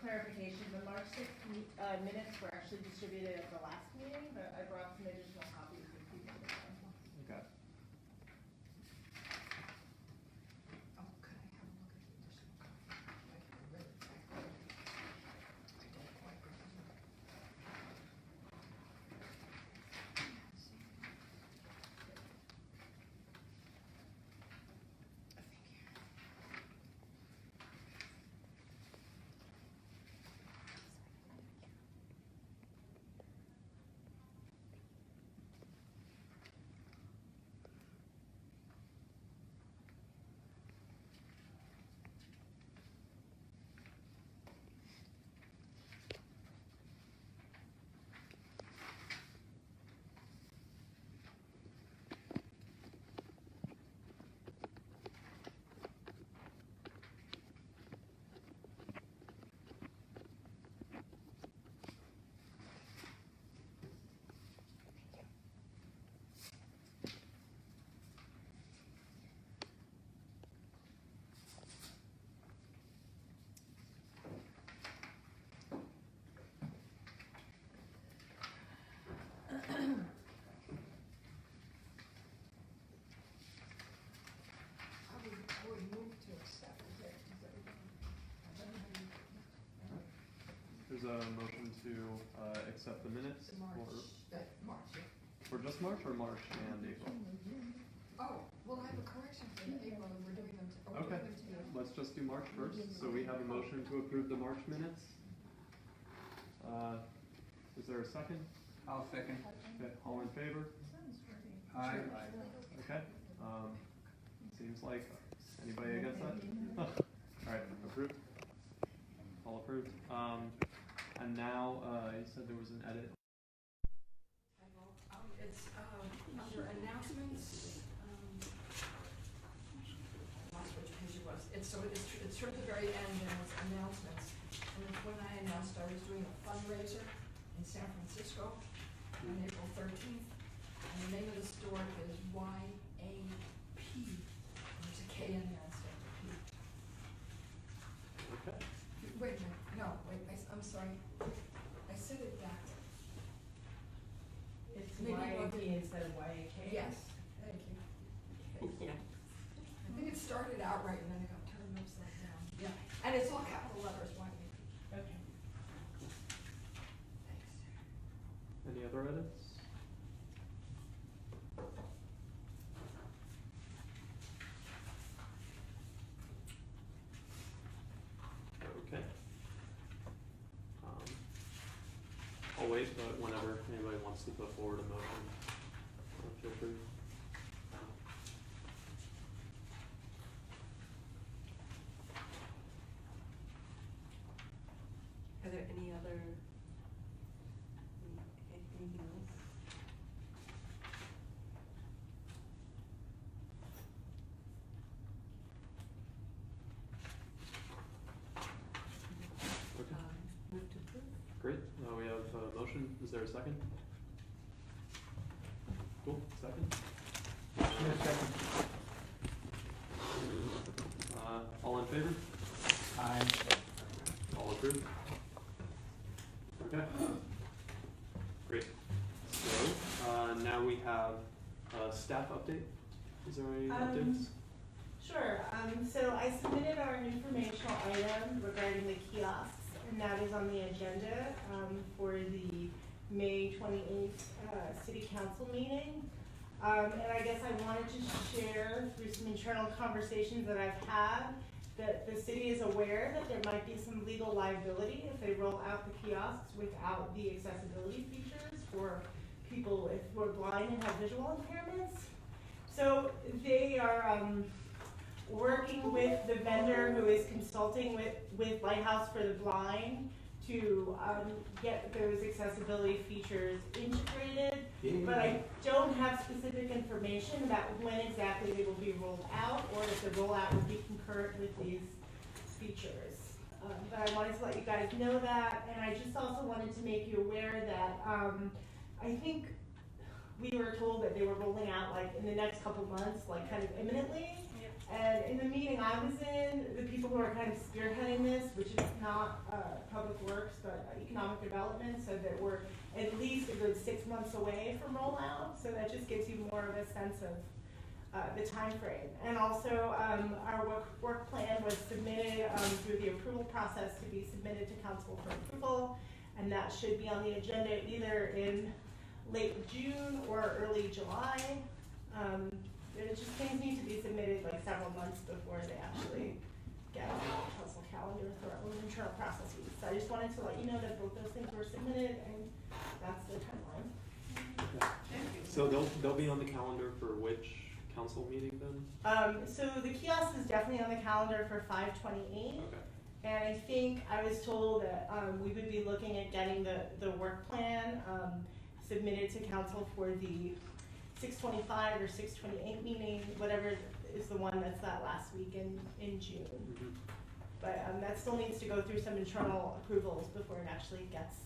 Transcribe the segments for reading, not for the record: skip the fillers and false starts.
clarification, the March 6th minutes were actually distributed at the last meeting, but I brought some additional copies with people. Okay. Oh, could I have a look at the additional copy? I read it back. I don't quite remember. I would move to accept it. There's a motion to accept the minutes March, yeah. for just March or March and April? Oh, well, I have a correction for the April, and we're doing them, Okay. together. Let's just do March first. So we have a motion to approve the March minutes. Is there a second? I'll second. Okay, all in favor? Aye. Okay. Seems like anybody against that? All right, approved. All approved. And now you said there was an edit. It's under announcements. Lost which page it was. It's toward the very end, and it's announcements. And it's when I announced I was doing a fundraiser in San Francisco on April 13th. And the name of the store is YAP. There's a K in there instead of P. Okay. Wait a minute. No, wait. I'm sorry. I said it backwards. It's Maybe YAP YAP instead of YAK. Yes. Thank you. Yeah. I think it started out right and then it got turned upside down. Yeah. And it's all capital letters, YAP. Okay. Thanks. Any other edits? Okay. I'll wait, but whenever anybody wants to put forward a motion, feel free. Are there any other, anything else? Okay. Move to approve? Great. We have a motion. Is there a second? Cool. Second. All in favor? Aye. All approved? Okay. Great. So, now we have a staff update. Is there any updates? Sure. So I submitted our informational item regarding the kiosks, and that is on the agenda for the May 28th City Council meeting. And I guess I wanted to share through some internal conversations that I've had that the city is aware that there might be some legal liability if they roll out the kiosks without the accessibility features for people who are blind and have visual impairments. So they are working with the vendor who is consulting with Lighthouse for the Blind to get those accessibility features integrated, but I don't have specific information about when exactly they will be rolled out or if the rollout will be concurrent with these features. But I wanted to let you guys know that, and I just also wanted to make you aware that I think we were told that they were rolling out like in the next couple months, like kind of imminently. And in the meeting I was in, the people who are kind of spearheading this, which is not Public Works, but Economic Development, said that we're at least a good 6 months away from rollout. So that just gives you more of a sense of the time frame. And also, our work plan was submitted through the approval process to be submitted to council for approval, and that should be on the agenda either in late June or early July. It just things need to be submitted like several months before they actually get on the council calendar for our own internal processes. So I just wanted to let you know that both those things were submitted, and that's the timeline. So they'll be on the calendar for which council meeting then? So the kiosk is definitely on the calendar for 5/28. Okay. And I think I was told that we would be looking at getting the work plan submitted to council for the 6/25 or 6/28 meeting, whatever is the one that's that last week in June. Mm-hmm. But that still needs to go through some internal approvals before it actually gets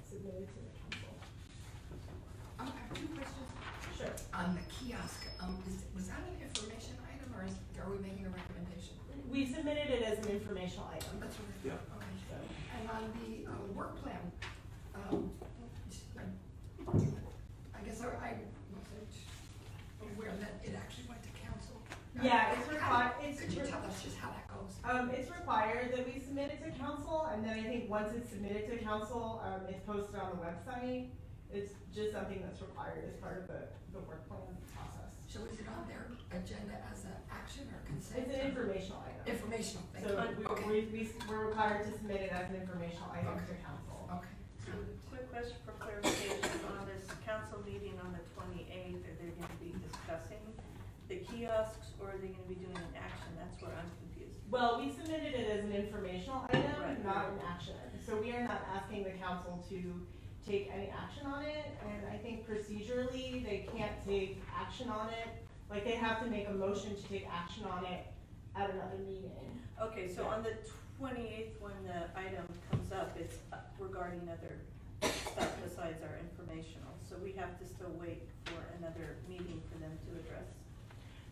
submitted to the council. I have two questions. Sure. On the kiosk, was that an information item, or are we making a recommendation? We submitted it as an informational item. That's what Yeah. okay. So, And on the work plan, I guess I wasn't aware that it actually went to council. Yeah, it's required. Could you tell us just how that goes? It's required that we submit it to council, and then I think once it's submitted to council, it's posted on the website. It's just something that's required as part of the work plan process. So is it on their agenda as an action or consent? It's an informational item. Informational, thank So you. Okay. we're required to submit it as an informational item to Okay. council. Okay. Quick question for clarification on this council meeting on the 28th, are they gonna be discussing the kiosks or are they gonna be doing an action? That's where I'm confused. Well, we submitted it as an informational item, Right. not an action. So we are not asking the council to take any action on it, and I think procedurally, they can't take action on it. Like, they have to make a motion to take action on it at another meeting. Okay, so on the 28th, when the item comes up, it's regarding other stuff besides our informational. So we have to still wait for another meeting for them to address.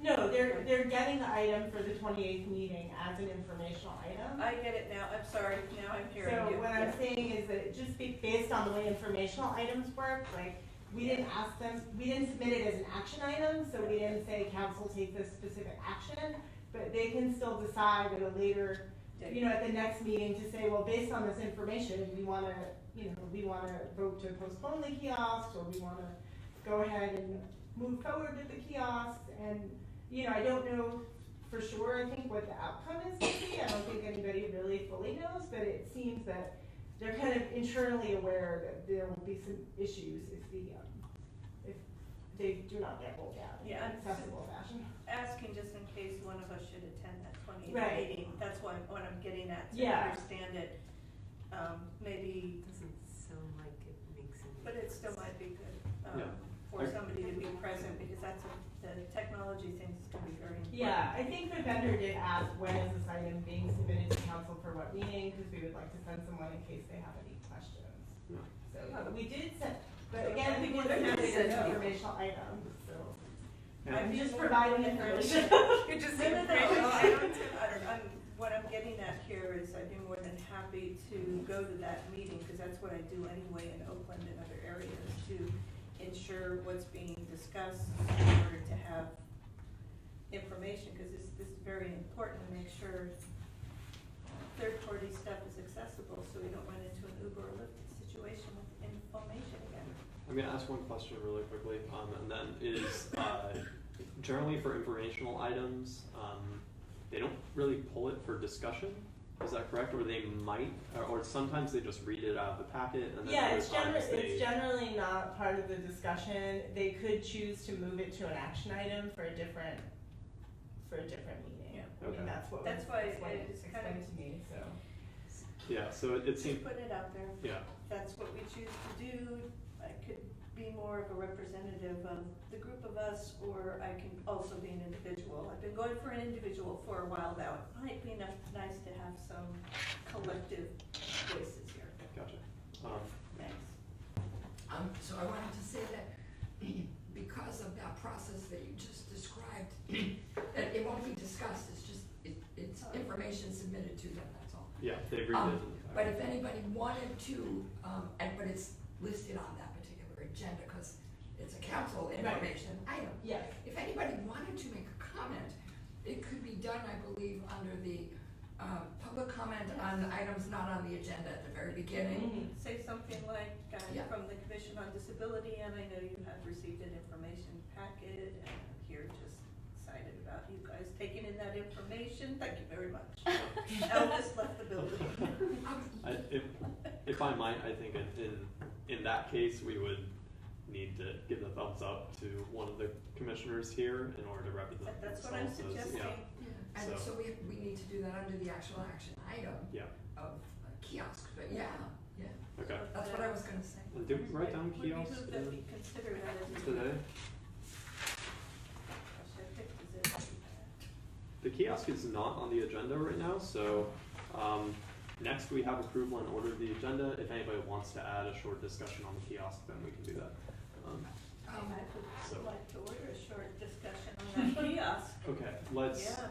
No, they're getting the item for the 28th meeting as an informational item. I get it now, I'm sorry, now I'm hearing you. So what I'm Yeah. saying is that just based on the way informational items work, like, we didn't ask them, we didn't submit it as an action item, so we didn't say council take this specific action, but they can still decide at a later, at the next meeting to say, well, based on this information, we wanna vote to postpone the kiosks, or we wanna go ahead and move forward with the kiosks, and, I don't know for sure, I think, what the outcome is gonna be. I don't think anybody really fully knows, but it seems that they're kind of internally aware that there will be some issues if they do not get rolled out in Yeah, an accessible fashion. Asking just in case one of us should attend that 28th Right. meeting, that's what I'm getting at, to Yeah. understand it. Maybe, Doesn't sound like it makes any. but it still might be good, Yeah. for somebody to be present, because the technology things can be very important. Yeah, I think the vendor did ask when is this item being submitted to council for what meeting, because we would like to send someone in case they have any questions. Yeah. So we did send, but So again, we everyone did send it said as no. an informational item, so. Yeah. I'm just providing information. You're just No, no, no, information. what I'm getting at here is I'd be more than happy to go to that meeting, because that's what I do anyway in Oakland and other areas, to ensure what's being discussed in order to have information, because this is very important to make sure third-party stuff is accessible, so we don't run into an Uber or Lyft situation with information again. I'm gonna ask one question really quickly, and then is generally for informational items, they don't really pull it for discussion. Is that correct? Or they might, or sometimes they just read it out of the packet and then Yeah, other it's times they. it's generally not part of the discussion. They could choose to move it to an action item for a different meeting. Yeah. I mean, Okay. that's what That's was why explained it's kind of- to me, so. Yeah, so it seems, Just put it out there. yeah, That's what we choose to do. I could be more of a representative of the group of us, or I can also be an individual. I've been going for an individual for a while now. It might be nice to have some collective voices here. gotcha. Thanks. So I wanted to say that because of that process that you just described, that it won't be discussed, it's just, it's information submitted to them, that's all. Yeah, they've read it. But if anybody wanted to, but it's listed on that particular agenda, because it's a council information item. Yes. If anybody wanted to make a comment, it could be done, I believe, under the, public comment on items not on the agenda at the very beginning. Say something like, Yeah. from the Commission on Disability, and I know you have received an information packet, and I'm here just excited about you guys taking in that information, thank you very much. Elvis left the building. If I might, I think in that case, we would need to give the thumbs up to one of the commissioners here in order to represent That's what I'm themselves as- suggesting. And so we need to do that under the actual action item Yeah, of kiosks, but yeah, okay. that's what I was gonna say. And did we write down Would we kiosks move that we consider that as today? Should I pick the zip? The kiosk is not on the agenda right now, so, next we have approval and order of the agenda. If anybody wants to add a short discussion on the kiosk, then we can do that. I So- would like to order a short discussion on that kiosk. Okay, let's, Yeah.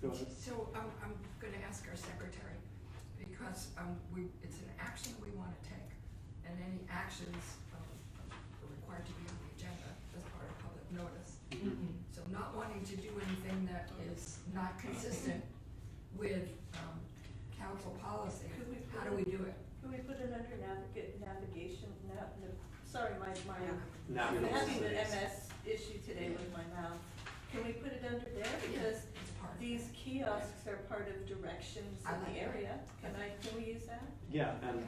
go ahead. So I'm gonna ask our secretary, because it's an action we wanna take, and any actions are required to be on the agenda as part of public notice. So not wanting to do anything that is not consistent with council policy, Could we how do we do it? Can we put it under navigation, sorry, I'm Navigable having an cities. MS issue today with my mouth. Can we put it under there, because It's part of these it. kiosks are part of directions I in like the that. area? Can we use that? Yeah, and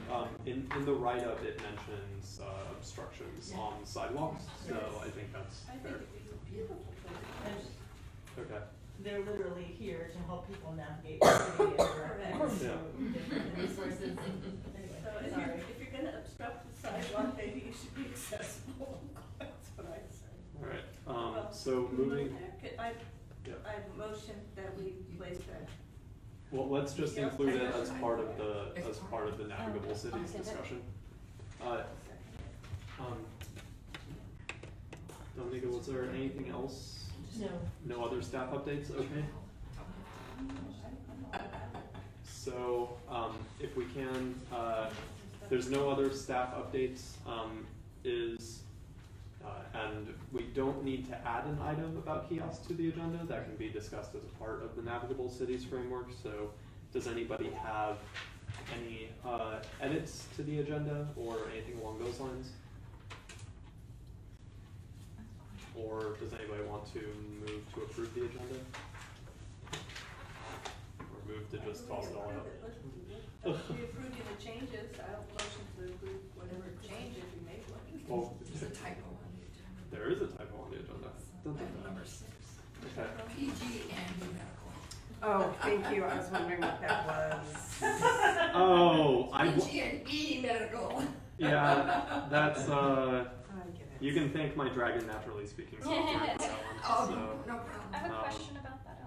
in the write-up, it mentions obstructions Yeah. on sidewalks, so Yes. I think that's I fair. think it'd be a beautiful place. Okay, They're literally here to help people navigate the city and direct them to Yeah. different resources. So Anyway, if sorry. you're gonna obstruct the sidewalk, maybe you should be accessible. That's what I'd say. alright, Well, so can we moving, move there? I yeah, motion that we place that. well, let's just Yeah. include it as part of the, It's as part of the navigable cities okay. discussion. Dominica, was there anything else? No. No other staff updates, okay? So, if we can, there's no other staff updates, and we don't need to add an item about kiosks to the agenda, that can be discussed as a part of the navigable cities framework, so does anybody have any, edits to the agenda or anything along those lines? Or does anybody want to move to approve the agenda? Or move to just toss it all out? If we approve the changes, I'll motion to approve whatever changes we made. Well, There's a typo on the agenda. there is a typo on the agenda. Dun, dun, Item dun. number 6, Okay. Pg&e medical. Oh, thank you, I was wondering what that was. Oh, Pg&e medical. yeah, that's, I get it. you can thank my Dragon Naturally Speaking software for that Oh, one, so. no I problem. have a Um, question about that.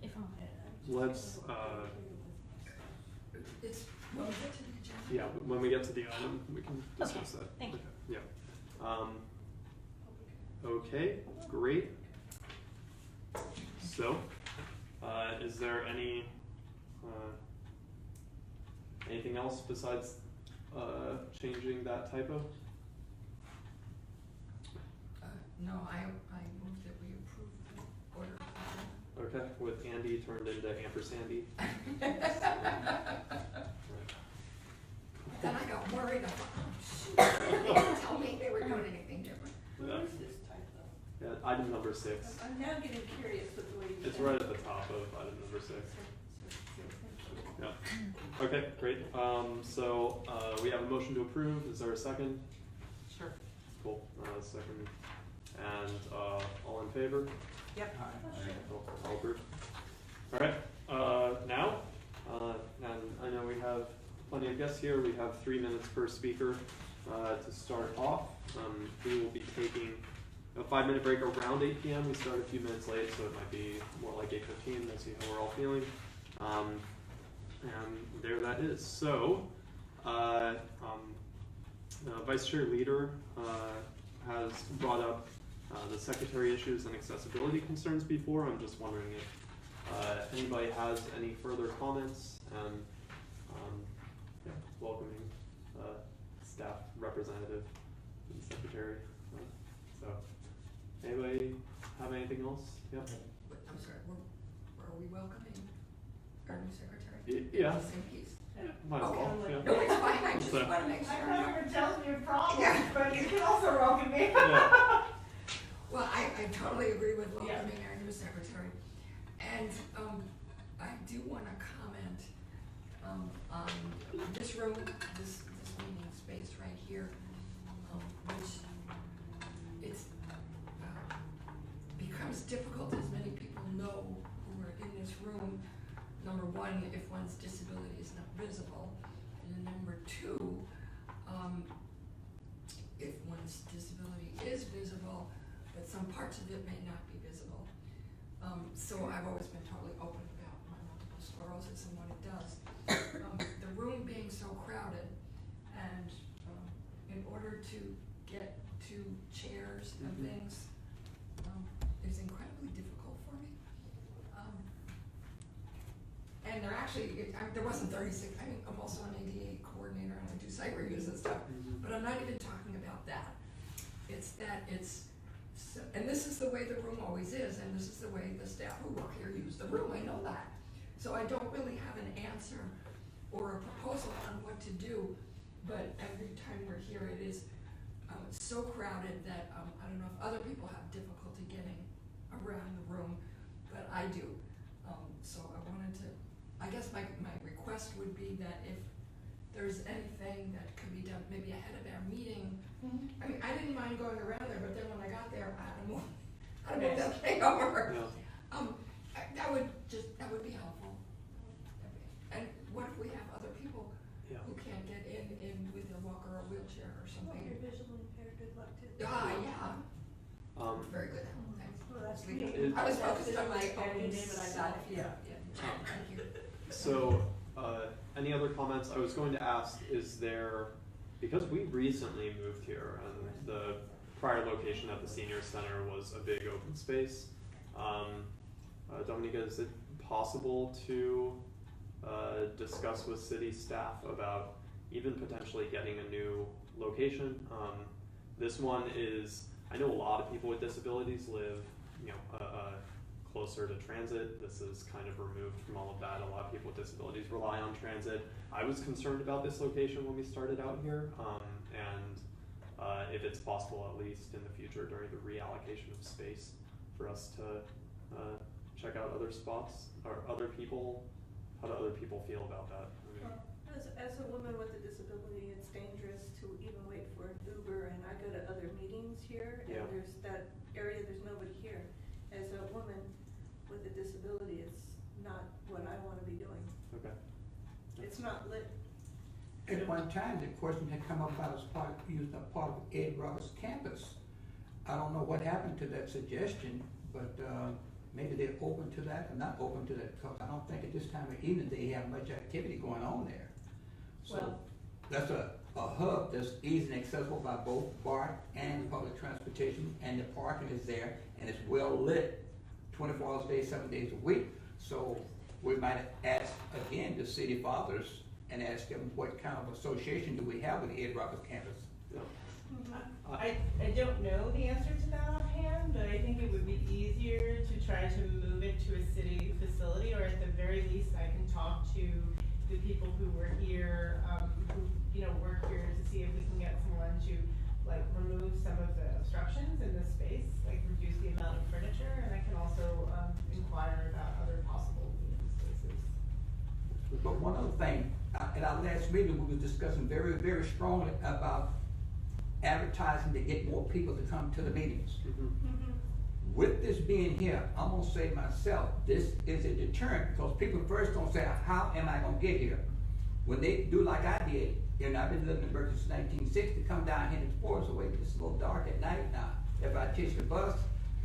If I'm. let's, It's, when we get to the agenda. yeah, when we get to the item, we can discuss that. thank you. Okay, yeah. Okay, great. So, is there any, anything else besides, changing that typo? No, I move that we approve the order. Okay, with Andy turned into Ampersandy. Then I got worried, I thought, oh, shoot, they didn't tell me they were doing anything different. What is this typo? Yeah, item number 6. I'm now getting curious with the way you. It's said right it. at the top of item number 6. Thank you. Yeah. Okay, great. So, we have a motion to approve. Is there a second? Sure. Cool. Second. And, all in favor? Yep. Cool. All approved. All right, now, and I know we have plenty of guests here. We have 3 minutes per speaker, to start off. We will be taking a 5-minute break around 8 p.m. We start a few minutes late, so it might be more like 8:15. We'll see how we're all feeling. And there that is. So, Vice Chair Leader has brought up the secretary issues and accessibility concerns before. I'm just wondering if anybody has any further comments, and yeah, welcoming staff representative and secretary. So, anybody have anything else? Yeah. I'm sorry, are we welcoming our new secretary? Yeah. Same piece. Might as well. Okay. Yeah. No, it's fine, I just So- wanna make I sure. never tells me a problem, Yeah. but you can also welcome me. Yeah. Well, I totally agree with Yeah. welcoming our new secretary. And, I do wanna comment, on this room, this meeting space right here, which it's, becomes difficult, as many people know who are in this room. Number one, if one's disability is not visible, and number two, if one's disability is visible, but some parts of it may not be visible. So I've always been totally open about my multiple sclerosis and what it does. The room being so crowded, and in order to get to chairs and things, is incredibly difficult for me. And there actually, there wasn't 36, I mean, I'm also an ADA coordinator and I do site reviews and stuff, but I'm not even talking about that. It's that it's, so, and this is the way the room always is, and this is the way the staff who work here use the room, I know that. So I don't really have an answer or a proposal on what to do, but every time we're here it is so crowded that I don't know if other people have difficulty getting around the room, but I do. So I wanted to, I guess my request would be that if there's anything that could be done maybe ahead of our meeting. I mean, I didn't mind going around there, but then when I got there, I had to move that thing over. Yeah. That would be helpful. And what if we have other people Yeah. who can't get in with a walker or wheelchair or Well, something? you're visually impaired, good luck to you. Yeah. Very good, thanks. Well, that's We- me. I was focused on my Visually own impaired, but I got self, it. yeah, thank you. So, any other comments? I was going to ask, is there, because we recently moved here and the prior location at the senior center was a big open space, Dominica, is it possible to discuss with city staff about even potentially getting a new location? This one is, I know a lot of people with disabilities live, closer to transit. This is kind of removed from all of that. A lot of people with disabilities rely on transit. I was concerned about this location when we started out here, and if it's possible, at least in the future during the reallocation of space, for us to check out other spots or other people. How do other people feel about that? I mean, Well, as a woman with a disability, it's dangerous to even wait for an Uber, and I go to other meetings here, and Yeah. there's that area, there's nobody here. As a woman with a disability, it's not what I wanna be doing. okay. It's not lit. At one time, the question had come up about us using a part of Ed Roberts' campus. I don't know what happened to that suggestion, but maybe they're open to that or not open to that, because I don't think at this time of evening they have much activity going on there. So Well- that's a hub that's easy and accessible by both BART and public transportation, and the parking is there, and it's well lit 24 hours a day, 7 days a week. So we might ask again the city fathers and ask them what kind of association do we have with the Ed Roberts campus? Yeah. I don't know the answer to that offhand, but I think it would be easier to try to move it to a city facility, or at the very least, I can talk to the people who were here, who, work here, to see if we can get someone to, remove some of the obstructions in this space, reduce the amount of furniture, and I can also, inquire about other possible meeting spaces. But one other thing, at our last meeting, we were discussing very, very strongly about advertising to get more people to come to the meetings. With this being here, I'm gonna say myself, this is a deterrent, because people first don't say, how am I gonna get here? When they do like I did, I've been living in Berkeley since 1960, come down here to the forest away, it's a little dark at night now. If I catch the bus,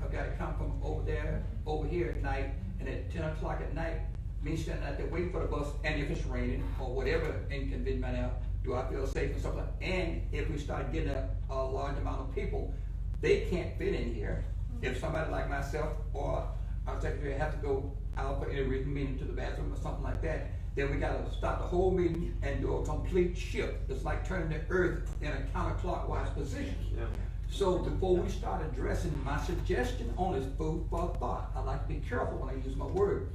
I've gotta come from over here at night, and at 10 o'clock at night, me standing out there waiting for the bus, and if it's raining, or whatever inconvenient right now, do I feel safe and stuff like that? And if we start getting a large amount of people, they can't fit in here. If somebody like myself or our secretary have to go out for any reason, meaning to the bathroom or something like that, then we gotta stop the whole meeting and do a complete shift. It's like turning the earth in a counterclockwise position. Yeah. So before we start addressing, my suggestion on is food for thought. I like to be careful when I use my word.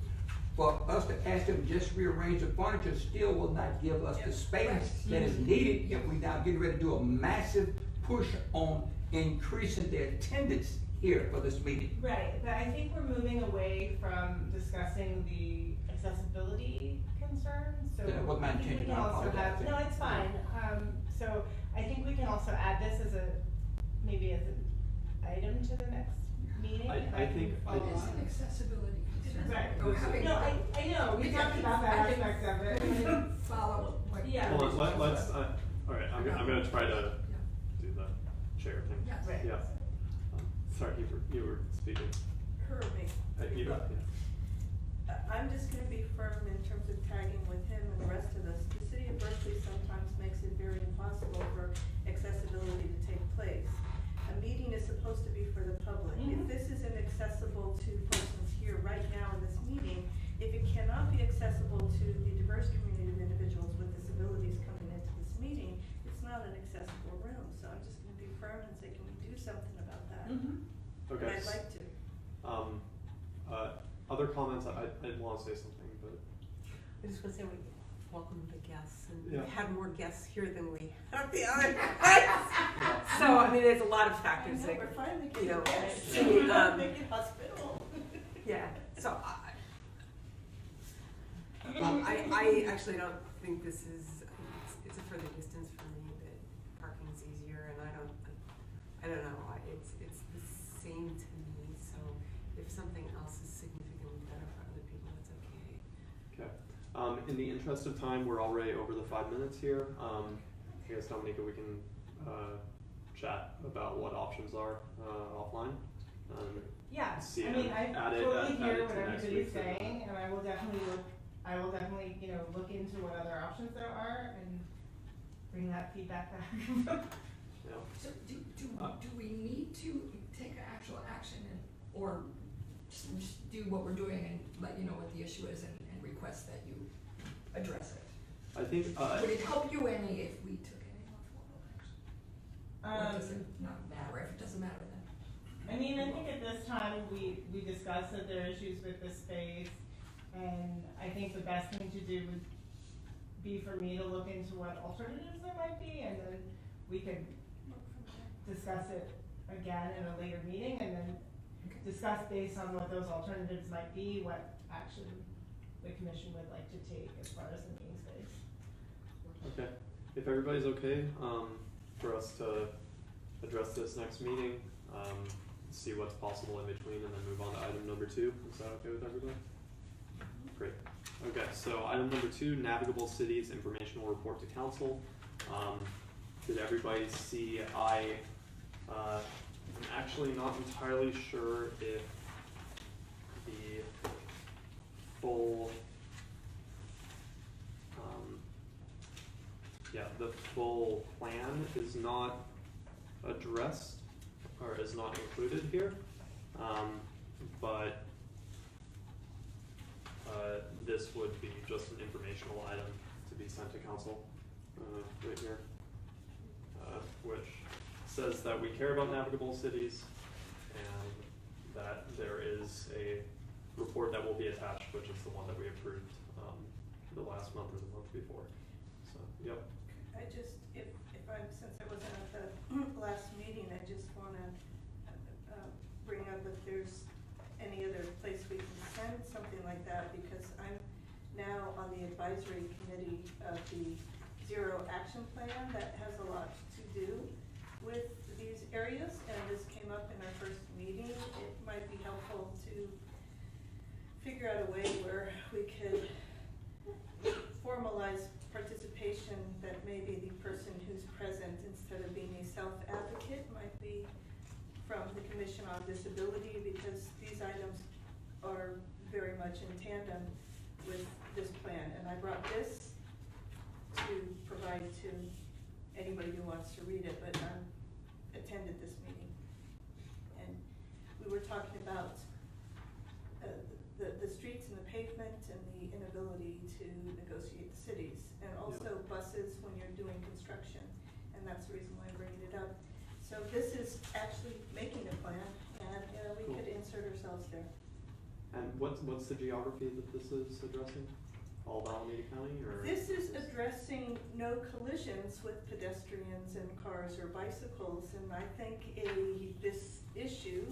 For us to ask them to just rearrange the furniture still will not give us the space that is needed if we now get ready to do a massive push on increasing the attendance here for this meeting. Right, but I think we're moving away from discussing the accessibility concerns, so Yeah, what I might think change we it? can I also have, apologize. no, it's fine. So I think we can also add this as maybe as an item to the next meeting. I can think- follow It is on. an accessibility concern. Right. Or having- No, I know, we talked about that I think- aspect of I it. think follow what. Yeah. Hold on, let's, all right, I'm gonna try to do the chair thing. Yes. Right. Yeah. Sorry, you were speaking. Her or me? Yeah. I'm just gonna be firm in terms of tagging with him and the rest of us. The city of Berkeley sometimes makes it very impossible for accessibility to take place. A meeting is supposed to be for the public. If Mhm. this isn't accessible to persons here right now in this meeting, if it cannot be accessible to the diverse community of individuals with disabilities coming into this meeting, it's not an accessible room. So I'm just gonna be firm and say, can we do something about that? Mhm. Okay. And I'd like to. Other comments, I wanna say something, but, I just want to say we welcome the guests, and Yeah. we've had more guests here than we have the other nights. So, I mean, there's a lot of I factors know, that, we're finally you getting know, guests. see, Make it hospitable. yeah, so I actually don't think this is, it's a further distance for me, that parking's easier, and I don't know, it's the same to me, so if something else is significantly better for other people, it's okay. okay. In the interest of time, we're already over the 5 minutes here. I guess, Dominica, we can, chat about what options are, offline. Yeah, See, I mean, I add it- totally add hear it to what next everybody's week's saying, and I will definitely, you know, look into what other options there are and bring that feedback back. Yeah. So do we need to take actual action or just do what we're doing and let you know what the issue is and request that you address it? I think, Would it help you any if we took any more formal action? Or does it not matter? If it doesn't matter, then. I mean, I think at this time, we discussed that there are issues with the space, and I think the best thing to do would be for me to look into what alternatives there might be, and then we could discuss it again in a later meeting, and then discuss based on what those alternatives might be, what action the commission would like to take as far as the meeting space. okay, if everybody's okay, for us to address this next meeting, see what's possible in between, and then move on to item number 2, is that okay with everybody? Great. Okay, so item number 2, Navigable Cities Informational Report to Council. Did everybody see? I'm actually not entirely sure if the full, the full plan is not addressed or is not included here, but this would be just an informational item to be sent to council, right here, which says that we care about navigable cities and that there is a report that will be attached, which is the one that we approved the last month or the month before. So, yep. I just, if since I wasn't at the last meeting, I just wanna, bring up if there's any other place we can send something like that, because I'm now on the advisory committee of the Zero Action Plan that has a lot to do with these areas, and this came up in our first meeting. It might be helpful to figure out a way where we could formalize participation, that maybe the person who's present, instead of being a self-advocate, might be from the Commission on Disability, because these items are very much in tandem with this plan. And I brought this to provide to anybody who wants to read it, but attended this meeting. we were talking about the streets and the pavement and the inability to negotiate the cities, and also buses when you're doing construction, and that's the reason why I'm bringing it up. So this is actually making a plan, and we Cool. could insert ourselves there. And what's the geography that this is addressing? All of Alameda County, or? This is addressing no collisions with pedestrians and cars or bicycles, and I think this issue,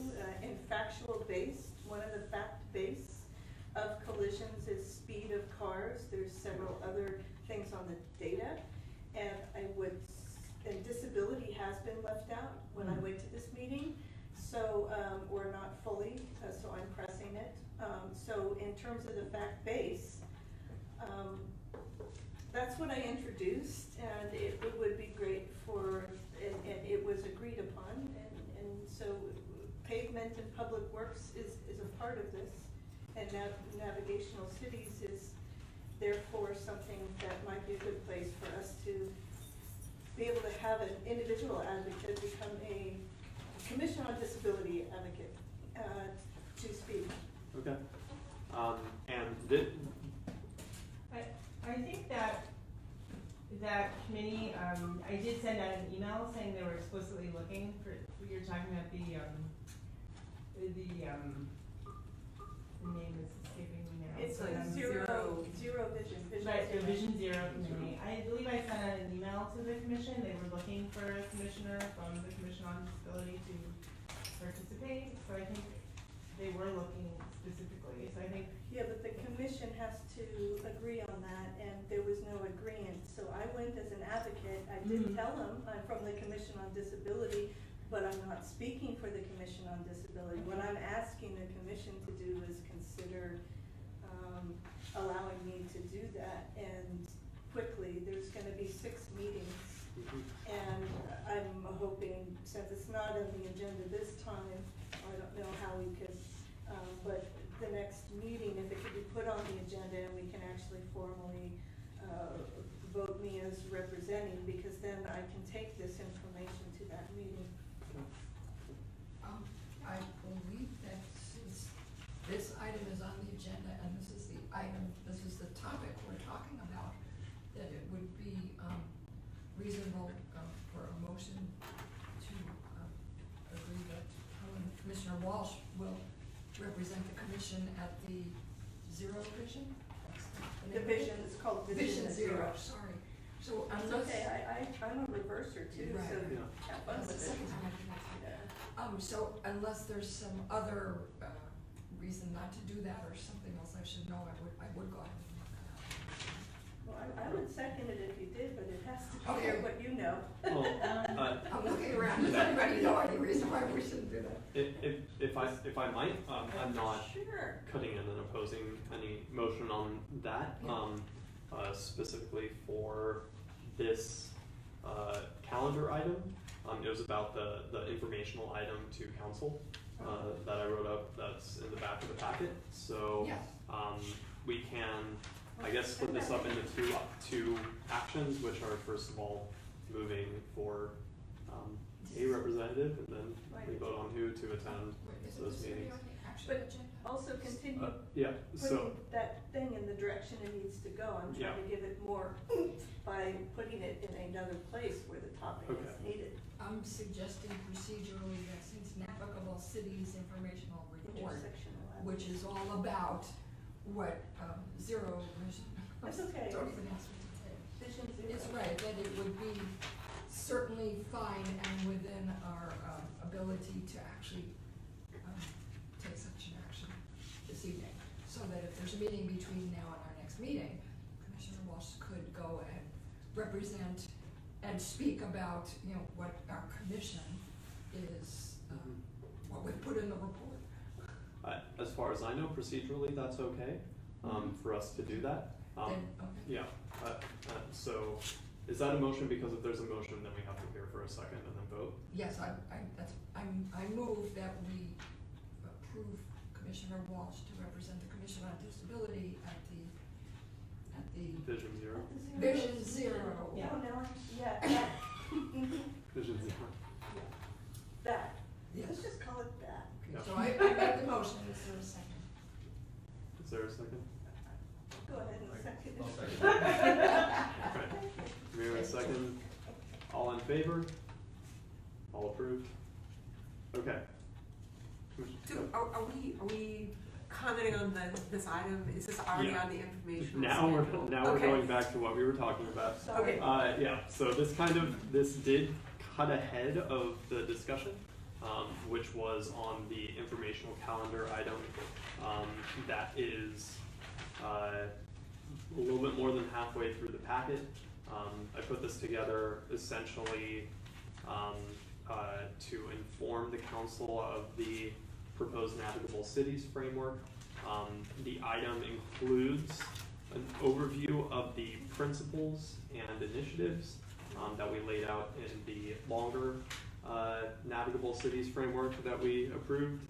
in factual base, one of the fact base of collisions is speed of cars. There's several other things on the data, and and disability has been left out when I went to this meeting, so, or not fully, so I'm pressing it. So in terms of the fact base, that's what I introduced, and it would be great for, and it was agreed upon, and so pavement and public works is a part of this, and navigational cities is therefore something that might be a good place for us to be able to have an individual advocate become a Commission on Disability advocate, to speak. Okay. And I think that committee, I did send out an email saying they were explicitly looking for, you're talking about the name is escaping me now. It's but, like zero vision. Right, the Vision Zero committee. I believe I sent out an email to the commission. They were looking for a commissioner from the Commission on Disability to participate. So I think they were looking specifically. So I think. Yeah, but the commission has to agree on that, and there was no agreement. So I went as an advocate. I did tell them I'm from the Commission on Disability, but I'm not speaking for the Commission on Disability. What I'm asking the commission to do is consider allowing me to do that, and quickly. There's gonna be 6 meetings, and I'm hoping, since it's not on the agenda this time, I don't know how we could, but the next meeting, if it could be put on the agenda and we can actually formally vote me as representing, because then I can take this information to that meeting. I believe that since this item is on the agenda and this is the item, this is the topic we're talking about, that it would be reasonable for a motion to agree that Commissioner Walsh will represent the commission at the Zero Vision? The vision is called Vision Zero. Sorry. So It's unless. okay, I'm a reverser too, Right. so Yeah. have fun That's the with second it. time I've done that. Yeah. So unless there's some other reason not to do that or something else I should know, I would go ahead and look that up. Well, I would second it if you did, but it has to be Okay. what you know. Well, I'm looking around, does anybody know any reason why we shouldn't do that? if I might, I'm not Sure. cutting in and opposing any motion on that, specifically for this, calendar item. It was about the informational item to council, that I wrote up, that's in the back of the packet, so, Yes. we can, I guess, split this up into two actions, which are first of all, moving for, a representative, and then we vote on who to attend Wait, isn't those this already meetings. on the action But agenda? also continue Yeah, so, putting that thing in the direction it needs to go. I'm Yeah. trying to give it more oomph by putting it in another place where the topic is Okay. needed. I'm suggesting procedurally that since Navigable Cities Informational Report, Intersectional. which is all about what Zero Vision. That's okay. Don't even ask me to say. Vision Zero. It's right, that it would be certainly fine and within our ability to actually take such an action this evening. So that if there's a meeting between now and our next meeting, Commissioner Walsh could go and represent and speak about, what our commission is, what we put in the report. as far as I know, procedurally, that's okay, for us to do that. Then, okay. Yeah, so, is that a motion? Because if there's a motion, then we have to hear for a second and then vote. Yes, I move that we approve Commissioner Walsh to represent the Commission on Disability at the Vision Zero? Vision Zero. Yeah. Oh, no, yeah, that. Vision Zero. That. Yes. Let's just call it that. Okay, Yeah. so So I made the motion, is there a second? Is there a second? Go ahead and second. I'll second. Okay. We have a second. All in favor? All approved? Okay. So are we commenting on this item? Is this already Yeah. on the information? Now we're Okay. going back to what we were talking about. Okay. Yeah, so this did cut ahead of the discussion, which was on the informational calendar item. That is a little bit more than halfway through the packet. I put this together essentially to inform the council of the proposed navigable cities framework. The item includes an overview of the principles and initiatives that we laid out in the longer navigable cities framework that we approved,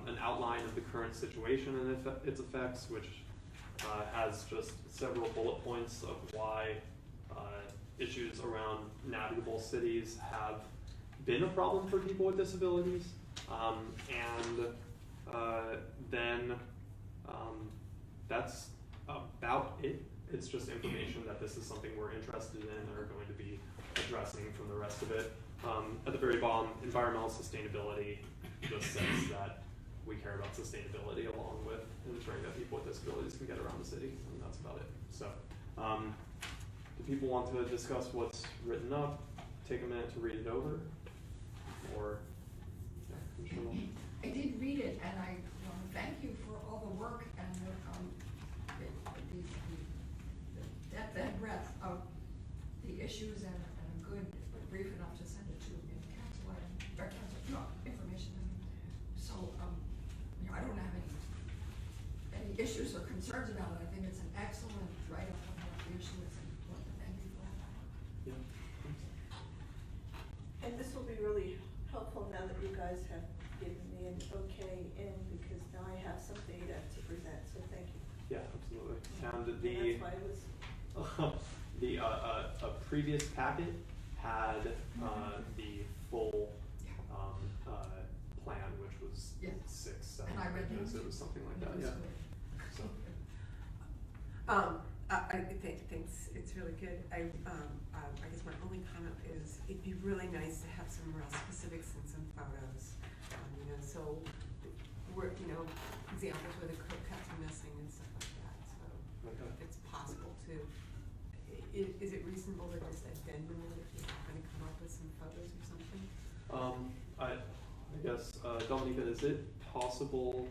an outline of the current situation and its effects, which has just several bullet points of why issues around navigable cities have been a problem for people with disabilities, and then that's about it. It's just information that this is something we're interested in and are going to be addressing from the rest of it. At the very bottom, environmental sustainability just says that we care about sustainability along with ensuring that people with disabilities can get around the city, and that's about it. So, do people want to discuss what's written up, take a minute to read it over, or, yeah, Commissioner Walsh? I did read it, and I want to thank you for all the work and the depth and breadth of the issues, and a good brief enough to send it to council information. So, I don't have any issues or concerns about it. I think it's an excellent write-up on what the issue is, and want to thank you for that. Yeah. And this will be really helpful now that you guys have given me an okay in, because now I have some data to present, so thank you. Yeah, absolutely. And And that's why it was, a previous packet had the full plan, which was Yes. 6-7 And I read pages. those. It was something like that. It was Yeah. good. So, I think it's really good. I guess my only comment is it'd be really nice to have some real specifics and some photos. So we're, examples where the curb cuts are missing and stuff like that. So okay. if it's possible to, is it reasonable to just addendum it if you're going to come up with some photos or something? I guess, Dominica, is it possible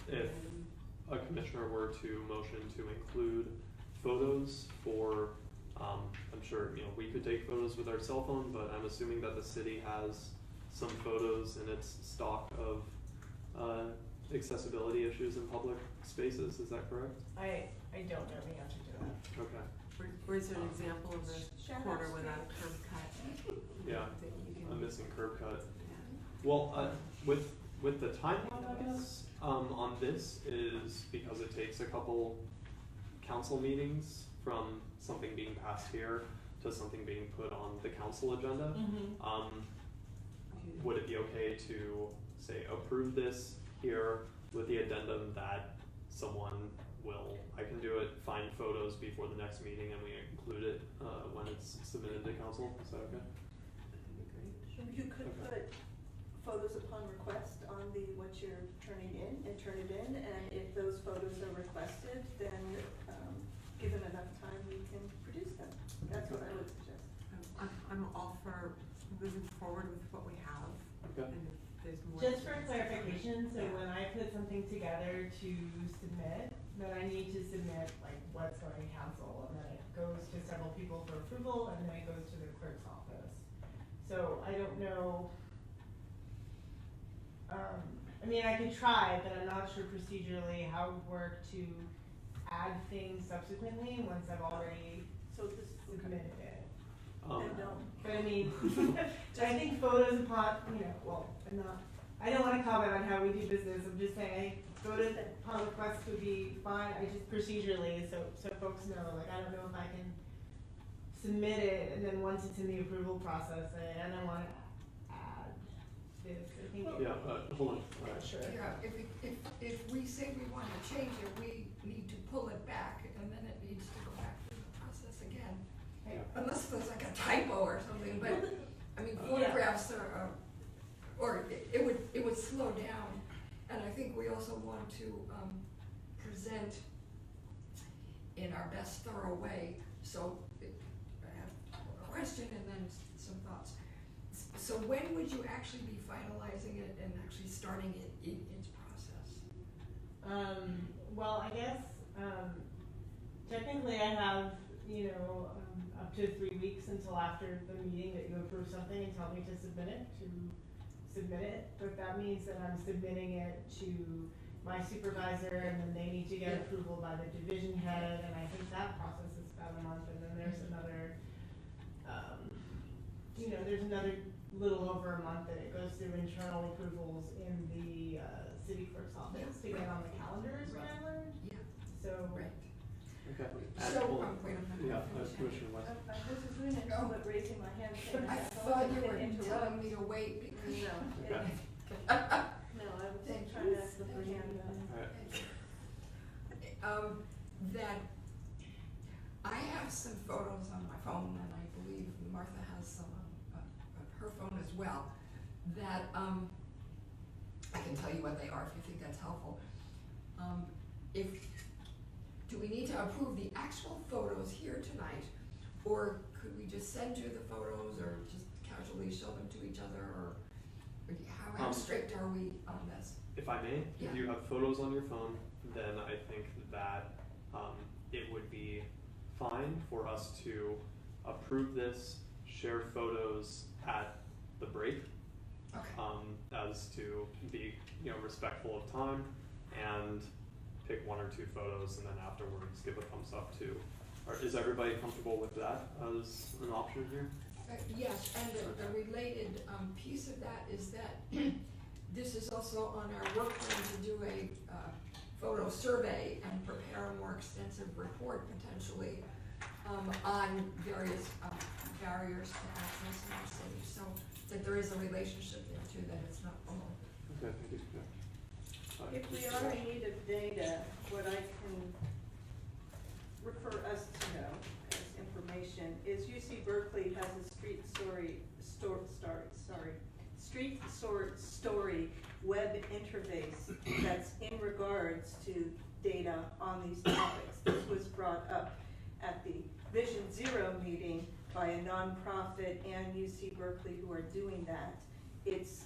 if a commissioner were to motion to include photos for, I'm sure, we could take photos with our cell phone, but I'm assuming that the city has some photos in its stock of accessibility issues in public spaces, is that correct? I don't know the answer to that. Okay, Or is there an example of the Shout corner out without a curb cut? yeah, That you can, a missing curb cut. yeah. Well, with the timeline, I guess, on this is because it takes a couple council meetings from something being passed here to something being put on the council agenda. Would it be okay to say approve this here with the addendum that someone will, I can do it, find photos before the next meeting and we include it when it's submitted to council? Is that okay? you could Okay. put photos upon request on what you're turning in, and turn it in, and if those photos are requested, then, given enough time, we can produce them. That's what I would suggest. I'm all for moving forward with what we have. Okay. And if there's more. Just for clarification, so when I put something together to submit, then I need to submit like what's going to council, and then it goes to several people for approval, and then it goes to the clerk's office. So I don't know, I mean, I could try, but I'm not sure procedurally how it would work to add things subsequently once I've already So this, submitted it. then don't. But I mean, I think photos upon, well, I don't wanna comment on how we do business, I'm just saying, photos upon request would be fine, I just procedurally, so folks know, like, I don't know if I can submit it, and then once it's in the approval process, I don't wanna add this. I think it- Yeah, hold on, alright. Sure. Yeah, if we say we want to change it, we need to pull it back, and then it needs to go back through the process again. Right. Unless there's like a typo or something, but, I mean, Yeah. photographs are, or it would slow down. And I think we also want to, present in our best thorough way, so I have a question and then some thoughts. So when would you actually be finalizing it and actually starting it in its process? Well, I guess, technically I have, up to 3 weeks until after the meeting that you approve something and tell me to submit it, but that means that I'm submitting it to my supervisor, and then they need to get approval by the division head, and I think that process is about a month, and then there's another, there's another little over a month that it goes through internal approvals in the, city clerk's office to get on the calendar, is what I learned, Yeah, so. right. Okay. So, Hold on. wait a minute. Yeah, Commissioner West. I was just doing it, but raising my hand saying I that. thought you were Interrupt. telling me to wait because. No, Okay. no, I was Thank trying you. to put my hand up. Alright. That I have some photos on my phone, and I believe Martha has some on her phone as well, that, I can tell you what they are if you think that's helpful. Do we need to approve the actual photos here tonight, or could we just send you the photos, or just casually show them to each other, or how strict are we on this? If I may, Yeah. if you have photos on your phone, then I think that it would be fine for us to approve this, share photos at the break, Okay. as to be, respectful of time, and pick 1 or 2 photos, and then afterwards give a thumbs up to. Or is everybody comfortable with that as an option here? Yes, and the related piece of that is that this is also on our work plan to do a photo survey and prepare a more extensive report potentially on various barriers to access in our city. So that there is a relationship there too, that it's not all. Okay, thank you. Yeah. If we are in need of data, what I can refer us to know as information is UC Berkeley has a street story web interface that's in regards to data on these topics. This was brought up at the Vision Zero meeting by a nonprofit and UC Berkeley who are doing that. It's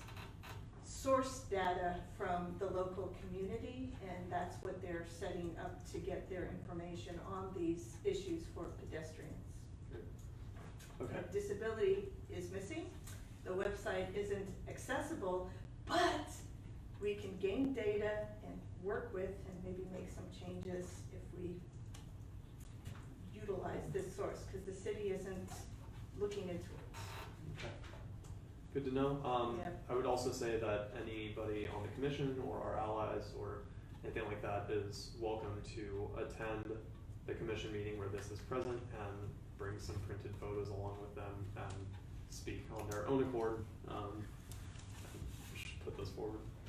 source data from the local community, and that's what they're setting up to get their information on these issues for pedestrians. Okay. If disability is missing, the website isn't accessible, but we can gain data and work with and maybe make some changes if we utilize this source, because the city isn't looking into it. Okay. Good to know. Yeah. I would also say that anybody on the commission or our allies or anything like that is welcome to attend the commission meeting where this is present and bring some printed photos along with them and speak on their own accord. We should put those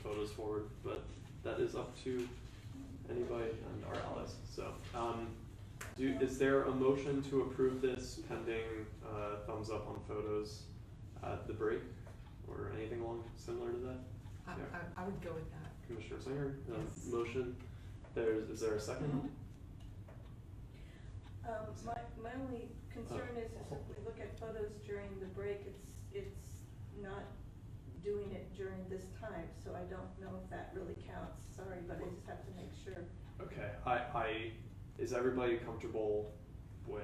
photos forward, but that is up to anybody and our allies. So, is there a motion to approve this pending thumbs up on photos at the break, or anything along similar to that? I would go with that. Commissioner Singer, Yes. motion. Is there a second? My only concern is if we look at photos during the break, it's not doing it during this time, so I don't know if that really counts. Sorry, but I just have to make sure. Okay, is everybody comfortable with,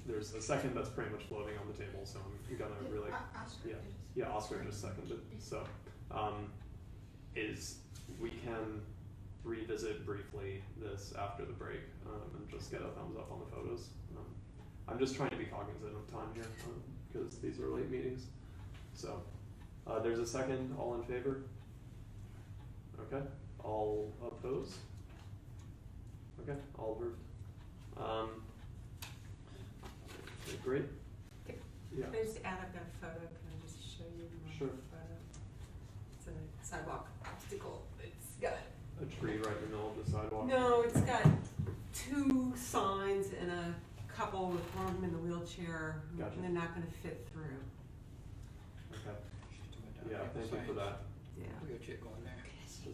there's a second that's pretty much floating on the table, so I'm gonna really, Oscar, yeah. Yeah, Oscar just seconded, so, we can revisit briefly this after the break, and just get a thumbs up on the photos. I'm just trying to be cognizant of time here, because these are late meetings. So, there's a second, all in favor? Okay, all opposed? Okay, all approved. Okay, great. Yeah. Can I just add, I've got a photo, can I just show you my Sure. photo? sidewalk obstacle. It's got, A tree right in the middle of the sidewalk. no, it's got 2 signs and a couple with one of them in the wheelchair, Gotcha. and they're not gonna fit through. Okay. Yeah, thank you for that. Yeah. Wheelchair going there.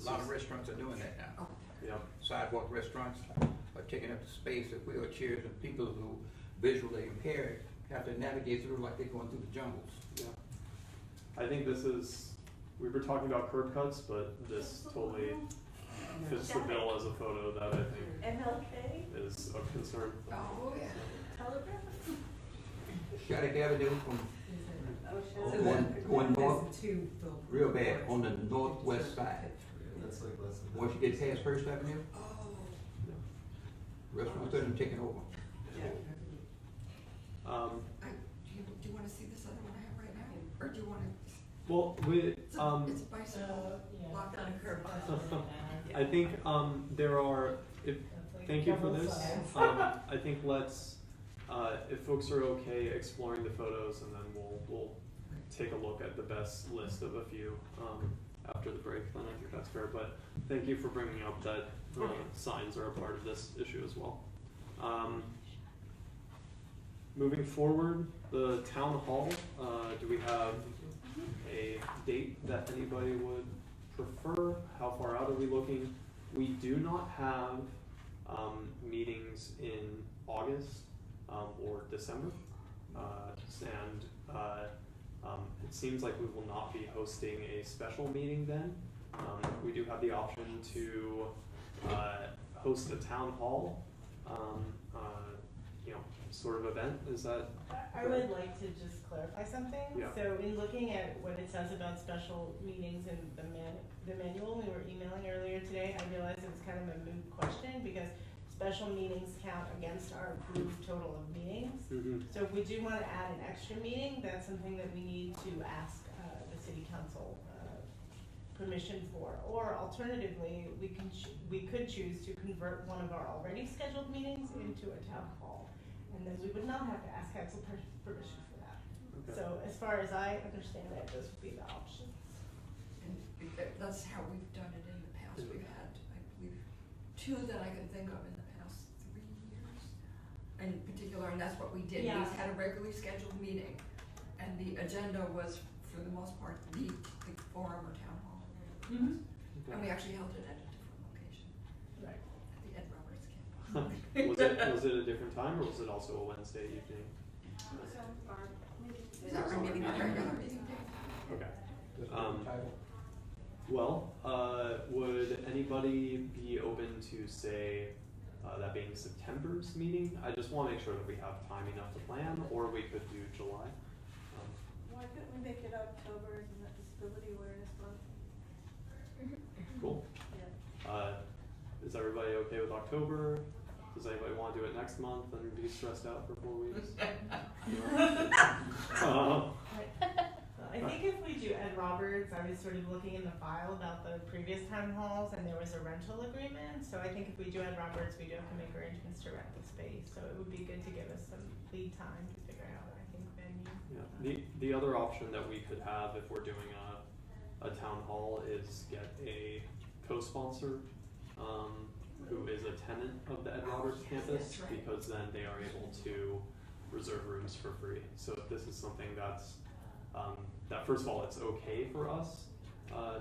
A lot of restaurants are doing that now. Yeah. Sidewalk restaurants are taking up the space of wheelchairs, and people who visually impaired have to navigate through like they're going through the jungles. Yeah. I think this is, we were talking about curb cuts, but this totally fits the bill as a photo that I think MLK, is of concern. Oh, yeah. Telegraph? Shattuck Avenue from Oh, So shit. Going there's north, 2 real bad, on the northwest side. That's like less than. Once you get past First Avenue, restaurants are taking over. Do you wanna see this other one I have right now, or do you wanna, Well, we, it's a bicycle locked on a curb. I think, there are, if, thank you for this. I think let's, if folks are okay exploring the photos, and then we'll take a look at the best list of a few, after the break, then I think that's fair, but thank you for bringing up that, signs are a part of this issue as well. Moving forward, the town hall, do we have a date that anybody would prefer? How far out are we looking? We do not have, meetings in August, or December. It seems like we will not be hosting a special meeting then. We do have the option to, host a town hall, sort of event, is that? I would like to just clarify something. Yeah. So in looking at what it says about special meetings in the manual we were emailing earlier today, I realized it was kind of a moot question because special meetings count against our approved total of meetings. Mm-hmm. So if we do want to add an extra meeting, that's something that we need to ask the city council permission for. Or alternatively, we could choose to convert one of our already scheduled meetings into a town hall. And then we would not have to ask council permission for that. Okay. So as far as I understand it, those would be the options. And that's how we've done it in the past. We've had, I believe, 2 that I can think of in the past 3 years in particular, and that's what we did. Yeah. We had a regularly scheduled meeting, and the agenda was, for the most part, the forum or town hall. Mm-hmm. And we actually held it at a different location, Right. at the Ed Roberts campus. Was it a different time, or was it also a Wednesday evening? Is that our meeting, our regular meeting day? Okay. Just Um, title. Well, would anybody be open to say, that being September's meeting? I just wanna make sure that we have time enough to plan, or we could do July. Why couldn't we make it October, isn't that Disability Awareness Month? Cool. Yeah. Is everybody okay with October? Does anybody wanna do it next month and be stressed out for 4 weeks? I think if we do Ed Roberts, I was sort of looking in the file about the previous town halls and there was a rental agreement. So I think if we do Ed Roberts, we do have to make arrangements to rent the space. So it would be good to give us some lead time to figure out, I think, venue. Yeah, the other option that we could have if we're doing a town hall is get a co-sponsor, who is a tenant of the Ed Roberts campus, that's right. because then they are able to reserve rooms for free. So if this is something that's, that first of all, it's okay for us,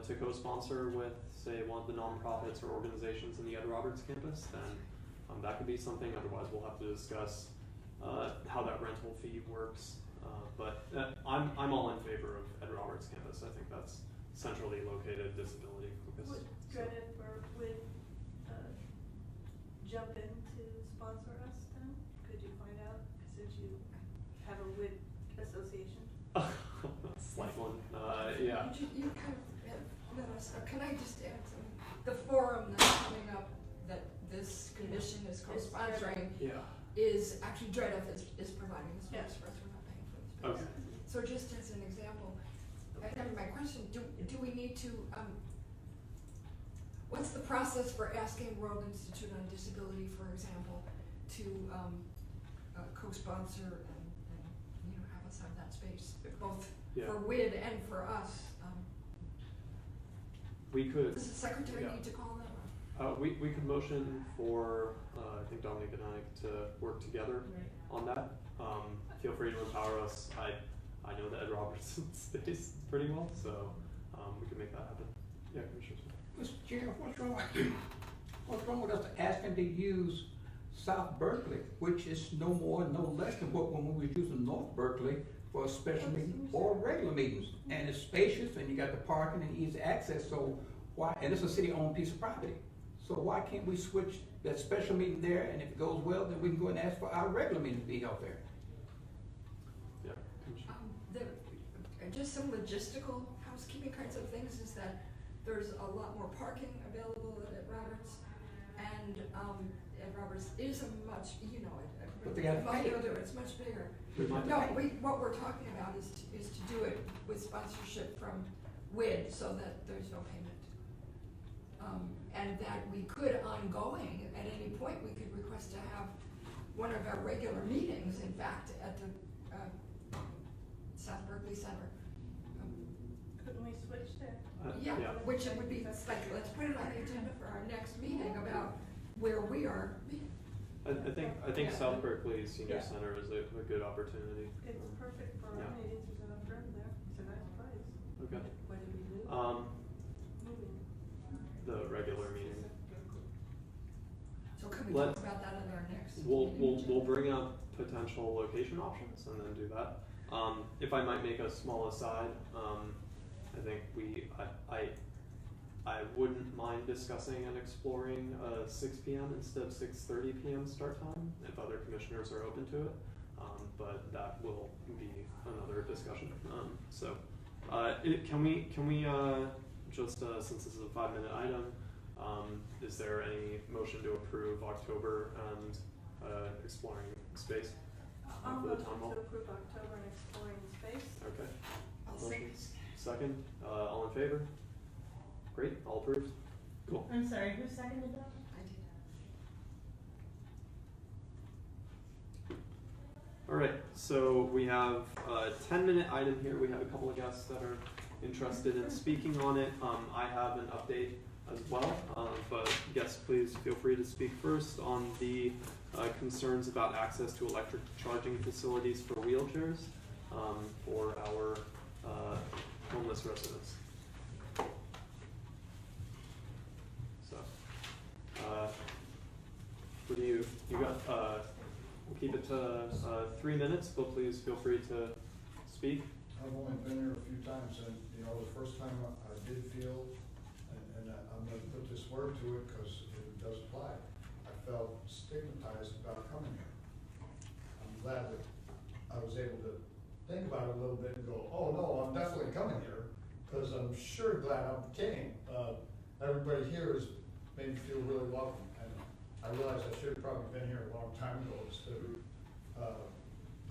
to co-sponsor with, say, one of the nonprofits or organizations in the Ed Roberts campus, then, that could be something. Otherwise, we'll have to discuss, how that rental fee works. But I'm all in favor of Ed Roberts campus. I think that's centrally located, disability focused. Would So- Dreaded would jump in to sponsor us then? Could you find out, since you have a WID association? Slight one, yeah. You kind of have let us, can I just add something? The forum that's coming up that this commission is co-sponsoring Yeah. is actually DREDF is providing the space Yeah. for us, we're not paying for the space. Okay. So just as an example, and my question, do we need to, what's the process for asking World Institute on Disability, for example, to co-sponsor and have us have that space, both Yeah. for WID and for us? We could, Does the secretary Yeah. need to call them? we could motion for, I think Dominic and I to work together on that. Feel free to empower us. I know the Ed Robertson space pretty well, so, we can make that happen. Yeah, Commissioner. Mr. Chair, what's wrong with us asking to use South Berkeley, which is no more, no less than what when we were using North Berkeley for a special meeting or regular meetings? And it's spacious and you got the parking and easy access, so why, and it's a city-owned piece of property. So why can't we switch that special meeting there, and if it goes well, then we can go and ask for our regular meeting to be held there? Yeah, Commissioner. There, just some logistical housekeeping kinds of things is that there's a lot more parking available at Roberts, and at Roberts is a much, you know it. But they gotta pay. It's much bigger. We might- No, what we're talking about is to do it with sponsorship from WID so that there's no payment. And that we could ongoing, at any point, we could request to have one of our regular meetings, in fact, at the South Berkeley Center. Couldn't we switch there? Yeah, which it would be, like, let's put it on the agenda for our next meeting about where we are meeting. I think Yeah. South Berkeley Senior Yeah. Center is a good opportunity. It's perfect for Yeah. our meetings, there's enough room there, it's a nice place. Okay. What did we do? Moving. The regular meeting. So could we let- talk about that at our next We'll meeting? bring up potential location options and then do that. If I might make a small aside, I think I wouldn't mind discussing and exploring 6 p.m. instead of 6:30 p.m. start time if other commissioners are open to it. But that will be another discussion. Can we just since this is a 5-minute item, is there any motion to approve October and exploring space? I'll For the motion town hall? to approve October and exploring space. Okay. I'll Motion. second. Second, all in favor? Great, all approved. Cool. I'm sorry, who seconded that? I did. All right, so we have a 10-minute item here. We have a couple of guests that are interested in speaking on it. I have an update as well, but guests, please feel free to speak first on the concerns about access to electric charging facilities for wheelchairs for our homeless residents. So, what do you got? We'll keep it to 3 minutes, but please feel free to speak. I've only been here a few times, and, you know, the first time I did feel, and I'm gonna put this word to it because it does apply, I felt stigmatized about coming here. I'm glad that I was able to think about it a little bit and go, oh, no, I'm definitely coming here, because I'm sure glad I came. Everybody here has made me feel really welcome, and I realize I should have probably been here a long time ago instead of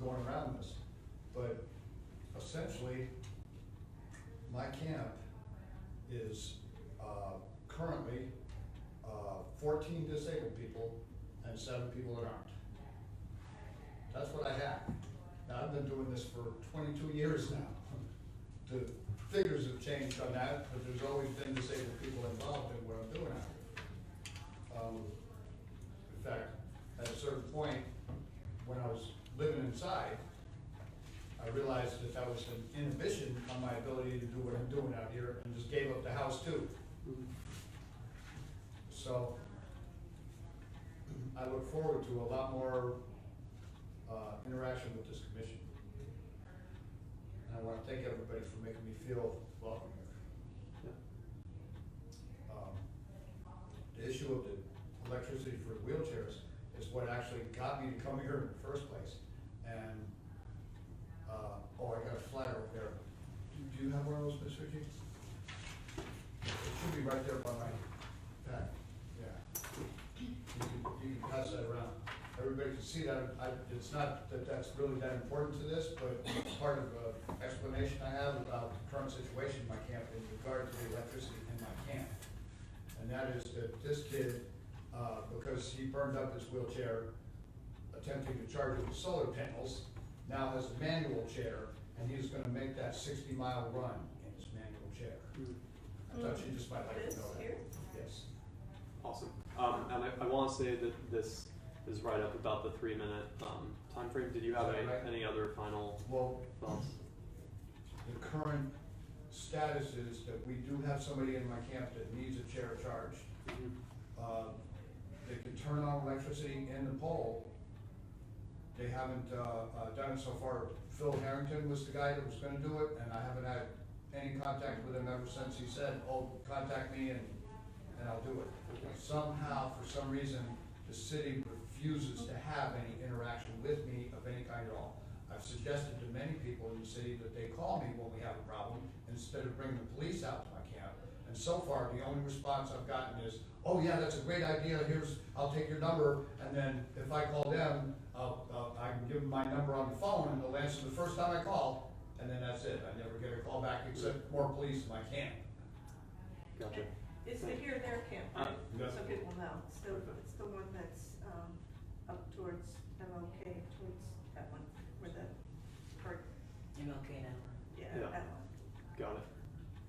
going around this. But essentially, my camp is currently 14 disabled people and 7 people that aren't. That's what I have. Now, I've been doing this for 22 years now. The figures have changed on that, but there's always been disabled people involved in what I'm doing out here. In fact, at a certain point, when I was living inside, I realized that that was an inhibition on my ability to do what I'm doing out here, and just gave up the house too. So, I look forward to a lot more interaction with this commission. And I want to thank everybody for making me feel welcome here. The issue of the electricity for wheelchairs is what actually got me to come here in the first place. And oh, I got a flyer over there. Do you have one of those, Mr. G? It should be right there by my pack. Yeah. You can pass that around. Everybody can see that. It's not that that's really that important to this, but it's part of an explanation I have about the current situation in my camp in regard to the electricity in my camp. And that is that this kid, because he burned up his wheelchair attempting to charge it with solar panels, now has a manual chair, and he's gonna make that 60-mile run in his manual chair. thought she just might like This to know that. here? Yes. Awesome. And I want to say that this is right up about the 3-minute time frame. Did you have Is that right? any other final Well, thoughts? the current status is that we do have somebody in my camp that needs a chair charged. They can turn on electricity in the pole. They haven't done it so far. Phil Harrington was the guy that was gonna do it, and I haven't had any contact with him ever since he said, oh, contact me and I'll do it. Somehow, for some reason, the city refuses to have any interaction with me of any kind at all. I've suggested to many people in the city that they call me when we have a problem instead of bringing the police out to my camp. And so far, the only response I've gotten is, oh yeah, that's a great idea, I'll take your number, and then if I call them, I can give them my number on the phone and they'll answer the first time I call, and then that's it. I never get a call back except more police in my camp. Gotcha. It's the Here There camp, right? Yeah. So people know. It's the one that's, up towards MLK, towards that one, where the park, MLK now. yeah, Yeah. that one. Got it.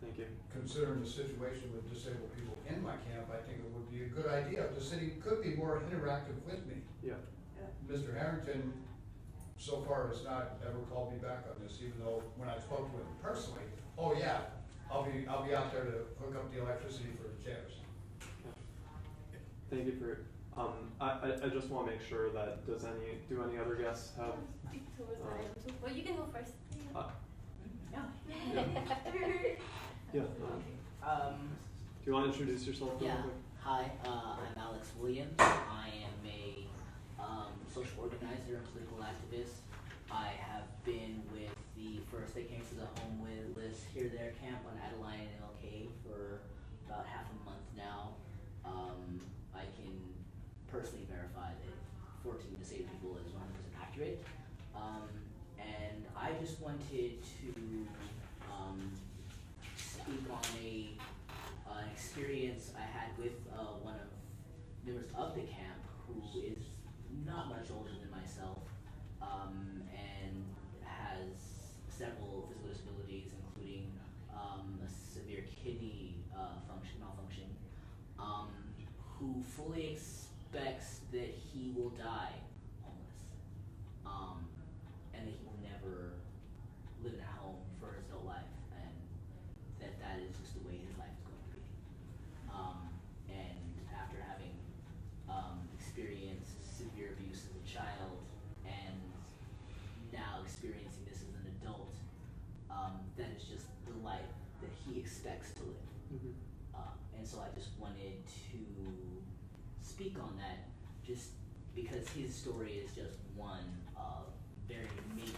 Thank you. Considering the situation with disabled people in my camp, I think it would be a good idea. The city could be more interactive with me. Yeah. Yeah. Mr. Harrington, so far, has not ever called me back on this, even though when I spoke to him personally, oh yeah, I'll be out there to hook up the electricity for the chairs. Thank you for. I just want to make sure that do any other guests have? Well, you can go first. Yeah. Do you want to introduce yourself real Yeah. quick? Hi, I'm Alex Williams. I am a social organizer and political activist. I have been with the first they came to the home with list Here There camp on Adeline and MLK for about half a month now. I can personally verify that 14 disabled people is 100% accurate. And I just wanted to speak on an experience I had with one of members of the camp who is not much older than myself and has several physical disabilities, including a severe kidney malfunction, who fully expects that he will die homeless, and that he will never live in a home for his adult life, and that is just the way his life is going to be. And after having experienced severe abuse as a child and now experiencing this as an adult, that is just the life that he expects to live. And so I just wanted to speak on that, just because his story is just one of very many.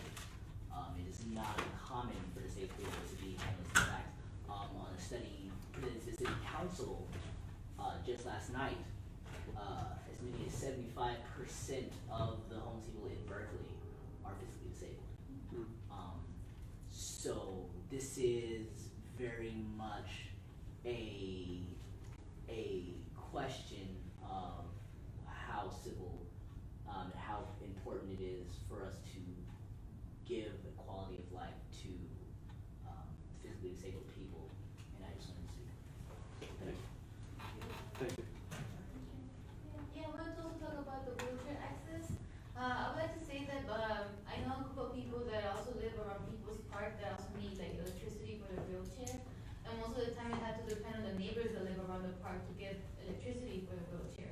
It is not uncommon for disabled people to be homeless. In fact, on a study presented to the city council just last night, as many as 75% of the homeless people in Berkeley are physically disabled. So this is very much a question of how civil and how important it is for us to give a quality of life to physically disabled people, and I just wanted to thank you. Thank you. Yeah, I wanted to also talk about the wheelchair access. I would like to say that I know a couple of people that also live around People's Park that also need like electricity for their wheelchair. And most of the time they have to depend on the neighbors that live around the park to get electricity for the wheelchair.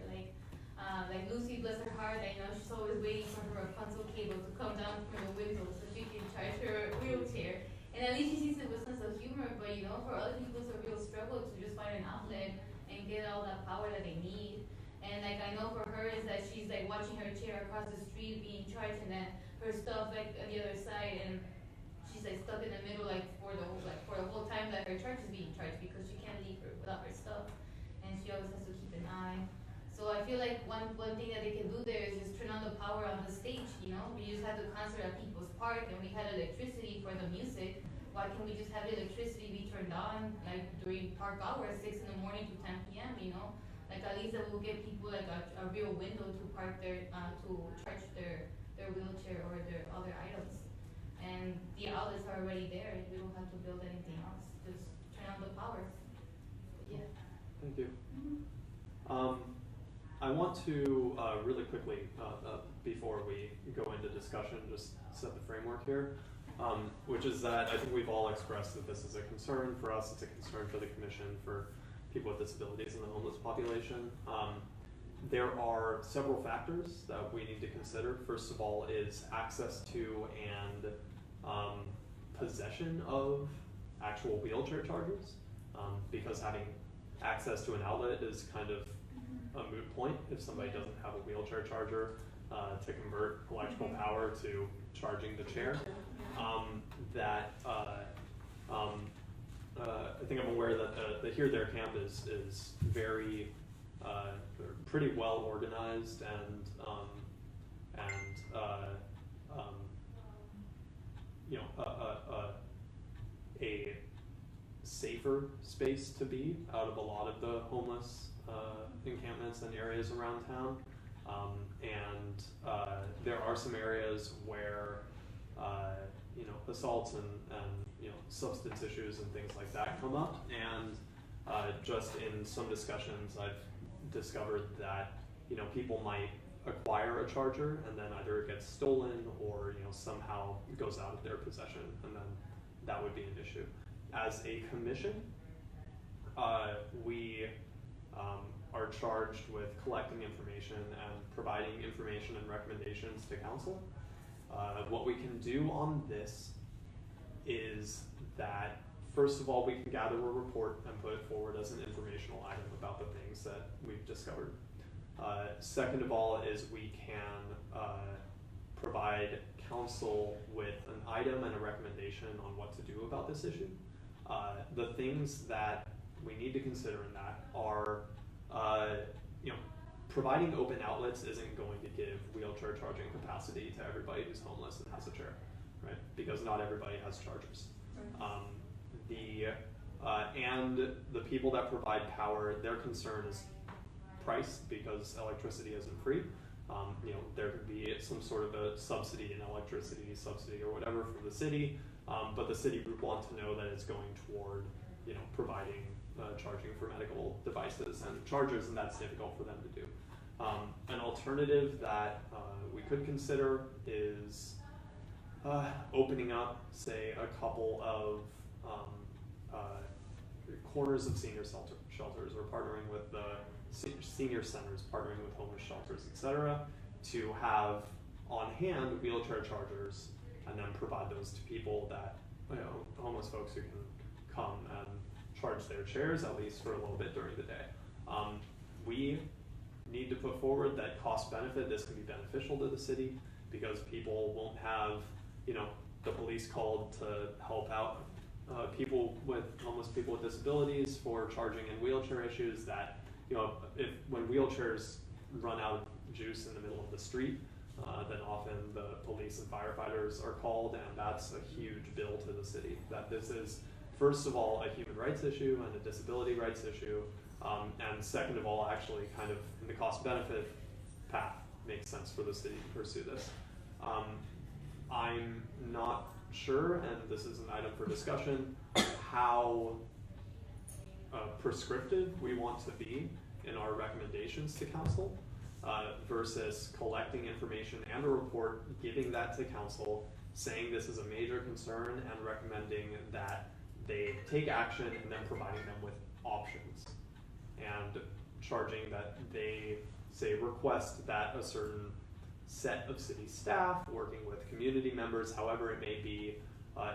Like Lucy, bless her heart, I know she's always waiting for her Rapunzel cable to come down from the window so she can charge her wheelchair. And at least she sees it with sense of humor, but you know, for other people it's a real struggle to just find an outlet and get all that power that they need. And like I know for her is that she's like watching her chair across the street being charged and then her stuff like on the other side, and she's like stuck in the middle for the whole time that her charge is being charged because she can't leave her without her stuff, and she always has to keep an eye. So I feel like one thing that they can do there is just turn on the power on the stage. You know, we just had the concert at People's Park and we had electricity for the music. Why can't we just have electricity be turned on like during park hours, 6 in the morning to 10 p.m. You know, like at least that will give people like a real window to park their to charge their wheelchair or their other items. And the outlets are already there. We don't have to build anything else. Just turn on the power. Yeah. Thank you. I want to really quickly, before we go into discussion, just set the framework here, which is that I think we've all expressed that this is a concern for us, it's a concern for the commission, for people with disabilities and the homeless population. There are several factors that we need to consider. First of all is access to and possession of actual wheelchair chargers, because having access to an outlet is kind of a moot point if somebody doesn't have a wheelchair charger to convert electrical power to charging the chair. I think I'm aware that the Here There camp is very pretty well organized and a safer space to be out of a lot of the homeless encampments and areas around town. There are some areas where assaults and substance issues and things like that come up, and just in some discussions I've discovered that people might acquire a charger and then either it gets stolen or somehow goes out of their possession, and then that would be an issue. As a commission, we are charged with collecting information and providing information and recommendations to council. What we can do on this is that, first of all, we can gather a report and put it forward as an informational item about the things that we've discovered. Second of all is we can provide council with an item and a recommendation on what to do about this issue. The things that we need to consider in that are, providing open outlets isn't going to give wheelchair charging capacity to everybody who's homeless and has a chair, right? Because not everybody has chargers. And the people that provide power, their concern is price, because electricity isn't free. There could be some sort of a subsidy in electricity, or whatever from the city, but the city would want to know that it's going toward, providing charging for medical devices and chargers, and that's difficult for them to do. An alternative that we could consider is opening up, say, a couple of corners of senior shelters, or partnering with the senior centers, partnering with homeless shelters, etc., to have on hand wheelchair chargers, and then provide those to people that, homeless folks who can come and charge their chairs, at least for a little bit during the day. We need to put forward that cost benefit. This can be beneficial to the city because people won't have, the police called to help out homeless people with disabilities for charging and wheelchair issues. That, when wheelchairs run out of juice in the middle of the street, then often the police and firefighters are called, and that's a huge bill to the city. That this is, first of all, a human rights issue and a disability rights issue, and second of all, actually kind of in the cost benefit path makes sense for the city to pursue this. I'm not sure, and this is an item for discussion, how prescriptive we want to be in our recommendations to council versus collecting information and a report, giving that to council, saying this is a major concern and recommending that they take action, and then providing them with options, and charging that they, say, request that a certain set of city staff working with community members, however it may be,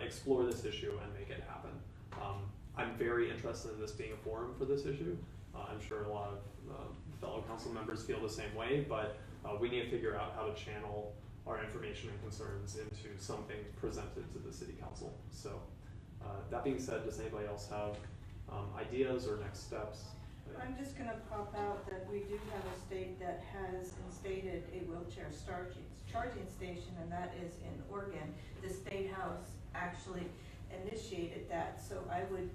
explore this issue and make it happen. I'm very interested in this being a forum for this issue. I'm sure a lot of fellow council members feel the same way, but we need to figure out how to channel our information and concerns into something presented to the city council. So that being said, does anybody else have ideas or next steps? I'm just gonna pop out that we do have a state that has instated a wheelchair charging station, and that is in Oregon. The State House actually initiated that, so I would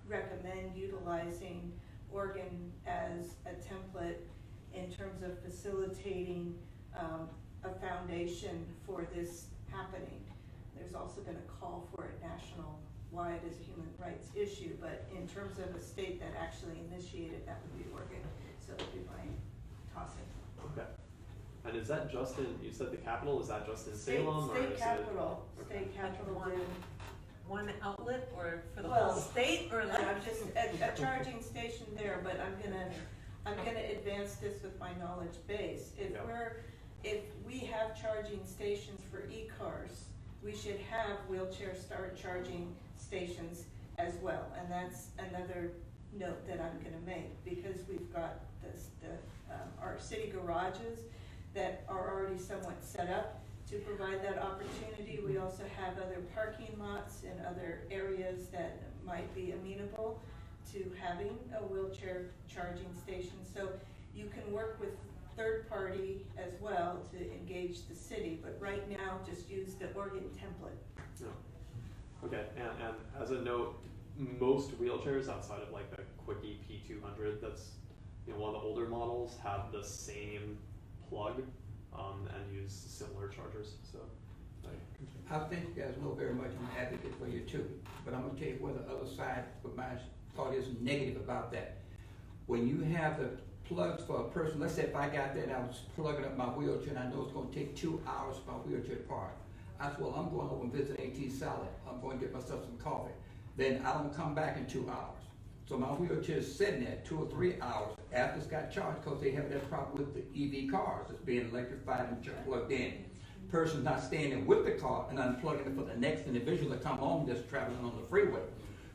recommend utilizing Oregon as a template in terms of facilitating a foundation for this happening. There's also been a call for a national why it is a human rights issue, but in terms of a state that actually initiated, that would be Oregon, so that would be my tossing. Okay. And is that just in, you said the capital, is that just in Salem or is it? State capital, Okay. state capital One- did. One outlet or for the Well, whole state or like? I'm just, a charging station there, but I'm gonna advance this with my knowledge base. Yeah. If we have charging stations for e-cars, we should have wheelchair start charging stations as well. And that's another note that I'm gonna make, because we've got our city garages that are already somewhat set up to provide that opportunity. We also have other parking lots and other areas that might be amenable to having a wheelchair charging station. So you can work with third party as well to engage the city, but right now just use the Oregon template. No. Okay, and as a note, most wheelchairs outside of like the Quickie P200, that's, you know, one of the older models, have the same plug and use similar chargers. So, I think you guys know very much I'm an advocate for you too, but I'm gonna tell you where the other side of my thought is negative about that. When you have the plugs for a person, let's say if I got that and I was plugging up my wheelchair and I know it's gonna take 2 hours for my wheelchair to park. I said, well, I'm going over and visit A.T. Salad. I'm going to get myself some coffee. Then I don't come back in 2 hours. So my wheelchair is sitting there 2 or 3 hours after it's got charged, because they have that problem with the EV cars. It's being electrified and plugged in. Person's not standing with the car and unplugging it for the next individual to come home that's traveling on the freeway.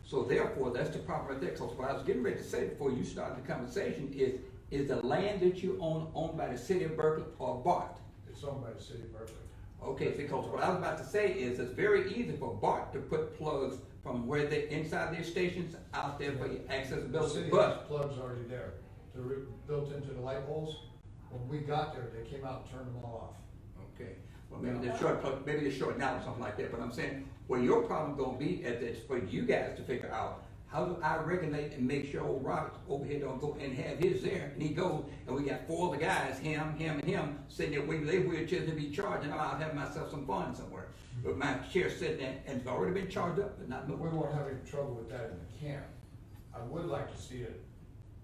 So therefore, that's the problem right there. Because what I was getting ready to say before you started the conversation is the land that you owned by the city of Berkeley or bought? It's owned by the city of Berkeley. Okay, because what I was about to say is it's very easy for BART to put plugs from where they inside their stations out there for your The accessibility. city has But plugs already there. They're built into the light poles. When we got there, they came out and turned them all off. okay, well maybe they're short plug, maybe they're short now or something like that. But I'm saying where your problem gonna be is for you guys to figure out, how do I regulate and make sure old Roberts over here don't go and have his there, and he goes, and we got 4 other guys, him, and him, sitting there waiting for their wheelchairs to be charged, and I'm out having myself some fun somewhere. But my chair's sitting there, and it's already been charged up, but not But we moving. won't have any trouble with that in the camp. I would like to see it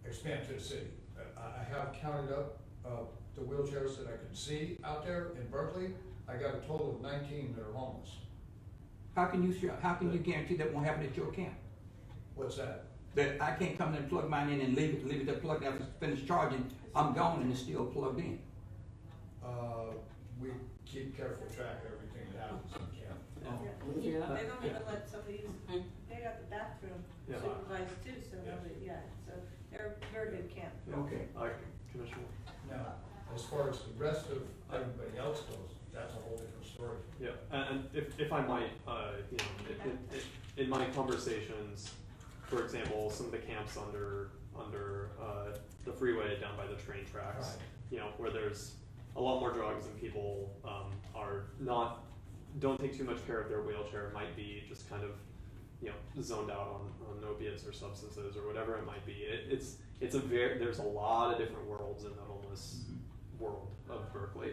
expand to the city. I have counted up the wheelchairs that I could see out there in Berkeley. I got a total of 19 that are homeless. How can you guarantee that won't happen at your camp? What's that? That I can't come in and plug mine in and leave it there plugged after it's finished charging, I'm gone and it's still plugged in. We keep careful track of everything that happens in camp. They don't even let somebody use, they got the bathroom Yeah. supervised too, so nobody, so they're a very good camp. yeah. Okay. Commissioner. Now, as far as the rest of everybody else goes, that's a whole different story. Yeah, and if I might, you know, in my conversations, for example, some of the camps under the freeway down by the train tracks, Right. you know, where there's a lot more drugs and people don't take too much care of their wheelchair, might be just kind of, you know, zoned out on opiates or substances or whatever it might be. There's a lot of different worlds in the homeless world of Berkeley,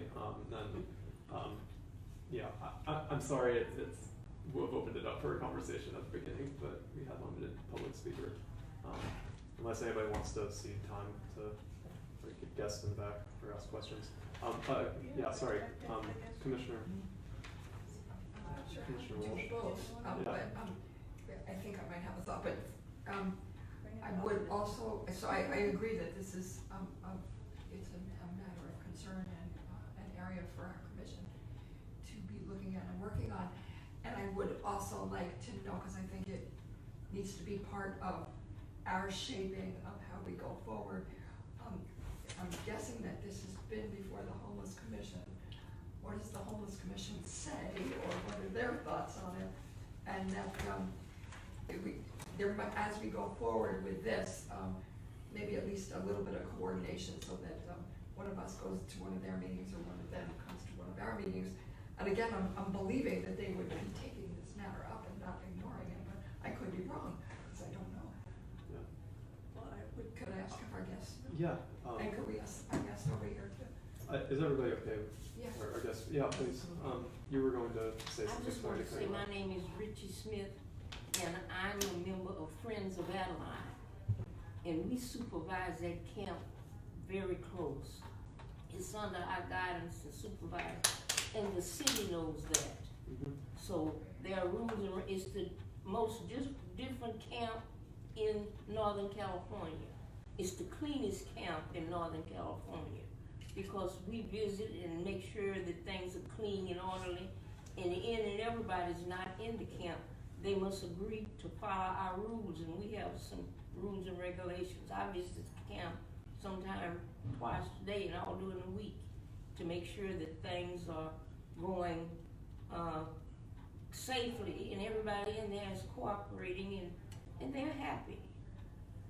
yeah, I'm sorry we've opened it up for a conversation at the beginning, but we had limited public speaker. Unless anybody wants to cede time to get guests in the back or ask questions. Yeah, sorry, Commissioner. Sure. Commissioner Do Walsh. both, Yeah. but, I think I might have a thought, but, I would also, so I agree that this is, it's a matter of concern and, an area for our commission to be looking at and working on. And I would also like to know, because I think it needs to be part of our shaping of how we go forward. I'm guessing that this has been before the Homeless Commission. What does the Homeless Commission say, or what are their thoughts on it? And that, as we go forward with this, maybe at least a little bit of coordination so that one of us goes to one of their meetings or one of them comes to one of our meetings. And again, I'm believing that they would be taking this matter up and not ignoring it, but I could be wrong, because I don't know. Yeah. Well, Could I ask if our guests? Yeah. And could we ask our guest over here too? Is everybody okay? Yeah. Or I guess, yeah, please. You were going to say I something. just before want to you say, cut my off. name is Richie Smith, and I'm a member of Friends of Adeline, and we supervise that camp very close. It's under our guidance and supervision, and the city knows that. So there are rules, and it's the most different camp in Northern California. It's the cleanest camp in Northern California because we visit and make sure that things are clean and orderly. And everybody's not in the camp, they must agree to follow our rules, and we have some rules and regulations. I visit the camp sometime twice a day and all during the week to make sure that things are going safely, and everybody in there is cooperating, and they're happy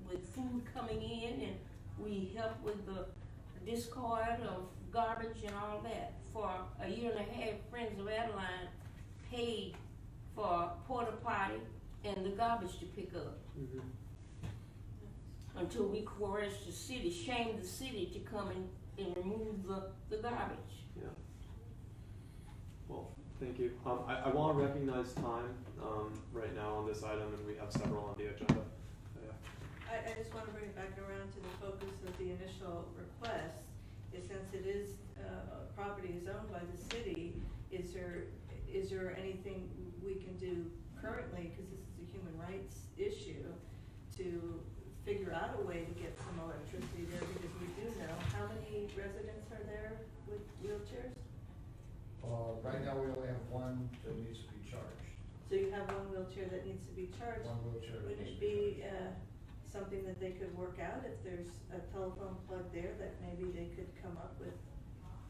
with food coming in, and we help with the discard of garbage and all that. For a year and a half, Friends of Adeline paid for porta potty and the garbage to pick up. Until we coerced the city, shamed the city to come and remove the garbage. Yeah. Well, thank you. I want to recognize time right now on this item, and we have several on the agenda. I just want to bring it back around to the focus of the initial request, is since it is, property is owned by the city, is there anything we can do currently, because this is a human rights issue, to figure out a way to get some electricity there, because we do know, how many residents are there with wheelchairs? Right now, we only have one that needs to be charged. So you have one wheelchair that needs to be charged? One wheelchair that Wouldn't needs it to be be, charged. something that they could work out, if there's a telephone plug there, that maybe they could come up with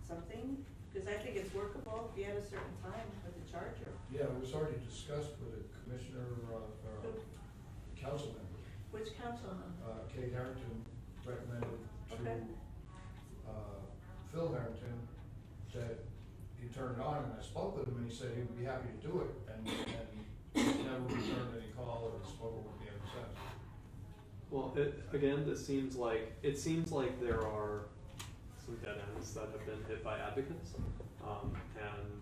something? Because I think it's workable if you had a certain time with the charger. Yeah, it was already discussed with the commissioner, council member. Which councilman? Kate Harrington recommended to, Okay. Phil Harrington that he turned it on, and I spoke with him, and he said he would be happy to do it, and never returned any call or spoken with me ever since. Well, it seems like there are some dead ends that have been hit by advocates, and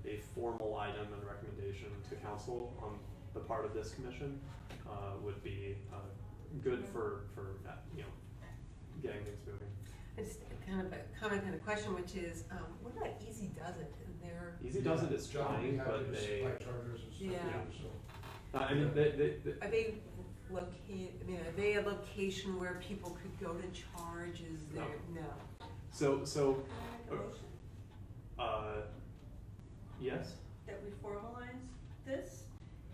a formal item and recommendation to council on the part of this commission would be good for getting things moving. It's kind of a comment and a question, which is, what about Easy Does It? Easy Does It is trying, but they. Chargers and stuff, Yeah. so. I mean, Are they are they a location where people could go to charge? Is there, no. So, Can I make a motion yes? that we formalize this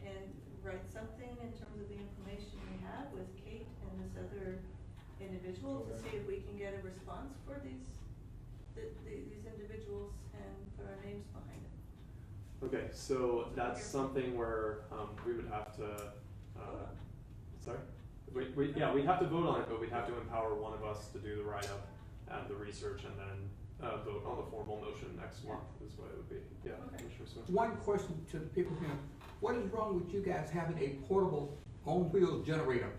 and write something in terms of the information we have with Kate and this other individual to see if we can get a response for these individuals and put our names behind it. Okay, so that's something where we would have to. Sorry? We'd have to vote on it, but we'd have to empower one of us to do the write-up and the research, and then vote on the formal motion next month is what it would be. Yeah, Okay. Commissioner Smith. One question to the people here, what is wrong with you guys having a portable on-wheels generator,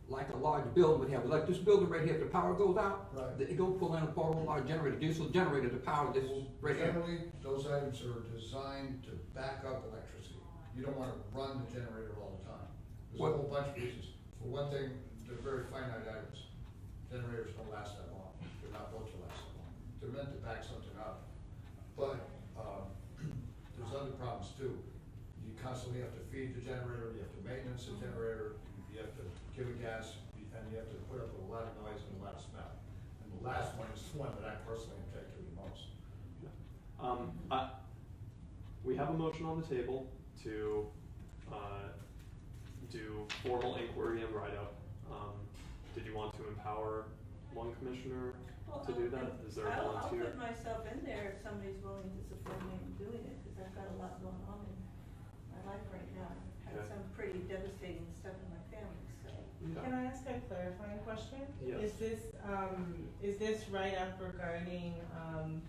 like a large building would have? Like this building right here, if the power goes out, Right. they go pull in a portable large generator, diesel generator to power this right here. Generally, those items are designed to back up electricity. You don't wanna run the generator all the time. There's What- a whole bunch of reasons. For one thing, they're very finite items. Generators don't last that long. They're not built to last that long. They're meant to back something up. But, there's other problems too. You constantly have to feed the generator, you have to maintenance the generator, you have to give it gas, and you have to put up with a lot of noise and a lot of smell. And the last one is the one that I personally object to the most. We have a motion on the table to do formal inquiry and write-up. Did you want to empower one commissioner to do that? Is there a I'll volunteer? put myself in there if somebody's willing to support me in doing it, because I've got a lot going on in my life right now. I've had Okay. some pretty devastating stuff in my family, so. Can I ask a clarifying question? Yes. Is this write-up regarding,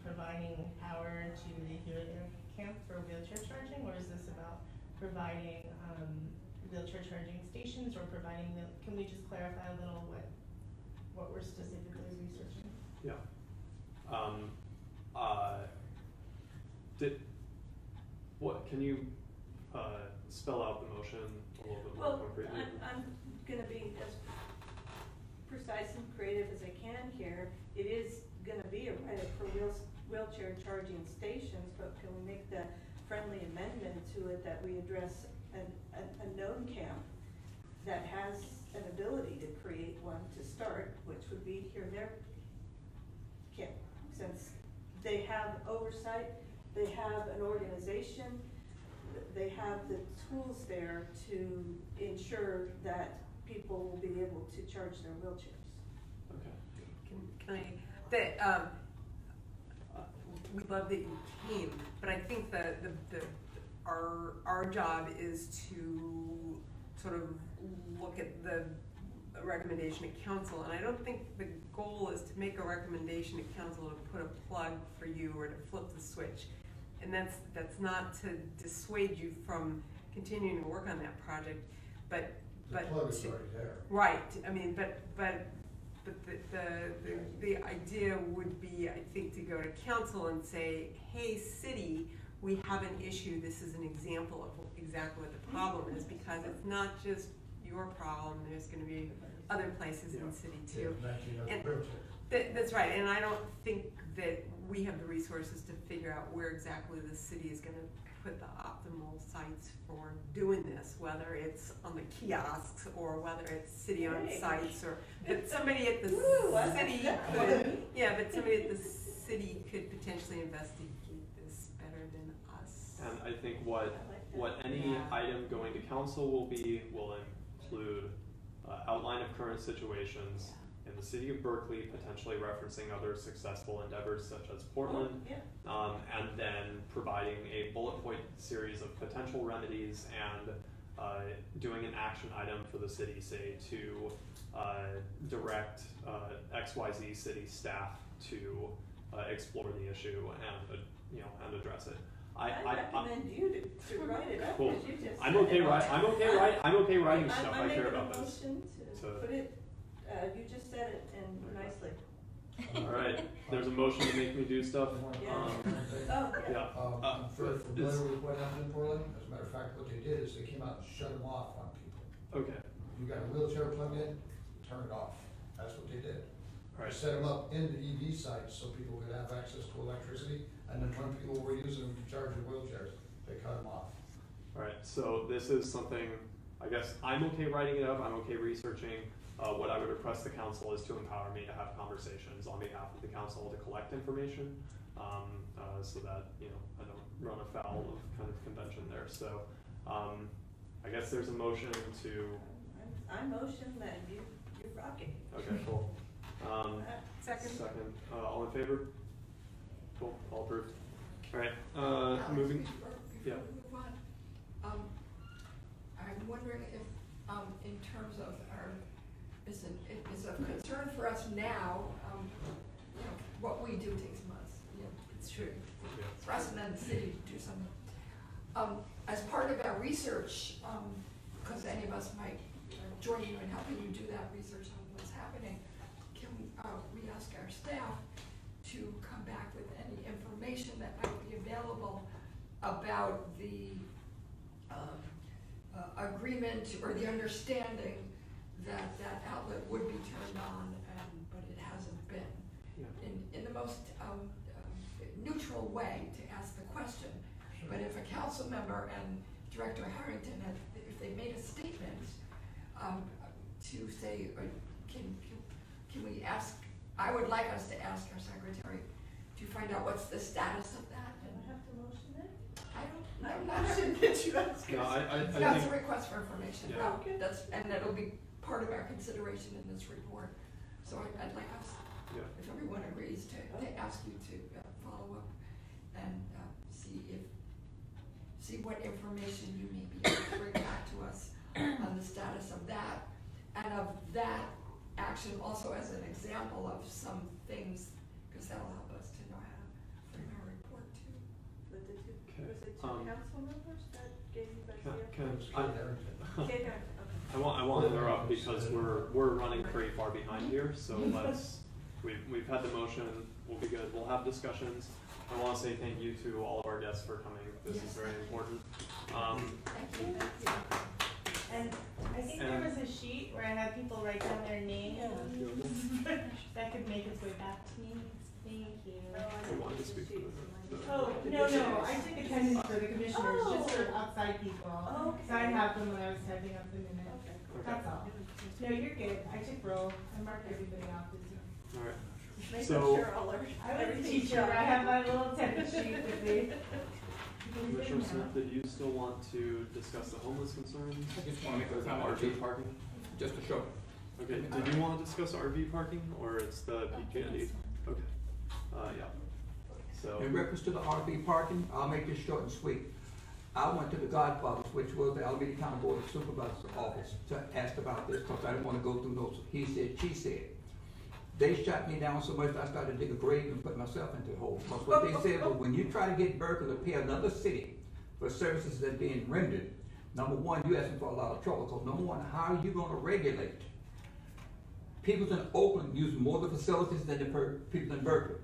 providing power to the Helio camp for wheelchair charging, or is this about providing, wheelchair charging stations, or providing can we just clarify a little what we're specifically researching? Yeah. Can you spell out the motion little bit more Well, concretely. I'm gonna be as precise and creative as I can here. It is gonna be a right for wheelchair charging stations, but can we make the friendly amendment to it that we address a known camp that has an ability to create one to start, which would be here, their camp, since they have oversight, they have an organization, they have the tools there to ensure that people will be able to charge their wheelchairs. Okay. Can we love that you came, but I think that our job is to sort of look at the recommendation to council, and I don't think the goal is to make a recommendation to council to put a plug for you or to flip the switch. And that's not to dissuade you from continuing to work on that project, but The plug is already there. right. I mean, but the idea would be, I think, to go to council and say, hey, city, we have an issue. This is an example of exactly what the problem is, because it's not just your problem. There's going to be other places in the city too. And that's right. And I don't think that we have the resources to figure out where exactly the city is going to put the optimal sites for doing this, whether it's on the kiosks or whether it's city-owned sites, or but somebody at the city could, but somebody at the city could potentially investigate this better than us. And I think what any item going to council will include outline of current situations in the city of Berkeley, potentially referencing other successful endeavors such as Portland, and then providing a bullet point series of potential remedies and doing an action item for the city, say to direct XYZ city staff to explore the issue and address it. I recommend you to write it up, Cool. because you just. I'm okay writing stuff. I care about I this. make a motion to put it, you just said it and nicely. All right, there's a motion to make me do stuff. Yeah. Oh, yeah. Yeah. I'm very familiar with what happened in Portland. As a matter of fact, what they did is they came out and shut them off on people. Okay. You got a wheelchair plugged in, turn it off. That's what they did. All right. They set them up in the EV sites so people could have access to electricity, and then when people were using them to charge their wheelchairs, they cut them off. All right. So this is something. I guess I'm okay writing it up. I'm okay researching. What I would request the council is to empower me to have conversations on behalf of the council to collect information, so that I don't run afoul of kind of convention there. So I guess there's a motion to. I motion that you rock it. Okay, cool. Second. All in favor? Cool. All approved. All right. Moving. Before we move on, I'm wondering if, in terms of it's of concern for us now, what we do takes months. It's true. For us and then the city to do something. As part of our research, because any of us might join you in helping you do that research on what's happening, can we ask our staff to come back with any information that might be available about the agreement or the understanding that that outlet would be turned on, but it hasn't been. Yeah. In the most neutral way to ask the question. Sure. But if a council member and Director Harrington, if they made a statement to say, can we ask, I would like us to ask our secretary to find out what's the status of that. I don't have to motion it? I'm not sure that you ask. No, I That's think. a request for information. Yeah. Okay. And that'll be part of our consideration in this report. So I'd like us, Yeah. if everyone agrees, to ask you to follow up and see what information you may be able to bring back to us on the status of that, and of that action also as an example of some things, because that'll help us to know how to frame our report too. Was it two Okay. council members that gave you that? Okay, I want to interrupt because we're running pretty far behind here. So we've had the motion. We'll be good. We'll have discussions. I want to say thank you to all of our guests for coming. This is very important. Thank you. And I think there was a sheet where I had people write down their names. That could make its way back to me. Thank you. You wanted to speak to the Oh, no, I took attendance for the commissioners, just for outside people. Oh, So I have them when I was typing up the minutes. That's all. No, you're good. I took roll. I marked everybody off this year. Alright, Make So- sure all our, I was a everything's teacher. I done. have my little attendance sheet with me. Commissioner Smith, did you still want to discuss the homeless concerns? I just wanna make Or a the comment or RV two, parking? just to show. Okay, did you want to discuss RV parking, or it's the Pg&e? Okay, yeah. So, In reference to the RV parking, I'll make this short and sweet. I went to the Godfathers, which was the Alameda County Board of Supervisors office, to ask about this, because I didn't wanna go through those he said, she said. They shot me down so much I started to dig a grave and put myself into a hole. Because what they said was, when you try to get Berkeley to pay another city for services that are being rendered, number one, you're asking for a lot of trouble, because number one, how are you gonna regulate? People in Oakland use more of the facilities than the people in Berkeley.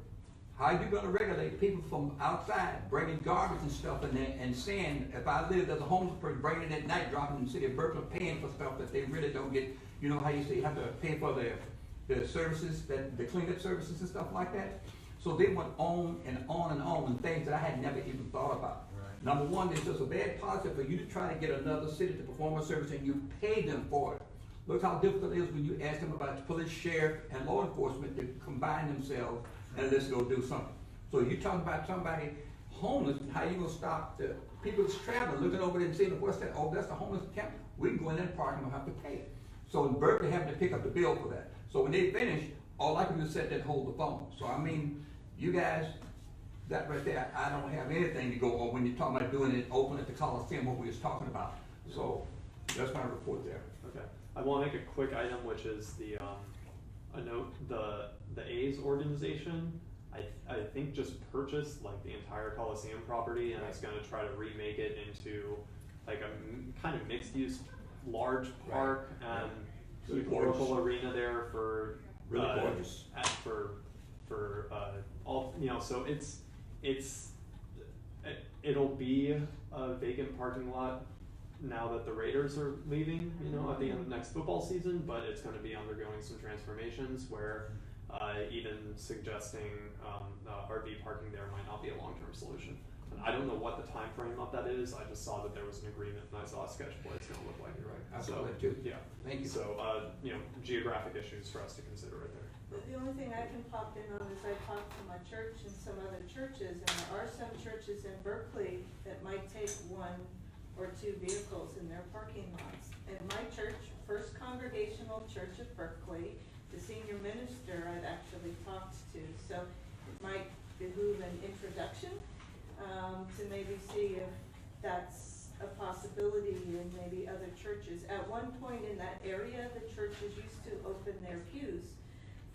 How are you gonna regulate people from outside, bringing garbage and stuff in there, and saying, if I live as a homeless person, bringing it at night, dropping in the city of Berkeley, paying for stuff that they really don't get, you know how you say, you have to pay for the services, the cleanup services and stuff like that? So they went on and on and on, and things that I had never even thought about. Right. Number one, there's just a bad policy for you to try to get another city to perform a service and you pay them for it. Look how difficult it is when you ask them about police, sheriff, and law enforcement to combine themselves and let's go do something. So you talking about somebody homeless, how you gonna stop the people that's traveling, looking over there and saying, what's that? Oh, that's the homeless camp. We can go in there and park and we'll have to pay it. So in Berkeley, having to pick up the bill for that. So when they finish, all I can do is sit there and hold the phone. So I mean, you guys, that right there, I don't have anything to go on when you're talking about doing it open at the Coliseum, what we was talking about. So that's my report there. okay, I wanna make a quick item, which is the, a note, the A's organization, I think just purchased like the entire Coliseum property and is gonna try to remake it into like a kind of mixed use large park and Really keep a local gorgeous. arena there for Really gorgeous. for all, you know, so it'll be a vacant parking lot now that the Raiders are leaving, you know, at the end of next football season, but it's gonna be undergoing some transformations where even suggesting RV parking there might not be a long-term solution. And I don't know what the time frame of that is, I just saw that there was an agreement and I saw a sketch of what it's gonna look like, you're right. I So, saw that too. yeah. Thank you. So, you know, geographic issues for us to consider right there. The only thing I can pop in on is I talked to my church and some other churches, and there are some churches in Berkeley that might take 1 or 2 vehicles in their parking lots. And my church, First Congregational Church of Berkeley, the senior minister I've actually talked to, so it might behoove an introduction, to maybe see if that's a possibility in maybe other churches. At one point in that area, the churches used to open their pews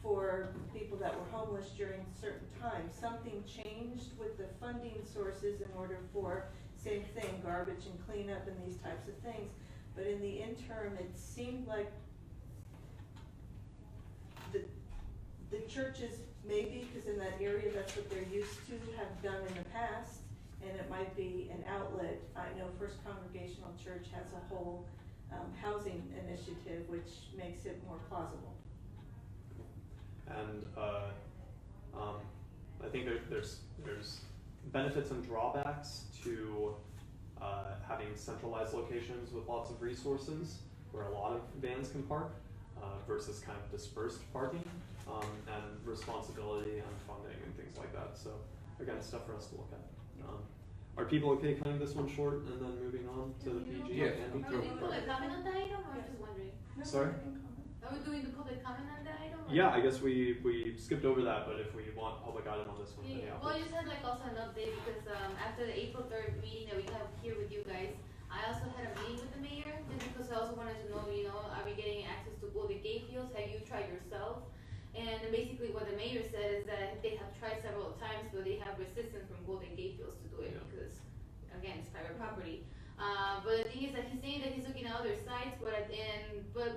for people that were homeless during certain times. Something changed with the funding sources in order for, same thing, garbage and cleanup and these types of things. But in the interim, it seemed like the churches, maybe, because in that area, that's what they're used to, have done in the past, and it might be an outlet. I know First Congregational Church has a whole housing initiative, which makes it more plausible. And I think there's benefits and drawbacks to having centralized locations with lots of resources where a lot of vans can park versus kind of dispersed parking and responsibility and funding and things like that. So again, stuff for us to look at. Are people okay cutting this one short and then moving on to the PG? Yes. Andy? Are we doing public comment on the item, or I'm just wondering? Sorry? Are we doing the public comment on the item? or- Yeah, I guess we skipped over that, but if we want public item on this one, then Yeah, yeah. well, I just had like also an update because after the April 3rd meeting that we have here with you guys, I also had a meeting with the mayor just because I also wanted to know, you know, are we getting access to Golden Gate Fields? Have you tried yourself? And basically what the mayor said is that they have tried several times, but they have resistance from Golden Gate Fields to do it Yeah. because, again, it's private property. But the thing is that he's saying that he's looking at other sites, but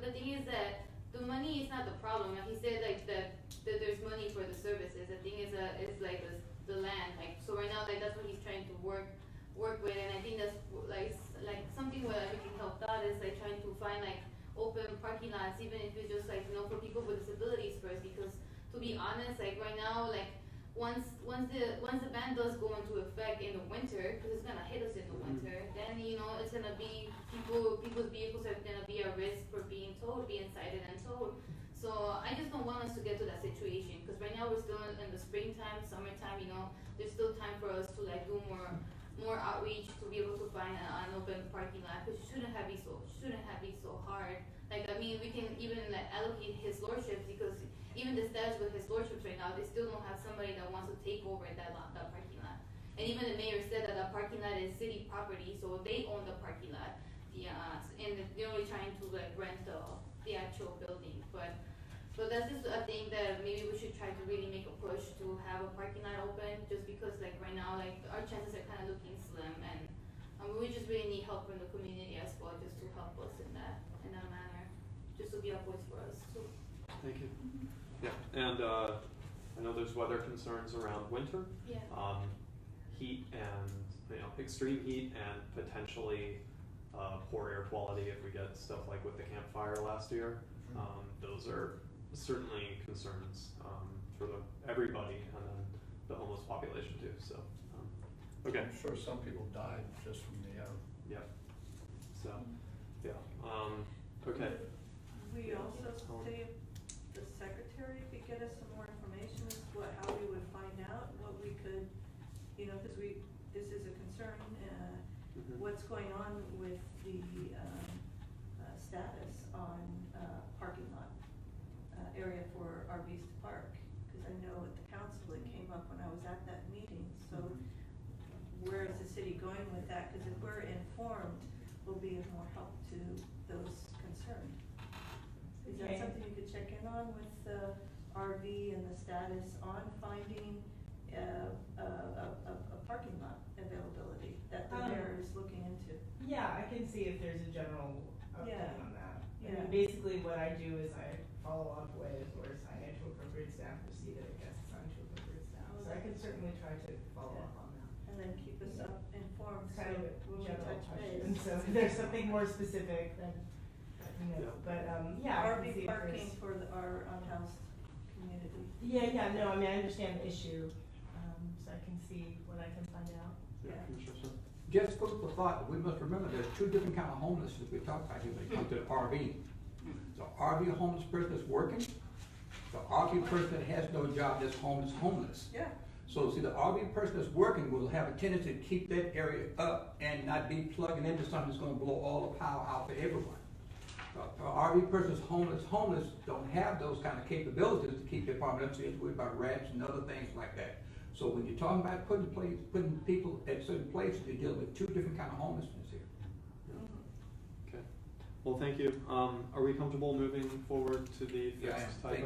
the thing is that the money is not the problem. Like he said, like that there's money for the services. The thing is it's like the land. Like so right now, like that's what he's trying to work with, and I think that's like something where we can help out is like trying to parking lots, even if it's just like, for people with disabilities first, because to be honest, like right now, like once the ban does go into effect in the winter, because it's gonna hit us in the winter, then it's gonna be people's vehicles are gonna be at risk for being cited and towed. So I just don't want us to get to that situation, because right now we're still in the springtime, summertime. There's still time for us to like do more outreach to be able to find an open parking lot, which shouldn't have been so hard. Like, I mean, we can even like allocate his lordships, because even the status with his lordships right now, they still don't have somebody that wants to take over that parking lot. And even the mayor said that the parking lot is city property, so they own the parking lot. And they're only trying to like rent the actual building. But that's just a thing that maybe we should try to really make a push to have a parking lot open, just because like right now, like our chances are kind of looking slim, and we just really need help from the community as well, just to help us in that manner, just to be a voice for us too. Thank you. Yeah, and I know there's weather concerns around winter. Yeah. Heat and extreme heat and potentially poor air quality if we get stuff like with the campfire last year. Those are certainly concerns for everybody, and then the homeless population too. So, okay. I'm sure some people died just from the air. Yeah. So, yeah. Okay. We also say the secretary could get us some more information as to how we would find out what we could, because this is a concern, what's going on with the status on parking lot area for RVs to park. Because I know at the council it came up when I was at that meeting. So where is the city going with that? Because if we're informed, we'll be of more help to those concerned. Is that something you could check in on with the RV and the status on finding a parking lot availability that the mayor is looking into? Yeah, I can see if there's a general update on that. Yeah. I mean, basically what I do is I follow up with or assign it to appropriate staff, receive it, I guess, assigned to appropriate staff. So I can certainly try to follow up on that. And then keep us up informed, It's kind of a we'll general touch question, base. so if there's something more specific, then let me know. But, yeah, I can see RV if parking there's. for our unhoused community. Yeah, no, I mean, I understand the issue, so I can see what I can find out. Yeah. Commissioner Smith? Just food for thought, we must remember there's two different kind of homelessness we talk about here when it comes to the RV. The RV homeless person that's working, the RV person that has no job that's homeless. Yeah. So see, the RV person that's working will have a tendency to keep that area up and not be plugging into something that's gonna blow all the power out for everyone. The RV person that's homeless don't have those kind of capabilities to keep their apartment up, so you have to worry about rats and other things like that. So when you're talking about putting people at certain places, you're dealing with two different kind of homelessness here. Okay. Well, thank you. Are we comfortable moving forward to the Yeah, I am. fixed Thank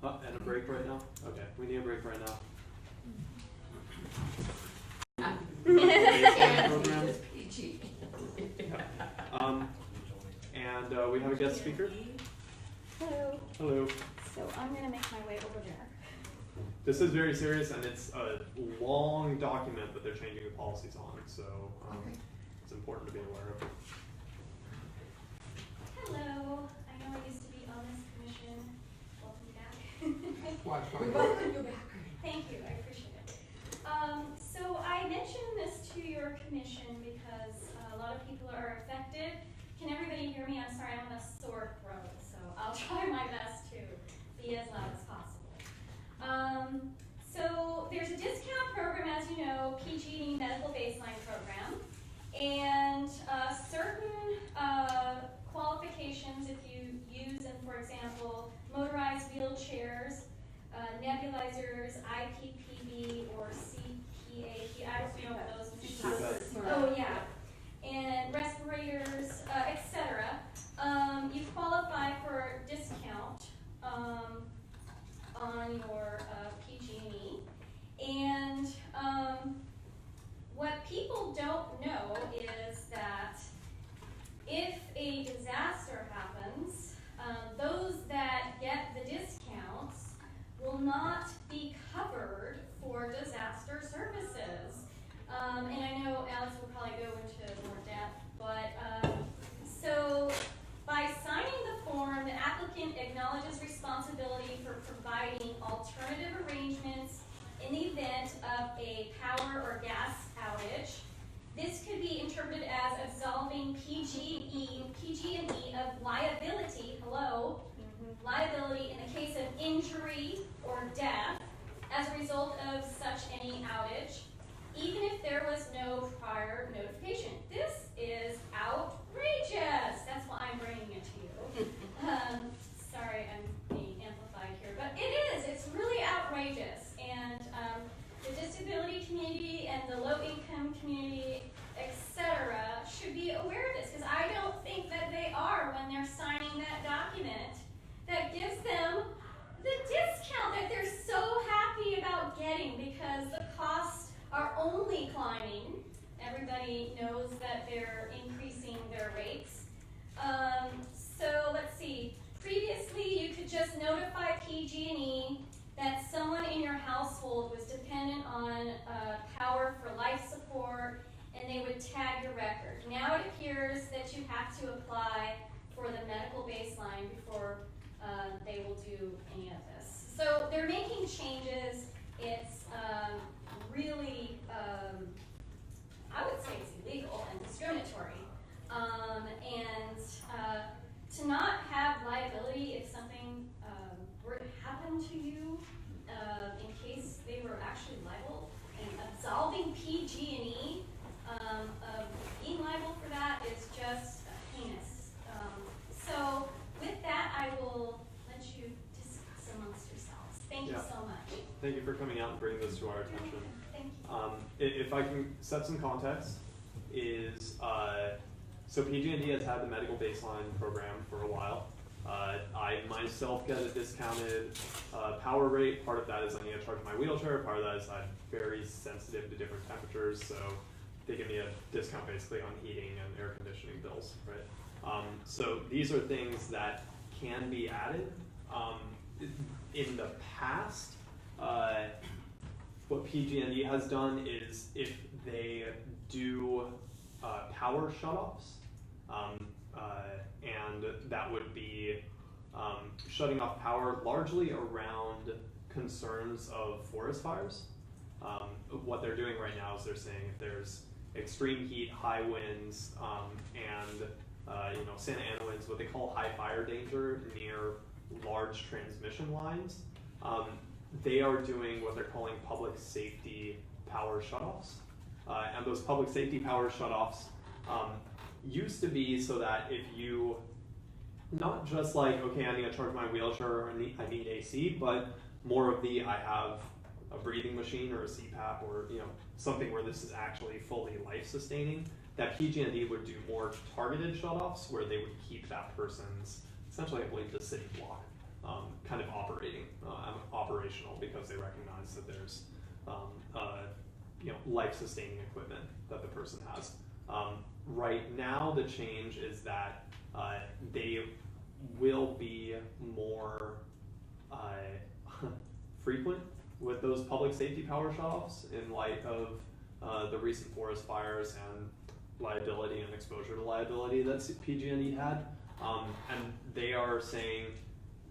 typo? And a break right now? Okay, we need a break right now. Program. PG. And we have a guest speaker. Hello. Hello. So I'm gonna make my way over there. This is very serious, and it's a long document that they're changing the policies on, so it's important to be aware of. Hello. I know I used to be on this commission. Welcome back. Welcome you back. Thank you. I appreciate it. So I mentioned this to your commission because a lot of people are affected. Can everybody hear me? I'm sorry, I'm on a sore throat, so I'll try my best to be as loud as possible. So there's a discount program, as you know, Pg&e medical baseline program, and certain qualifications if you use them, for example, motorized wheelchairs, nebulizers, IPPV, or CPAP, I don't know what those mean. Oh yeah, and respirators, etc. You qualify for a discount on your Pg&e, and what people don't know is that if a disaster happens, those that get the discounts will not be covered for disaster services. And I know Alex will probably go into more depth, but so by signing the of a power or gas outage. This could be interpreted as absolving PG&E of liability, liability in the case of injury or death as a result of such any outage, even if there was no prior notification. This is outrageous. That's why I'm bringing it to you. Sorry, I'm being amplified here, but it is. It's really outrageous. And the disability community and the low-income community, etc., should be aware of this, because I don't think that they are when they're signing that document that gives them the discount that they're so happy about getting, because the costs are only climbing. Everybody knows that they're increasing their rates. So let's see. Previously, you could just notify PG&E that someone in your household was dependent on power for life support, and they would tag your record. Now it appears that you have to apply for the medical baseline before they will do any of this. So they're making changes. It's really, I would say it's illegal and discriminatory. To not have liability if something were to happen to you, in case they were actually liable, and absolving PG&E of being liable for that is just heinous. So with that, I will let you discuss amongst yourselves. Thank you so much. Thank you for coming out and bringing this to our attention. Thank you. If I can set some context, so PG&E has had the medical baseline program for a while. I myself get a discounted power rate. Part of that is I need to charge my wheelchair. Part of that is I'm very sensitive to different temperatures, so they give me a discount basically on heating and air conditioning bills, right? So these are things that can be added. In the past, what PG&E has done is if they do power shutoffs, and that would be shutting off power largely around concerns of forest fires. What they're doing right now is they're saying if there's extreme heat, high winds, and Santa Ana winds, what they call high fire danger near large transmission lines, they are doing what they're calling public safety power shutoffs. And those public safety power shutoffs used to be so that if you, not just like, okay, I need to charge my wheelchair or I need AC, but more of the, I have a breathing machine or a CPAP or something where this is actually fully life-sustaining, that PG&E would do more targeted shutoffs where they would keep that person's, essentially I believe the city block, kind of operational, because they recognize that there's life-sustaining equipment that the person has. Right now, the change is that they will be more frequent with those public safety power shutoffs in light of the recent forest fires and liability and exposure to liability that PG&E had. And they are saying,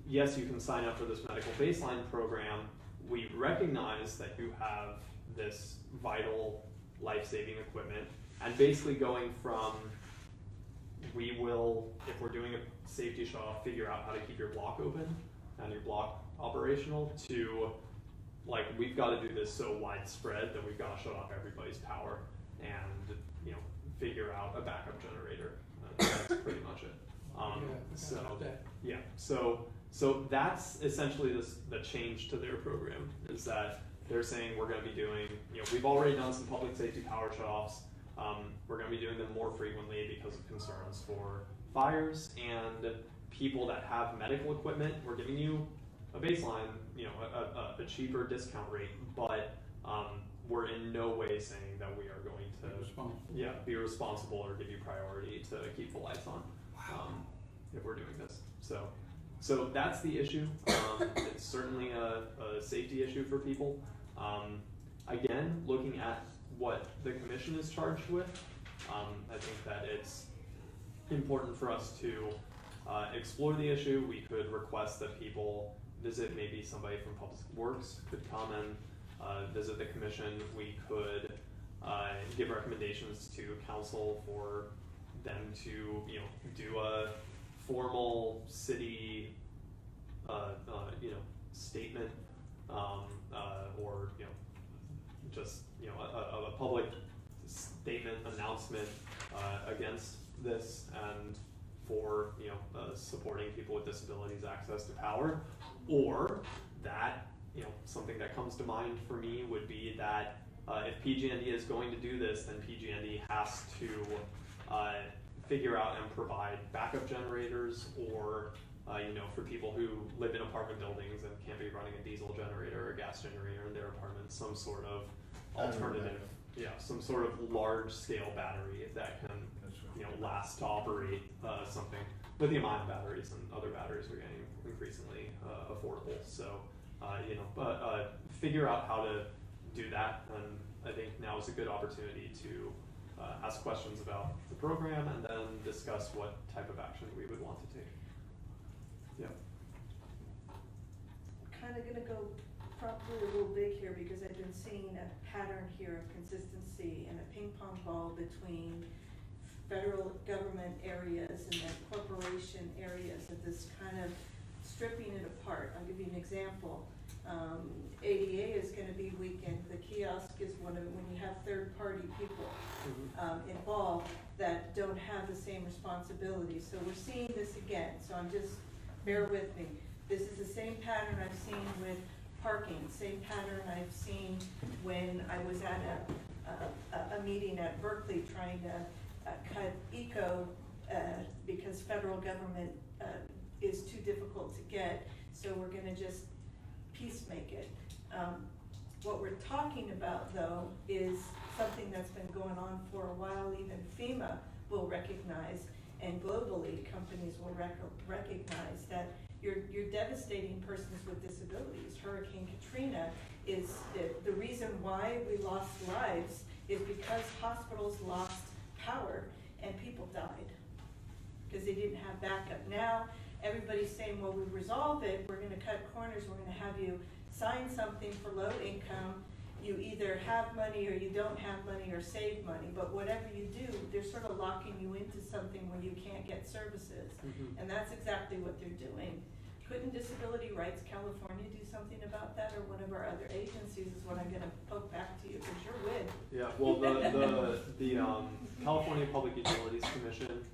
yes, you can sign up for this medical baseline program. We recognize that you have this vital life-saving equipment, and basically going from, we will, if we're doing a safety shutoff, figure out how to keep your block open and your block operational, to like, we've got to do this so widespread that we've got to shut off everybody's power and figure out a backup generator. That's pretty much it. So that's essentially the change to their program, is that they're saying we're going to be doing, we've already done some public safety power shutoffs. We're going to be doing them more frequently because of concerns for fires and people that have medical equipment. We're giving you a baseline, a cheaper discount rate, but we're in no way saying that we are going to be responsible or give you priority to keep the lights on if we're doing this. So that's the issue. It's certainly a safety issue for people. Again, looking at what the commission is charged with, I think that it's important for us to explore the issue. We could request that people visit, maybe somebody from Public Works could come and visit the commission. We could give recommendations to council for them to, you know, do a formal city, statement, or, you know, just, you know, a public statement announcement against this and for, you know, supporting people with disabilities access to power. Or that, you know, something that comes to mind for me would be that if Pg&e is going to do this, then Pg&e has to figure out and provide backup generators, or you know, for people who live in apartment buildings and can't be running a diesel generator or a gas generator in their apartment, some sort of alternative, some sort of large-scale battery that can, you know, last to operate something. Lithium-ion batteries and other batteries are getting increasingly affordable. So, you know, figure out how to do that, and I think now is a good opportunity to ask questions about the program and then discuss what type of action we would want to take. Yeah. Kind of gonna go probably a little big here because I've been seeing a pattern here of consistency and a ping pong ball between federal government areas and then corporation areas of this kind of stripping it apart. I'll give you an example. ADA is going to be weakened. The kiosk is one of, when you have third-party people involved that don't have the same responsibilities. So we're seeing this again. So I'm just, bear with me. This is the same pattern I've seen with parking, same pattern I've seen when I was at a meeting at Berkeley trying to cut eco because federal government is too difficult to get. So we're going to just piece make it. What we're talking about though is something that's been going on for a while. Even FEMA will recognize, and globally companies will recognize that you're devastating persons with disabilities. Hurricane Katrina is the reason why we lost lives is because hospitals lost power and people died because they didn't have backup. Now everybody's saying, well, we resolve it, we're gonna cut corners, we're gonna have you sign something for low income, you either have money or you don't have money or save money, but whatever you do, they're sort of locking you into something where you can't get services. And that's exactly what they're doing. Couldn't Disability Rights California do something about that, or one of our other agencies is what I'm gonna poke back to you, because you're with. Yeah, well, the California Public Utilities Commission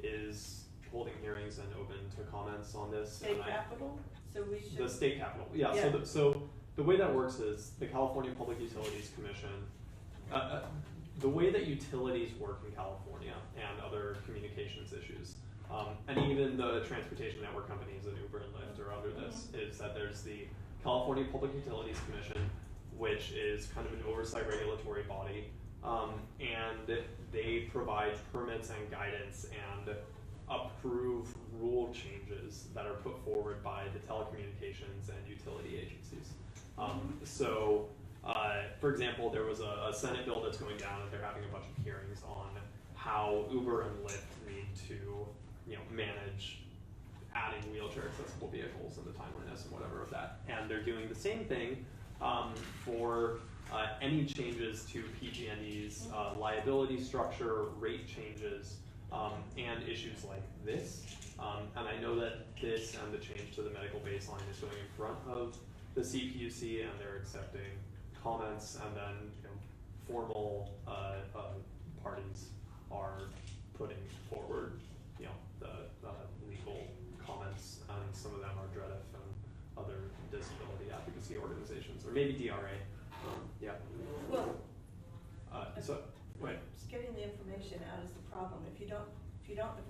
is holding hearings and open to comments on this. State capital, so we should. The state capital, yeah. So the way that works is the California Public Utilities Commission. The way that utilities work in California and other communications issues, and even the transportation network companies and Uber and Lyft are under this, is that there's the California Public Utilities Commission, which is kind of an oversight regulatory body, and they provide permits and guidance and approve rule changes that are put forward by the telecommunications and utility agencies. So, for example, there was a Senate bill that's going down, and they're having a bunch of hearings on how Uber and Lyft need to, you know, manage adding wheelchair accessible vehicles and the timeliness and whatever of that. And they're doing the same thing for any changes to PG&E's liability structure, rate changes, and issues like this. And I know that this and the change to the medical baseline is going in front of the CPUC, and they're accepting comments, and then, you know, formal parties are putting forward, you know, the legal comments, and some of them are DREDF and other disability advocacy organizations, or maybe DRA. Yeah. Well, so wait. just getting the information out is the problem. If we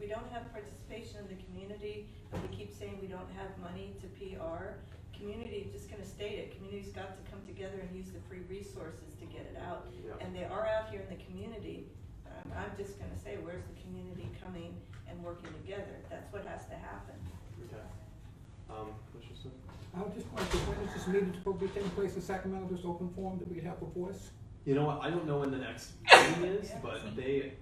don't have participation in the community, and we keep saying we don't have money to PR, community just going to state it. Community's got to come together and use the free resources to get it out. Yeah. And they are out here in the community. I'm just going to say, where's the community coming and working together? That's what has to happen. Okay. Interesting. I just wanted to, when is this meeting supposed to be taking place in Sacramento, this open forum that we have a voice? You know what? I don't know when the next meeting is, but they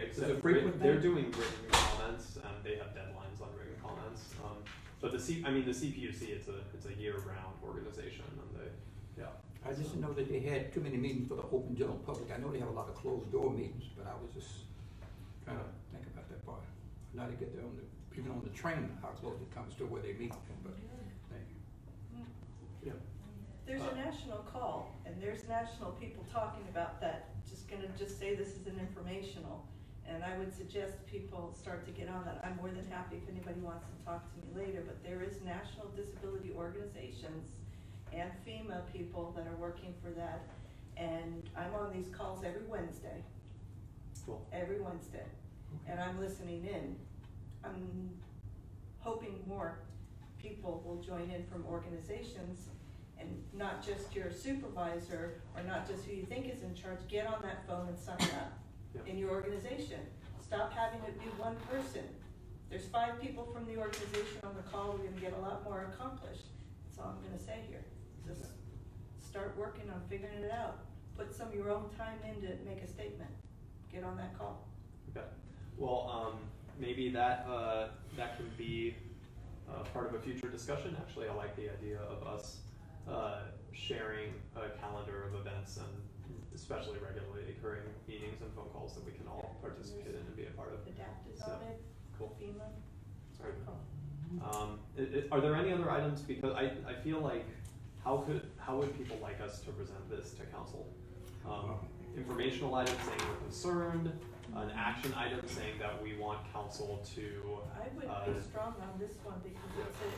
accept. They're doing written comments, and they have deadlines on written comments. But the CPUC, it's a year-round organization, and they, yeah. I just didn't know that they had too many meetings for the open general public. I know they have a lot of closed door meetings, but I was just trying to think about that part. Now to get there even on the train, how close it comes to where they meet, but thank you. Yeah. There's a national call, and there's national people talking about that. Just gonna say this is an informational, and I would suggest people start to get on that. I'm more than happy if anybody wants to talk to me later, but there is national disability organizations and FEMA people that are working for that, and I'm on these calls every Wednesday. Cool. Every Wednesday, and I'm listening in. I'm hoping more people will join in from organizations, and not just your supervisor or not just who you think is in charge. Get on that phone and suck it up in your organization. Stop having it be one person. There's 5 people from the organization on the call. We're gonna get a lot more accomplished. That's all I'm gonna say here. Just start working on figuring it out. Put some of your own time in to make a statement. Get on that call. Okay. Well, maybe that that can be part of a future discussion. Actually, I like the idea of us sharing a calendar of events and especially regularly occurring meetings and phone calls that we can all participate in and be a part of. Adapt is So, on it. cool. FEMA. Sorry. Are there any other items? Because I feel like how would people like us to present this to council? Informational items saying we're concerned, an action item saying that we want council to. I would be strong on this one because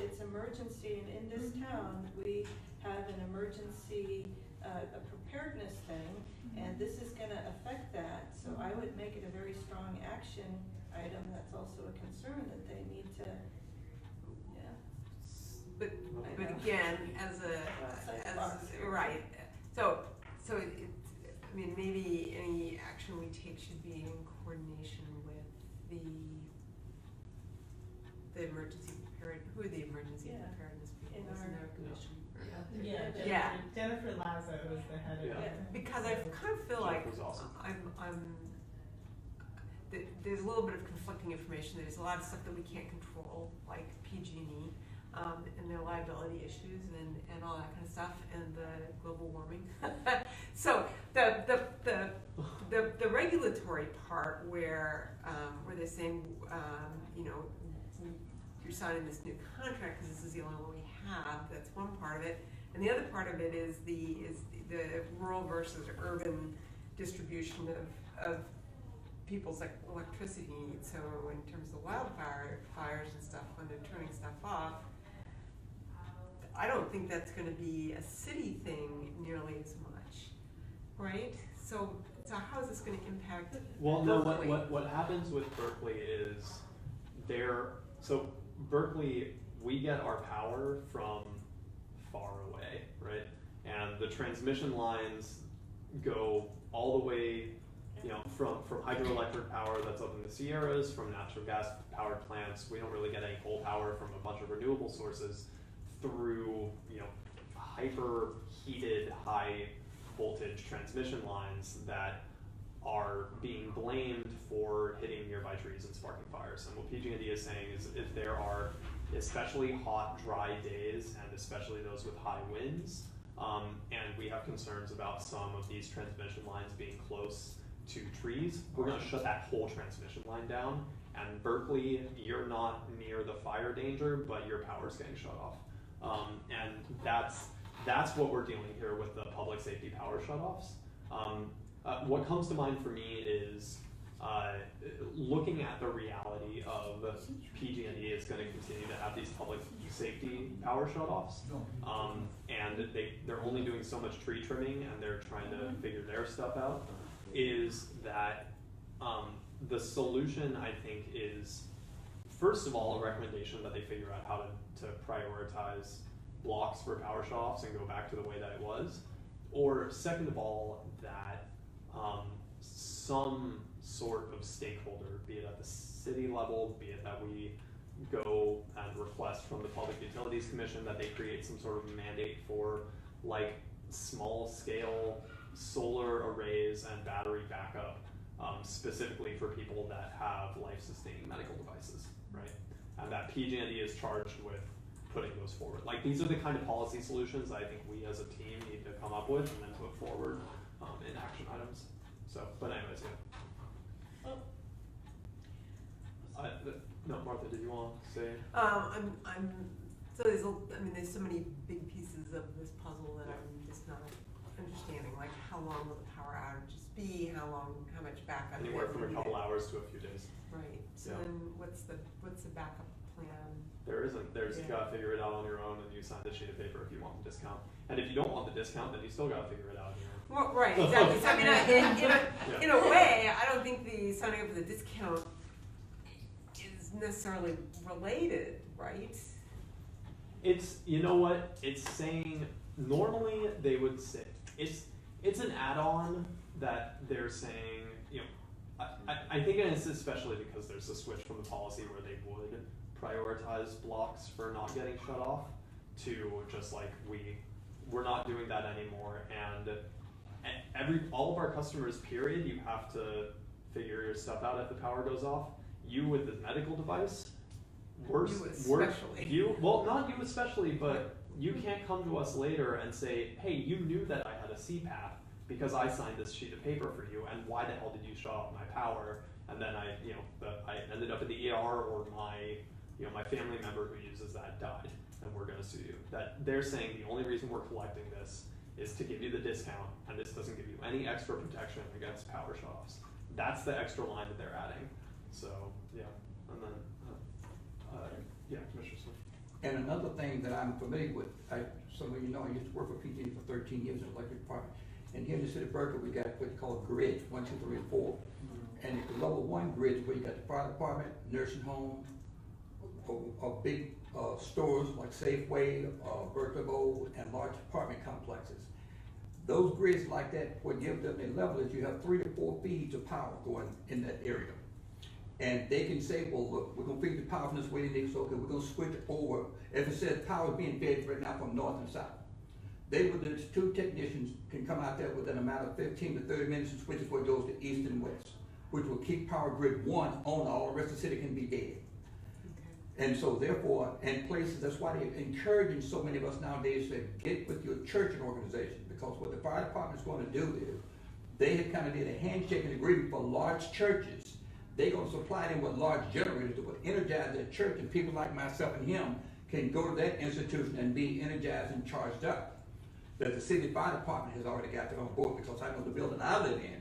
it's emergency, and in this town, we have an emergency, a preparedness thing, and this is gonna affect that, so I would make it a very strong action item. That's also a concern that they need to, But again, right, so I mean, maybe any action we take should be in coordination with the emergency who are the emergency preparedness people? Isn't there a commission? Jennifer Lazo is the head of it. Because I kind of feel like there's a little bit of conflicting information. There's a lot of stuff that we can't control, like Pg&e. And their liability issues and all that kind of stuff, and the global warming. So the regulatory part where they're saying you're signing this new contract because this is the only one we have. That's one part of it, and the other part of it is the rural versus urban distribution of people's electricity needs. So in terms of fires and stuff, when they're turning stuff off, I don't think that's going to be a city thing nearly as much, right? So how is this going to impact? Well, no. What happens with Berkeley is so Berkeley, we get our power from far away, right? And the transmission lines go all the way, from hydroelectric power that's up in the Sierras, from natural gas powered plants. We don't really get any coal power from a bunch of renewable sources through, hyper heated high voltage transmission lines that are being blamed for hitting nearby trees and sparking fires. And what Pg&e is saying is if there are especially hot, dry days, and especially those with high winds, and we have concerns about some of these transmission lines being close to trees, we're going to shut that whole transmission line down. And Berkeley, you're not near the fire danger, but your power's getting shut off. And that's what we're dealing here with the public safety power shutoffs. What comes to mind for me is looking at the reality of Pg&e is going to continue to have these public safety power shutoffs, and they're only doing so much tree trimming, and they're trying to figure their stuff out. Is that the solution? I think is first of all a recommendation that they figure out how to prioritize blocks for power shutoffs and go back to the way that it was, or second of all that some sort of stakeholder, be it at the city level, be it that we go and request from the Public Utilities Commission that they create some sort of mandate for like small scale solar arrays and battery backup, specifically for people that have life-sustaining medical devices, right? And that Pg&e is charged with putting those forward. Like, these are the kind of policy solutions I think we as a team need to come up with and then put forward in action items. So, but anyways, yeah. No, Martha, did you want to say? So there's so many big pieces of this puzzle that I'm just not understanding, like how long will the power outages be, how much backup? Anywhere from a couple hours to a few days. Right, so Yeah. then what's the backup plan? There isn't. You gotta figure it out on your own, and you sign the sheet of paper if you want the discount. And if you don't want the discount, then you still gotta figure it out on your own. Well, right, exactly, so in a way, I don't think the signing up for the discount is necessarily related, right? It's, you know what, it's saying, normally they would say, it's an add-on that they're saying, you know, I think it's especially because there's a switch from the policy where they would prioritize blocks for not getting shut off to just like, we're not doing that anymore, and all of our customers, period, you have to figure your stuff out if the power goes off. You with the medical device, not you especially, but you can't come to us later and say, hey, you knew that I had a CPAP because I signed this sheet of paper for you, and why the hell did you shut off my power? And then I ended up in the ER, or my family member who uses that died, and we're gonna sue you. That they're saying the only reason we're collecting this is to give you the discount, and this doesn't give you any extra protection against power shutoffs. That's the extra line that they're adding. So, yeah, and then, Commissioner Smith. And another thing that I'm familiar with, some of you know, I used to work for Pg&e for 13 years in the electric department. And here in the city of Berkeley, we got what they call grids, 1, 2, 3, and 4. And the level 1 grids where you got the fire department, nursing home, or big stores like Safeway, Berkeley Bowl, and large apartment complexes. Those grids like that, what gives them a level is you have 3 to 4 feeds of power going in that area. And they can say, well, look, we're going to feed the power from this way to next, so okay, we're going to switch over. If it says power is being fed right now from north and south, the 2 technicians can come out there within a matter of 15 to 30 minutes and switch it before it goes to east and west, which will keep power grid 1 on, all the rest of the city can be dead. Okay. And so therefore, in places, that's why they're encouraging so many of us nowadays to get with your church and organization, because what the fire department's going to do is, they have kind of did a handshaking agreement for large churches. They're going to supply them with large generators that will energize their church, and people like myself and him can go to that institution and be energized and charged up. That the city fire department has already got that on board, because I know the building I live in,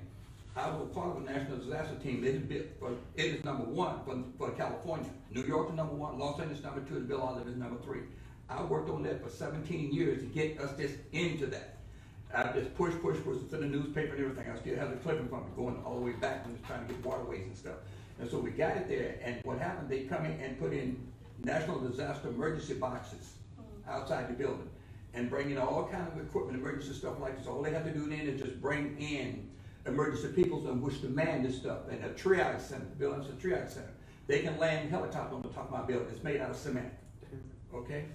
I was part of a national disaster team. It is number 1 for California. New York is number 1, Los Angeles number 2, the building I live in is number 3. I worked on that for 17 years to get us this into that. I just push, it's in the newspaper and everything. I still have the clipping from it going all the way back when it's trying to get waterways and stuff. And so we got it there, and what happened, they come in and put in national disaster emergency boxes outside the building and bring in all kind of equipment, emergency stuff like this. All they have to do then is just bring in emergency people and which to man this stuff. And a triage center, the building's a triage center. They can land helicopter on the top of my building. It's made out of cement. Okay?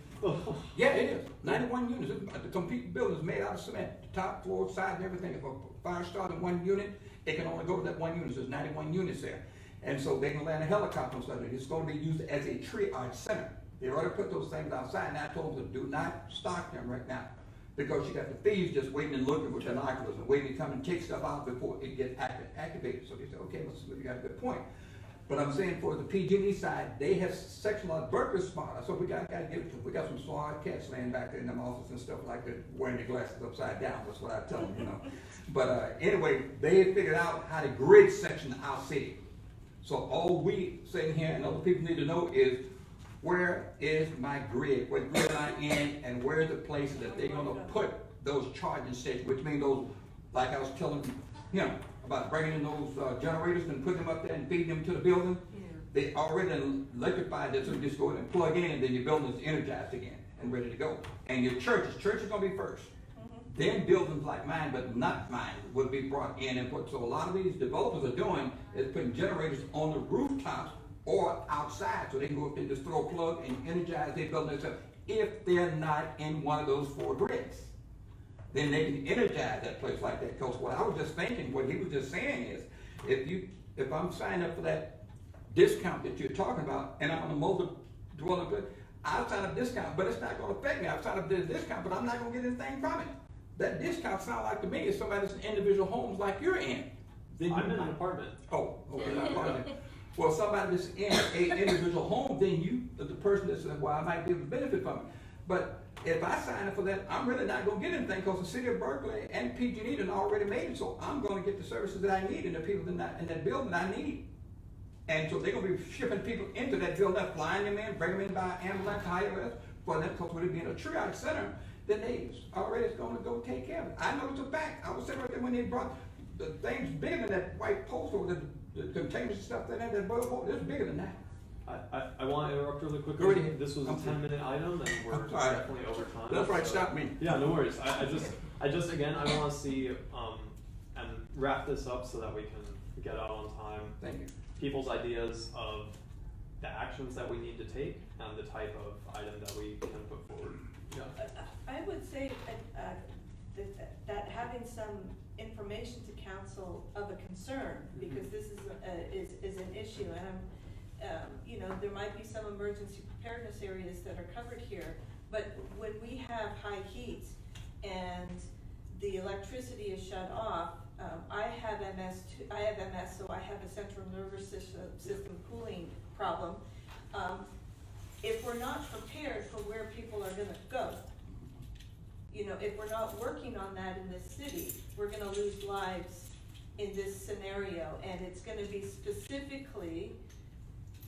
Yeah, it is. 91 units. The complete building is made out of cement. The top floor, side, and everything. If a fire starts in 1 unit, it can only go to that 1 unit. So there's 91 units there. And so they can land a helicopter on something. It's going to be used as a triage center. They already put those things outside, and I told them to do not stock them right now, because you got the thieves just waiting and looking with binoculars and waiting to come and take stuff out before it gets activated. So they said, okay, well, you got a good point. But I'm saying for the Pg&e side, they have sectionalized Berkeley smart. So we got to give it to them. We got some smart cats laying back there in them offices and stuff like that, wearing their glasses upside down. That's what I tell them, you know. But anyway, they have figured out how to grid section our city. So all we sitting here and other people need to know is, where is my grid? What grid am I in, and where are the places that they're going to put those charging stations, which means those, like I was telling him about bringing in those generators and putting them up there and feeding them to the building. Yeah. They already electrified this, so you just go and plug in, and then your building is energized again and ready to go. And your church is going to be first. Then buildings like mine, but not mine, will be brought in and put. So a lot of these developers are doing is putting generators on the rooftops or outside, so they can go up there and just throw a plug and energize their building themselves. If they're not in one of those 4 grids, then they can energize that place like that. Because what I was just thinking, what he was just saying is, if I'm signing up for that discount that you're talking about, and I'm on a multi-dwelling good, I'll sign a discount, but it's not gonna affect me. I've signed up to the discount, but I'm not gonna get anything from it. That discount sound like to me is somebody's individual homes like you're in. Then I'm you in an might- apartment. Oh, okay, not apartment. Well, somebody that's in a individual home, then you, the person that's, well, I might be able to benefit from it. But if I sign up for that, I'm really not gonna get anything, because the city of Berkeley and Pg&e done already made it, so I'm gonna get the services that I need and the people in that building that I need. And so they're gonna be shipping people into that building, flying them in, bringing them in by ambulance, however else, for them, because with it being a triage center, then they already is gonna go take care of it. I know it's a fact. I was sitting right there when they brought the things bigger than that white post or the containers and stuff that billboard, it's bigger than that. I want to interrupt really quickly. Go ahead. This was a I'm sorry. 10-minute item, and we're I'm sorry. definitely over time. That's right, so- stop me. Yeah, no worries. I just again, I want to see and wrap this up so that we can get out on time. Thank you. People's ideas of the actions that we need to take and the type of item that we can put forward. Yeah. I would say that having some information to council of a concern, because this is an issue, and you know, there might be some emergency preparedness areas that are covered here, but when we have high heat and the electricity is shut off, I have MS, so I have a central nervous system cooling problem. If we're not prepared for where people are gonna go, you know, if we're not working on that in this city, we're gonna lose lives in this scenario, and it's gonna be specifically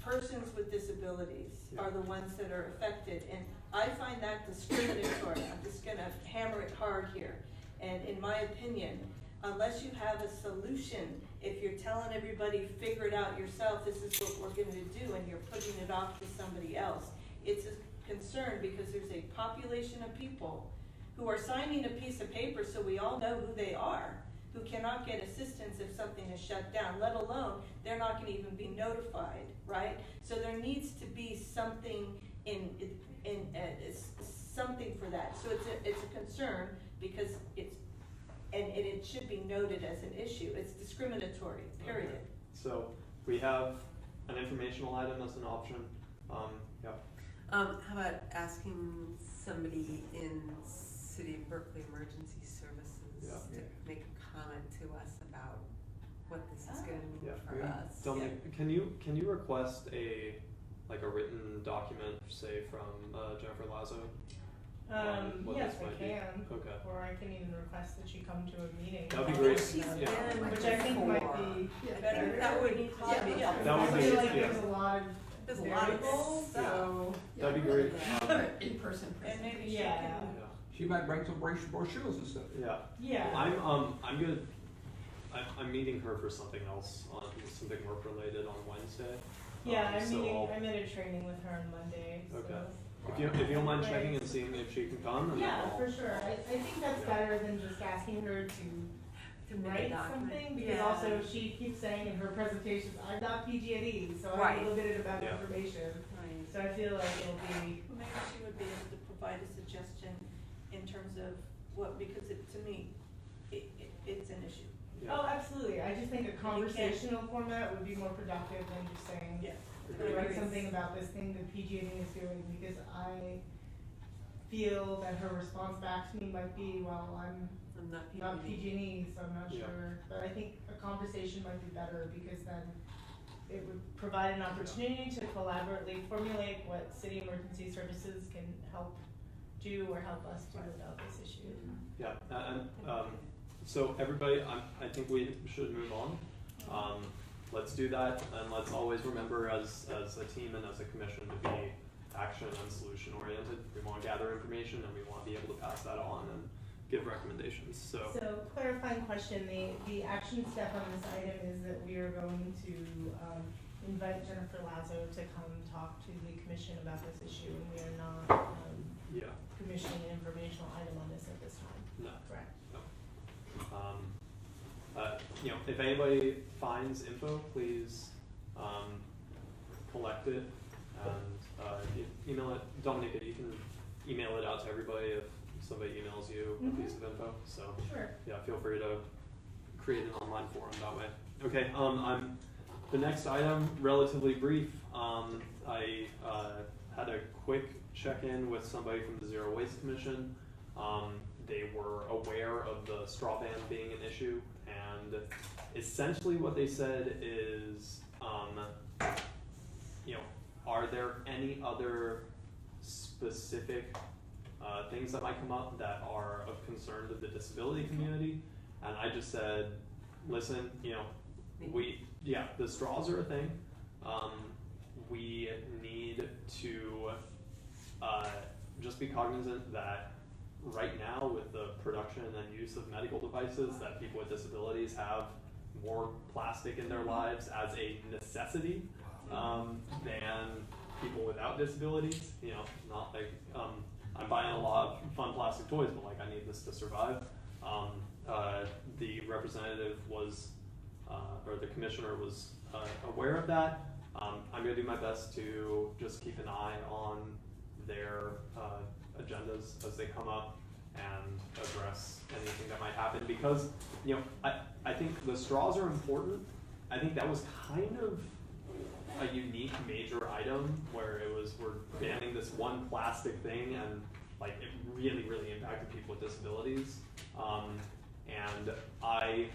persons with disabilities are the ones that are affected, and I find that discriminatory. I'm just gonna hammer it hard here, and in my opinion, unless you have a solution, if you're telling everybody, figure it out yourself, this is what we're gonna do, and you're putting it off to somebody else, it's a concern, because there's a population of people who are signing a piece of paper so we all know who they are, who cannot get assistance if something is shut down, let alone they're not gonna even be notified, right? So there needs to be something something for that. So it's a concern, because and it should be noted as an issue. It's discriminatory, period. Okay. So we have an informational item as an option. Yeah. How about asking somebody in City of Berkeley Emergency Services to make a comment to us about what this is going to mean for us? Dominic, can you request a written document, say from Jennifer Lazo? What Yes, this I might be? can. Okay. Or I can even request that she come to a meeting. That'd be great. She's Yeah. been Which I think might be better. That would be That would I be- feel like yeah. there's a lot of There's a lot of variables, so. That'd be great. In person. And maybe she Yeah. can, She might bring some brochures and stuff. Yeah. Yeah. I'm gonna. I'm meeting her for something else, on something work related on Wednesday. Yeah, so I'm in a training with her on Monday, so. Okay. If you don't mind checking and seeing if she can come, and Yeah, then I'll, for sure. I think that's Yeah. better than just asking her to write something, because also she keeps saying in her presentations, I'm not Pg&e, so Right. I'm limited about Yeah. information. Right. So I feel like it'll be, maybe she would be able to provide a suggestion in terms of what, because to me, it's an issue. yeah. oh, absolutely. I just think a conversational format would be more productive than just saying, Yeah. write something about this thing that PG&E is doing, because I feel that her response back to me might be, well, I'm not PG&E, so I'm not Yeah. sure. But I think a conversation might be better, because then it would provide an opportunity to collaboratively formulate what city emergency services can help do or help us do about this issue. Yeah, and so everybody, I think we should move on. Let's do that, and let's always remember as a team and as a commission to be action and solution oriented. We want to gather information, and we want to be able to pass that on and give recommendations. So Clarifying question, the action step on this item is that we are going to invite Jennifer Lazo to come talk to the commission about this issue, and we are not yeah, commissioning an informational item on this at this time. no. Correct. If anybody finds info, please collect it and email it. Dominic, you can email it out to everybody if somebody emails you a piece of info. So Sure. yeah, feel free to create an online forum that way. Okay, the next item, relatively brief. I had a quick check in with somebody from the Zero Waste Commission. They were aware of the straw ban being an issue, and essentially what they said is, are there any other specific things that might come up that are of concern to the disability community? And I just said, listen, the straws are a thing. We need to just be cognizant that right now, with the production and use of medical devices, that people with disabilities have more plastic in their lives as a necessity than people without disabilities. Not like I'm buying a lot of fun plastic toys, but like I need this to survive. The representative was, or the commissioner was aware of that. I'm going to do my best to just keep an eye on their agendas as they come up and address anything that might happen, because I think the straws are important. I think that was kind of a unique major item where it was, we're banning this one plastic thing, and like it really, really impacted people with disabilities. And I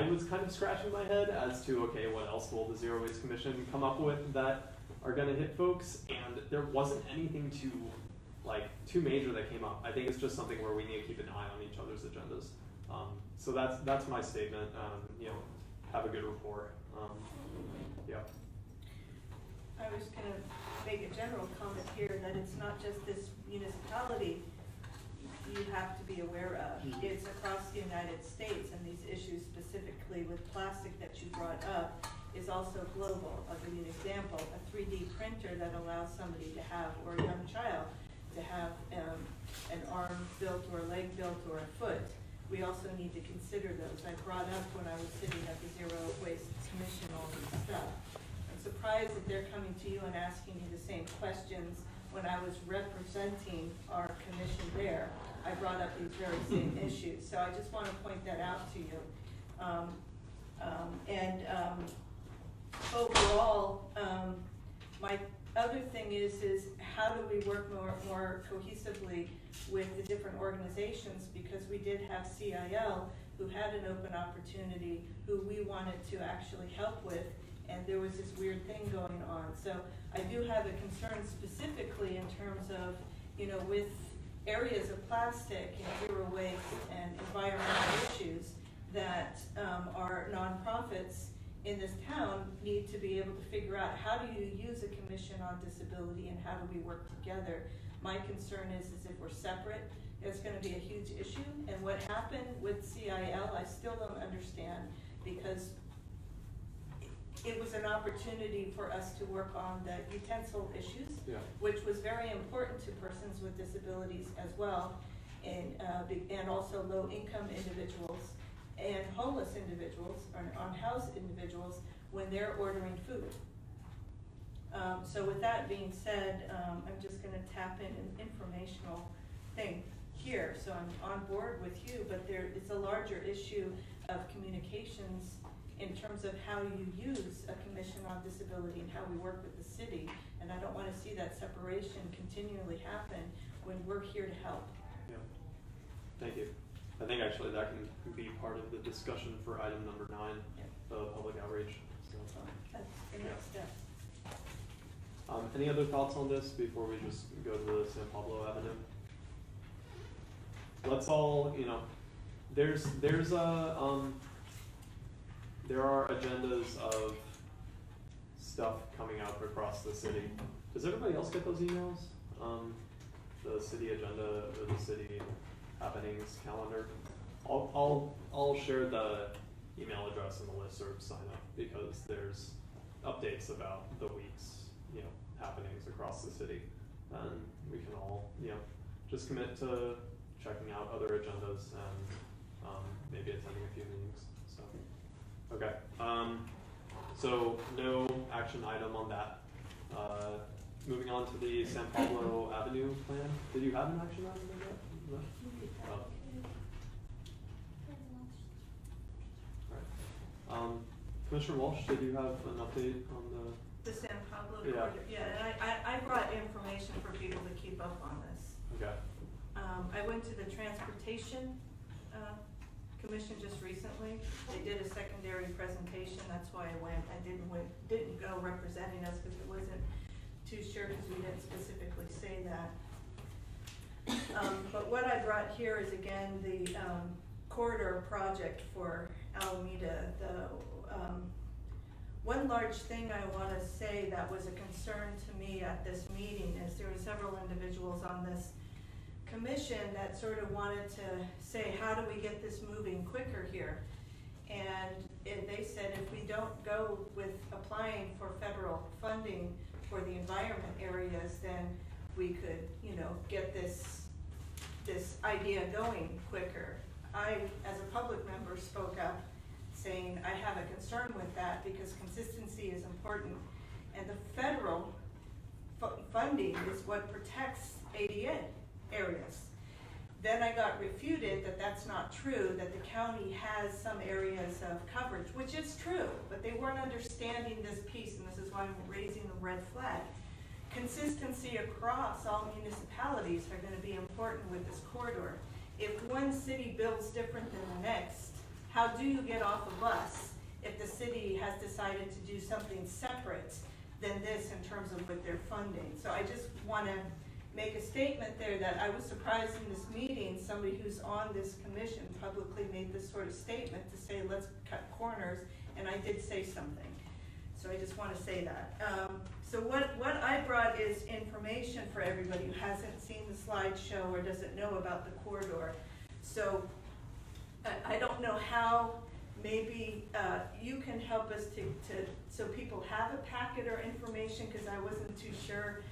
was kind of scratching my head as to, okay, what else will the Zero Waste Commission come up with that are gonna hit folks? And there wasn't anything too major that came up. I think it's just something where we need to keep an eye on each other's agendas. So that's my statement. Have a good report. Yeah. I was gonna make a general comment here that it's not just this municipality you have to be aware of. It's across the United States, and these issues specifically with plastic that you brought up is also global. I'll give you an example, a 3D printer that allows somebody to have, or a young child, to have an arm built or a leg built or a foot. We also need to consider those. I brought up when I was sitting at the Zero Waste Commission all this stuff. I'm surprised that they're coming to you and asking you the same questions when I was representing our commission there. I brought up these very same issues. So I just want to point that out to you. Overall, my other thing is how do we work more cohesively with the different organizations, because we did have CIL who had an open opportunity who we wanted to actually help with, and there was this weird thing going on. So I do have a concern specifically in terms of, with areas of plastic and zero waste and environmental issues that our nonprofits in this town need to be able to figure out, how do you use a commission on disability and how do we work together? My concern is if we're separate, it's going to be a huge issue. And what happened with CIL, I still don't understand, because it was an opportunity for us to work on the utensil issues, which was very important to persons with disabilities as well, and also low-income individuals and homeless individuals, or unhoused individuals, when they're ordering food. So with that being said, I'm just going to tap in an informational thing here. So I'm on board with you, but it's a larger issue of communications in terms of how you use a commission on disability and how we work with the city. And I don't want to see that separation continually happen when we're here to help. Yeah. Thank you. I think actually that can be part of the discussion for item number 9, the public outreach. So, that's the next step. Any other thoughts on this before we just go to the San Pablo Avenue? Let's all, there are agendas of stuff coming out across the city. Does everybody else get those emails? The city agenda or the city happenings calendar? I'll share the email address and the listserv sign up, because there's updates about the week's happenings across the city, and we can all just commit to checking out other agendas and maybe attending a few meetings. So okay, so no action item on that. Moving on to the San Pablo Avenue plan. Did you have an action item on that? No? Oh. All right. Commissioner Walsh, did you have an update on The San Pablo the Yeah. corridor, yeah, and I brought information for people to keep up on this. Okay. I went to the Transportation Commission just recently. They did a secondary presentation, that's why I went. I didn't go representing us because it wasn't too sure because we didn't specifically say that. But what I brought here is again the corridor project for Alameda. One large thing I want to say that was a concern to me at this meeting is there were several individuals on this commission that sort of wanted to say, how do we get this moving quicker here? And they said if we don't go with applying for federal funding for the environment areas, then we could, get this idea going quicker. I, as a public member, spoke up saying I have a concern with that because consistency is important, and the federal funding is what protects ADA areas. Then I got refuted that that's not true, that the county has some areas of coverage, which is true, but they weren't understanding this piece, and this is why I'm raising the red flag. Consistency across all municipalities are going to be important with this corridor. If one city builds different than the next, how do you get off a bus if the city has decided to do something separate than this in terms of with their funding? So I just want to make a statement there that I was surprised in this meeting, somebody who's on this commission publicly made this sort of statement to say, let's cut corners, and I did say something. So I just want to say that. So what I brought is information for everybody who hasn't seen the slideshow or doesn't know about the corridor. So I don't know how maybe you can help us so people have a packet or information, because I wasn't too sure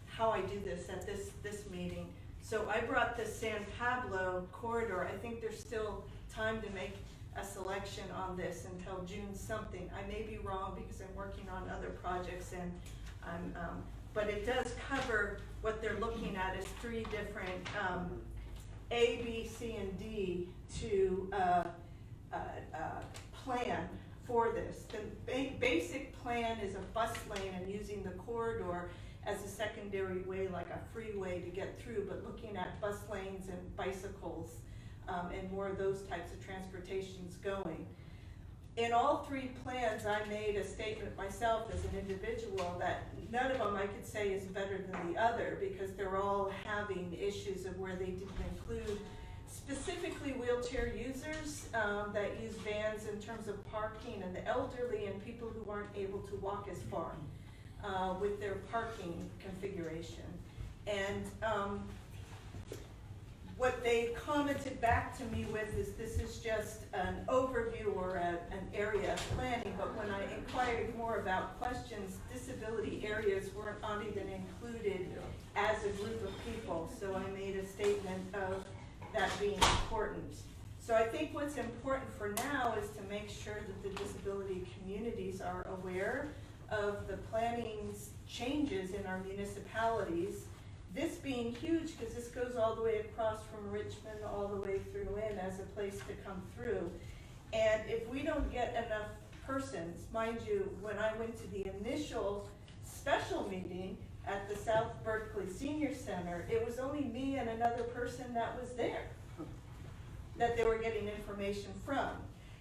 how I do this at this meeting. So I brought the San Pablo corridor. I think there's still time to make a selection on this until June something. I may be wrong because I'm working on other projects, and but it does cover what they're looking at is 3 different A, B, C, and D to plan for this. The basic plan is a bus lane and using the corridor as a secondary way, like a freeway to get through, but looking at bus lanes and bicycles and more of those types of transportations going. In all 3 plans, I made a statement myself as an individual that none of them I could say is better than the other, because they're all having issues of where they didn't include specifically wheelchair users that use vans in terms of parking, and the elderly and people who aren't able to walk as far with their parking configuration. And what they commented back to me with is this is just an overview or an area of planning, but when I inquired more about questions, disability areas weren't even included as a group of people, so I made a statement of that being important. So I think what's important for now is to make sure that the disability communities are aware of the planning changes in our municipalities. This being huge, because this goes all the way across from Richmond all the way through in as a place to come through. And if we don't get enough persons, mind you, when I went to the initial special meeting at the South Berkeley Senior Center, it was only me and another person that was there that they were getting information from.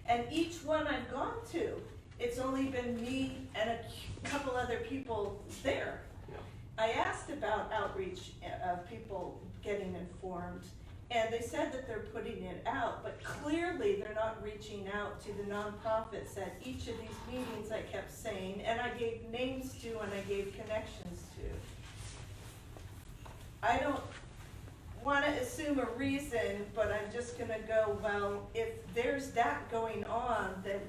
And each one I've gone to, it's only been me and a couple other people there. I asked about outreach of people getting informed, and they said that they're putting it out, but clearly they're not reaching out to the nonprofits at each of these meetings I kept saying, and I gave names to and I gave connections to. I don't want to assume a reason, but I'm just going to go, well, if there's that going on, then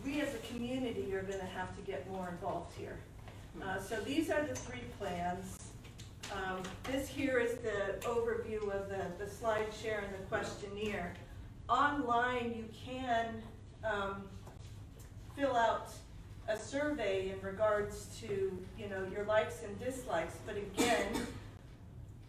we as a community are going to have to get more involved here. So these are the 3 plans. This here is the overview of the slide share and the questionnaire. Online, you can fill out a survey in regards to your likes and dislikes. But again,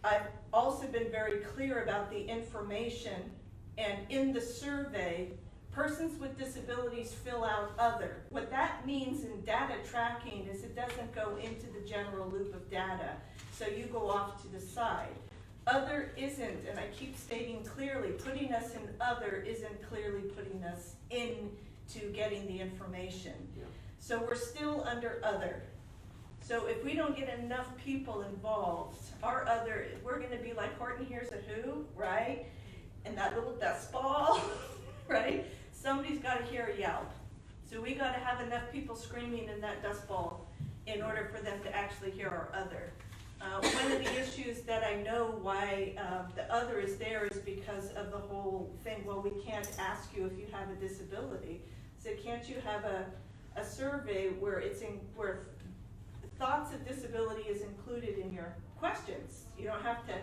I've also been very clear about the information, and in the survey, persons with disabilities fill out other. What that means in data tracking is it doesn't go into the general loop of data, so you go off to the side. Other isn't, and I keep stating clearly, putting us in other isn't clearly putting us into getting the information. Yeah. So we're still under other. So if we don't get enough people involved, our other, we're gonna be like Horton Hears a Who, right? And that little dust ball, right? Somebody's gotta hear a yelp. So we gotta have enough people screaming in that dust ball in order for them to actually hear our other. One of the issues that I know why the other is there is because of the whole thing, well, we can't ask you if you have a disability. So can't you have a survey where where thoughts of disability is included in your questions? You don't have to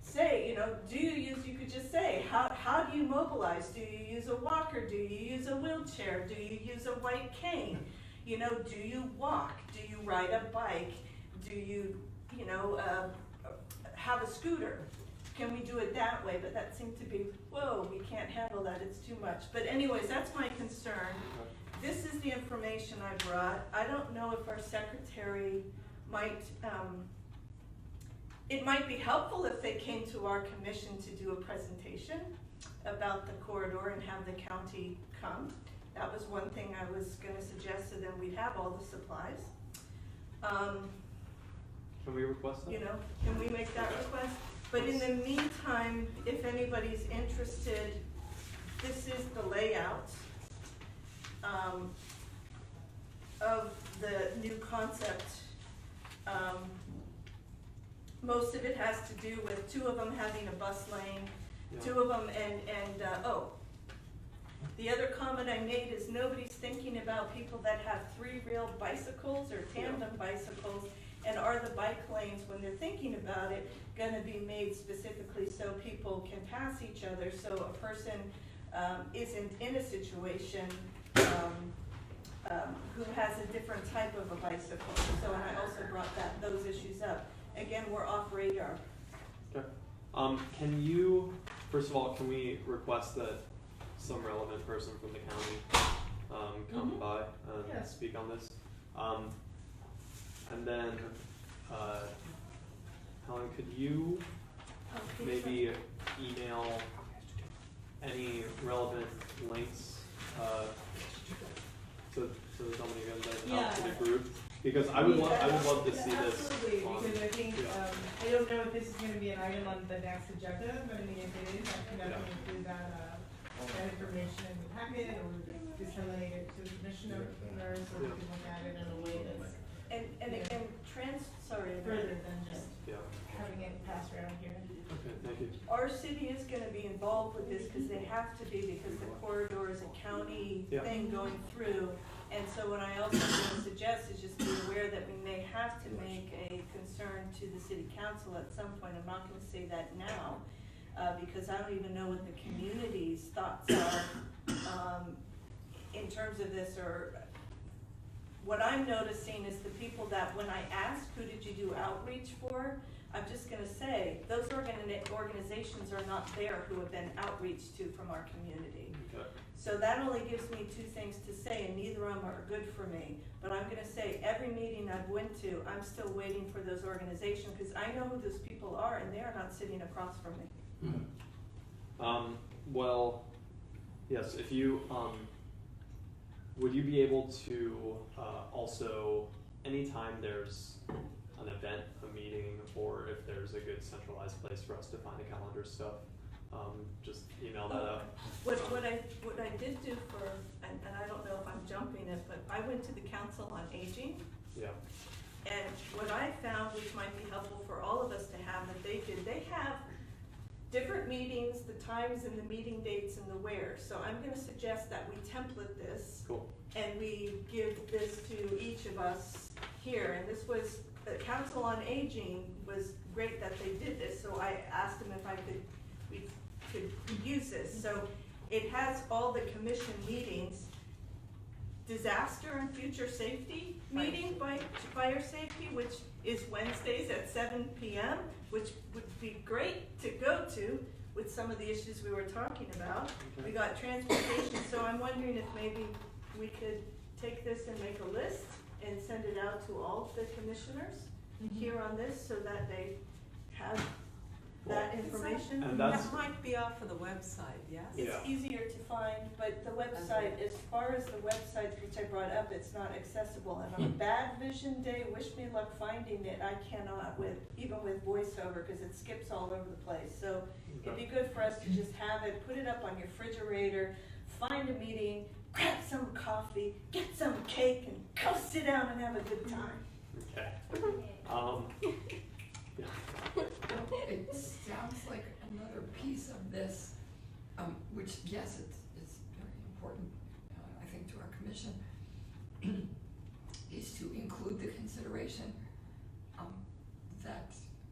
say, you could just say, how do you mobilize? Do you use a walker? Do you use a wheelchair? Do you use a white cane? Do you walk? Do you ride a bike? Do you, have a scooter? Can we do it that way? But that seemed to be, whoa, we can't handle that, it's too much. But anyways, that's my concern. This is the information I brought. I don't know if our secretary might, it might be helpful if they came to our commission to do a presentation about the corridor and have the county come. That was one thing I was gonna suggest, so then we'd have all the supplies. Can we request that? Can we make that request? But in the meantime, if anybody's interested, this is the layout of the new concept. Most of it has to do with two of them having a bus lane, two of them, the other comment I made is nobody's thinking about people that have three-wheel bicycles or tandem bicycles, and are the bike lanes, when they're thinking about it, gonna be made specifically so people can pass each other, so a person isn't in a situation who has a different type of a bicycle. So, and I also brought those issues up. Again, we're off radar. Okay. Can you, first of all, can we request that some relevant person from the county come by and speak on this? And then, Helen, could you maybe email any relevant links to the company again, to the group? Because I would love to see this. Absolutely, because I think, I don't know if this is gonna be an item on the next agenda, but I mean, if it is, I can definitely include that information in the packet or disseminate it to the commissioners so we can look at it in a way that's further than just having it passed around here. Okay, thank you. Our city is gonna be involved with this because they have to be, because the corridor is a county thing going through. And so what I also want to suggest is just be aware that we may have to make a concern to the city council at some point. I'm not gonna say that now, because I don't even know what the community's thoughts are in terms of this. Or what I'm noticing is the people that, when I ask, who did you do outreach for? I'm just gonna say, those organizations are not there who have been outreached to from our community. Okay. So that only gives me two things to say, and neither of them are good for me. But I'm gonna say, every meeting I've went to, I'm still waiting for those organizations, because I know who those people are, and they are not sitting across from me. Well, yes, if you, would you be able to also, anytime there's an event, a meeting, or if there's a good centralized place for us to find the calendar stuff, just email that out. What I did do for, and I don't know if I'm jumping it, but I went to the Council on Aging. Yeah. And what I found, which might be helpful for all of us to have, that they have different meetings, the times and the meeting dates and the where. So I'm gonna suggest that we template this. Cool. And we give this to each of us here. And this was, the Council on Aging was great that they did this, so I asked them if we could use this. So it has all the commission meetings, disaster and future safety meeting by fire safety, which is Wednesdays at 7 p.m., which would be great to go to, with some of the issues we were talking about. We got transportation, so I'm wondering if maybe we could take this and make a list and send it out to all the commissioners here on this, so that they have that information. And that's, That might be off of the website, yes? It's Yeah. easier to find, but the website, as far as the website which I brought up, it's not accessible. And on a bad vision day, wish me luck finding it, I cannot even with voiceover, because it skips all over the place. So it'd be good for us to just have it, put it up on your refrigerator, find a meeting, grab some coffee, get some cake, and go sit down and have a good time. okay. Yeah. It sounds like another piece of this, which, yes, it's very important, I think, to our commission, is to include the consideration that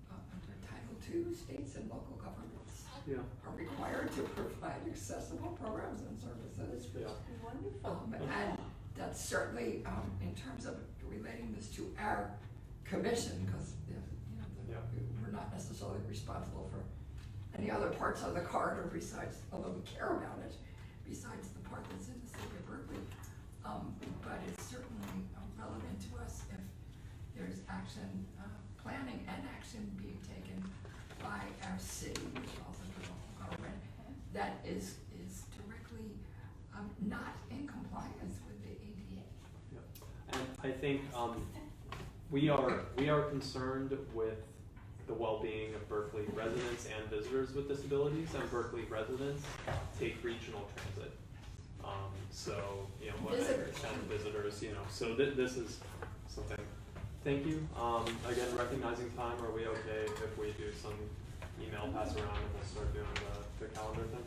under Title II, states and local governments Yeah. are required to provide accessible programs and services. Yeah. Wonderful. And that's certainly, in terms of relating this to our commission, because, we're not necessarily responsible for any other parts of the corridor besides, although we care about it, besides the part that's in the city of Berkeley. But it's certainly relevant to us if there's action, planning and action being taken by our city, which also the local government, that is directly not in compliance with the ADA. Yeah. And I think we are concerned with the well-being of Berkeley residents and visitors with disabilities, and Berkeley residents take regional transit. So, Visitors. and visitors, so this is something. Thank you. Again, recognizing time, are we okay if we do some email pass around and we'll start doing the calendar thing?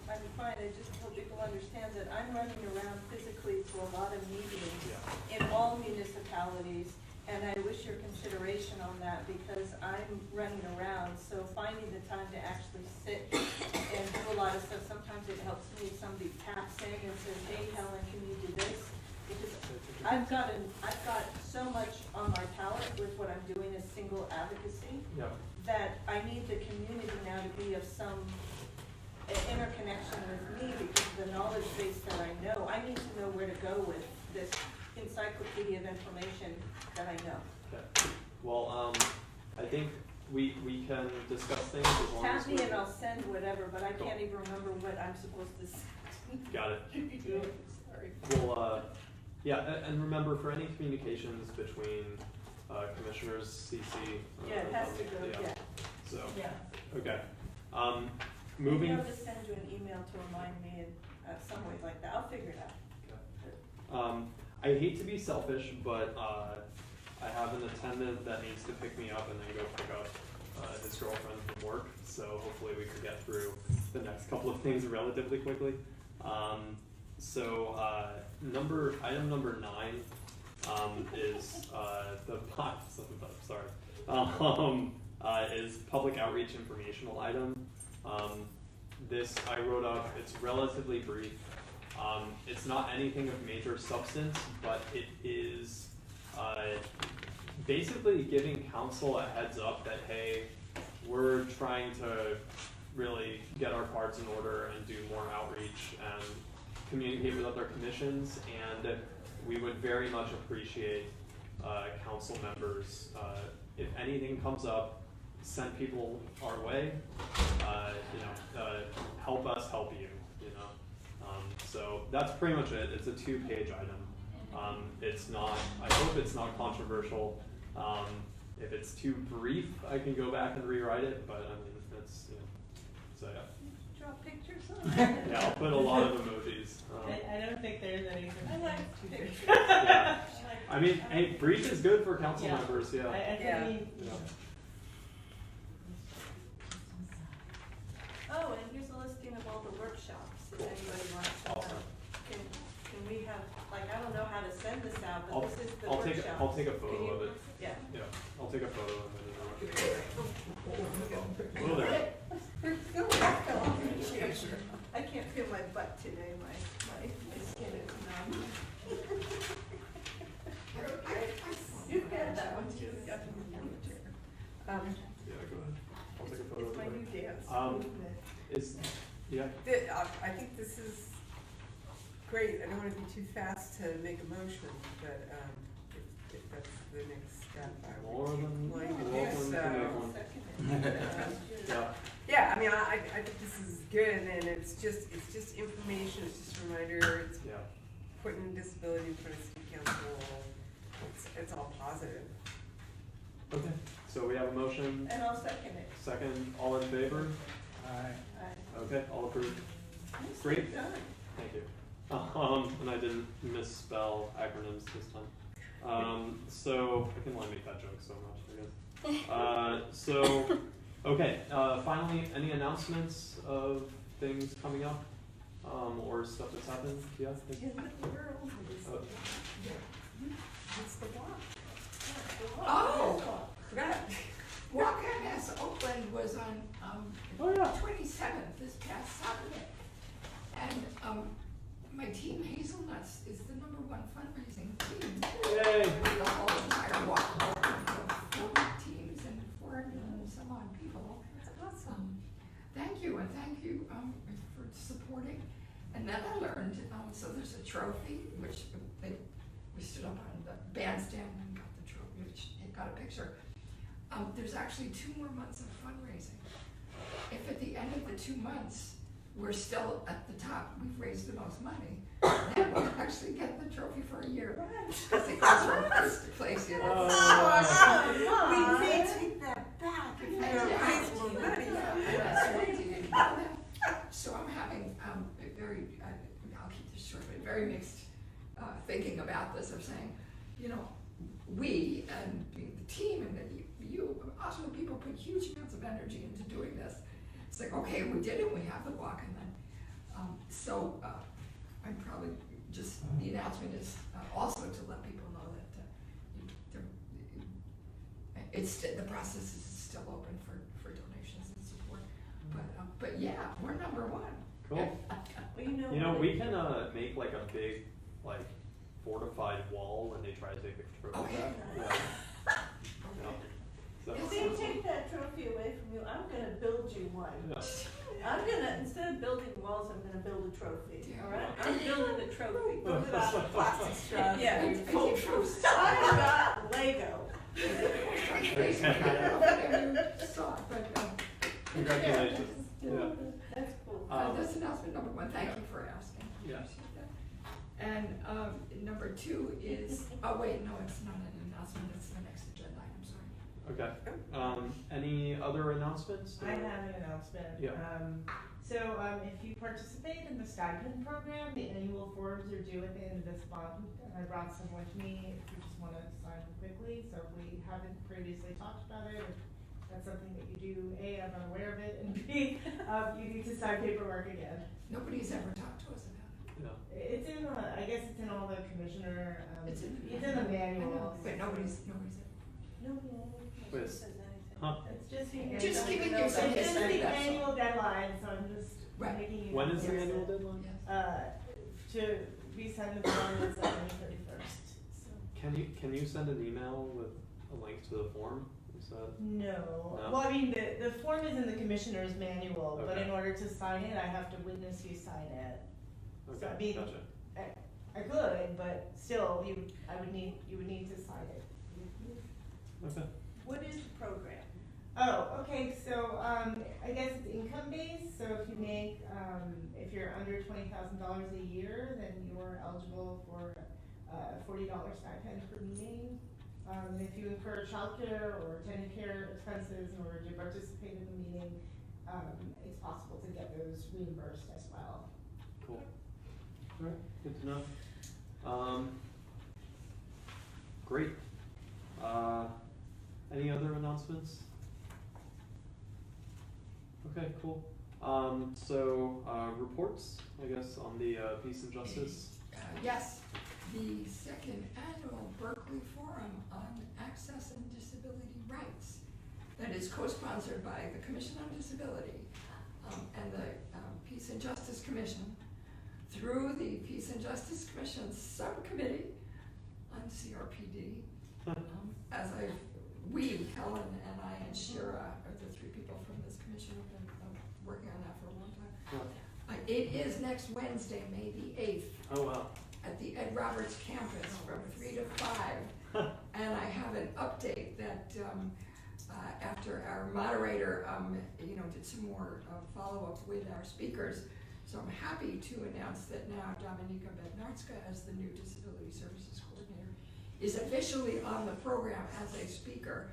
I'm fine, I just hope people understand that I'm running around physically to a lot of meetings in all municipalities, and I wish your consideration on that, because I'm running around, so finding the time to actually sit and do a lot of stuff, sometimes it helps me, somebody taps in and says, hey Helen, can you do this? Because I've got so much on my palette with what I'm doing as single advocacy, that I need the community now to be of some interconnection with me, because of the knowledge base that I know. I need to know where to go with this encyclopedia of information that I know. Okay. Well, I think we can discuss things as long as Tap we. me and I'll send whatever, but I can't even remember what I'm supposed to send. Got it. Sorry. Well, and remember, for any communications between commissioners, CC. Yeah, it has to go, yeah. So, Yeah. okay. Maybe Moving. I'll just send you an email to remind me in some ways like that. I'll figure it out. I hate to be selfish, but I have an attendant that needs to pick me up and then go pick up his girlfriend from work. So hopefully we can get through the next couple of things relatively quickly. Item number 9 is is public outreach informational item. This I wrote up. It's relatively brief. It's not anything of major substance, but it is basically giving council a heads up that, hey, we're trying to really get our cards in order and do more outreach and communicate with other commissions, and we would very much appreciate council members. If anything comes up, send people our way. Help us help you. So that's pretty much it. It's a 2-page item. It's not. I hope it's not controversial. If it's too brief, I can go back and rewrite it. But I mean, it's so yeah. Draw pictures on it. Yeah, I'll put a lot of emojis. I don't think there's anything. I like pictures. Yeah. I mean, hey, brief is good for council members. Yeah. I mean, Yeah. Oh, and here's a listing of all the workshops, if anybody wants to know. Awesome. Can we have, I don't know how to send this out, I'll- but this is the I'll workshop. take a photo Can you- of it. Yeah. Yeah, I'll take a photo of it. Oh, there. I can't feel my butt today, my skin is numb. You've got that one too. Yeah, go ahead. I'll take a photo It's of my it. new dance Um, movement. Great, I don't wanna be too fast to make a motion, but, if that's the next step, I More would be than inclined to do welcome to so. make one. Yeah. Yeah, I mean, I think this is good, and it's just information, it's just a reminder, it's Yeah. putting disability in front of city council, it's all positive. Okay, so we have a motion, And I'll second it. second, all in favor? Aye. Okay, all approved. Nicely Great. done. Thank you. And I didn't misspell acronyms this time. So I can only make that joke so much, I guess. Okay, finally, any announcements of things coming up? Or stuff that's happened? Yeah? In the world is Oh. it's the walk. Oh, Forgot. Walk MS Oakland was on, Oh, yeah. 27th, this past Saturday. And, my team Hazelnuts is the #1 fundraising team. Yay! The whole entire walk, of 40 teams and 400 and some odd people. That's awesome. Thank you, and thank you, for supporting. And then I learned, so there's a trophy, which we stood up on the bandstand and got the trophy, which it got a picture. There's actually 2 more months of fundraising. If at the end of the 2 months, we're still at the top, we've raised the most money, then we'll actually get the trophy for a year. Because it goes from first place here. We may take that back if we don't raise more money. So I'm having a very, I'll keep this short, but very mixed thinking about this of saying, we and the team and you, also people put huge amounts of energy into doing this. It's like, okay, we did it, we have the walk, and then, I'm probably just, the announcement is also to let people know that the process is still open for donations and support. But yeah, we're #1. Cool. Well, We can make like a big, like, fortified wall when they try to take the trophy Oh, back. yeah. Yeah. So, if they take that trophy away from you, I'm gonna build you one. yeah. Instead of building walls, I'm gonna build a trophy, Yeah. all right? I'm building a trophy. Build it out of plastic straws. Yeah. and full troops. I got Lego. Congratulations. Yeah. That's cool. That's announcement #1, thank you for asking. Yeah. Appreciate that. And #2 is, oh wait, no, it's not an announcement, it's the next agenda item, sorry. Okay. Any other announcements? I have an announcement. Yeah. If you participate in the stipend program, the annual forms are due at the end of this month. And I brought some with me if you just want to sign them quickly. So if we haven't previously talked about it, if that's something that you do, A, I'm unaware of it, and B, you need to sign paperwork again. Nobody's ever talked to us about it. Yeah. It's in, I guess it's in all the commissioner, It's in the the I know, manual. but nobody's ever. Wait. says anything. Huh. It's just the Just annual- giving you some It's just history, the that's all. annual deadline, so I'm just Right. making you. When is the aware. annual deadline? Yes. To resend the form is May 31st, so. Can you send an email with a link to the form? Is that? No, No? well, I mean, the form is in the commissioner's manual, but Okay. in order to sign it, I have to witness you sign it. So, I Okay, mean, gotcha. I could, but still, you would need to sign it. Okay. What is the program? Oh, okay, so, I guess it's income based, so if you make, if you're under $20,000 a year, then you're eligible for a $40 stipend per meeting. If you incur childcare or attendant care expenses in order to participate in the meeting, it's possible to get those reimbursed as well. Cool. Alright, good to know. Great. Any other announcements? Okay, cool. Reports, I guess, on the Peace and Justice. Yes, the second annual Berkeley Forum on Access and Disability Rights that is co-sponsored by the Commission on Disability and the Peace and Justice Commission through the Peace and Justice Commission's subcommittee on CRPD. Helen and I and Shira are the 3 people from this commission who've been working on that for a long time. it is next Wednesday, May the 8th, Oh, wow. at the Ed Roberts campus from 3 to 5. And I have an update that, after our moderator, did some more follow-up with our speakers. So I'm happy to announce that now Dominika Bednarska, as the new Disability Services Coordinator, is officially on the program as a speaker.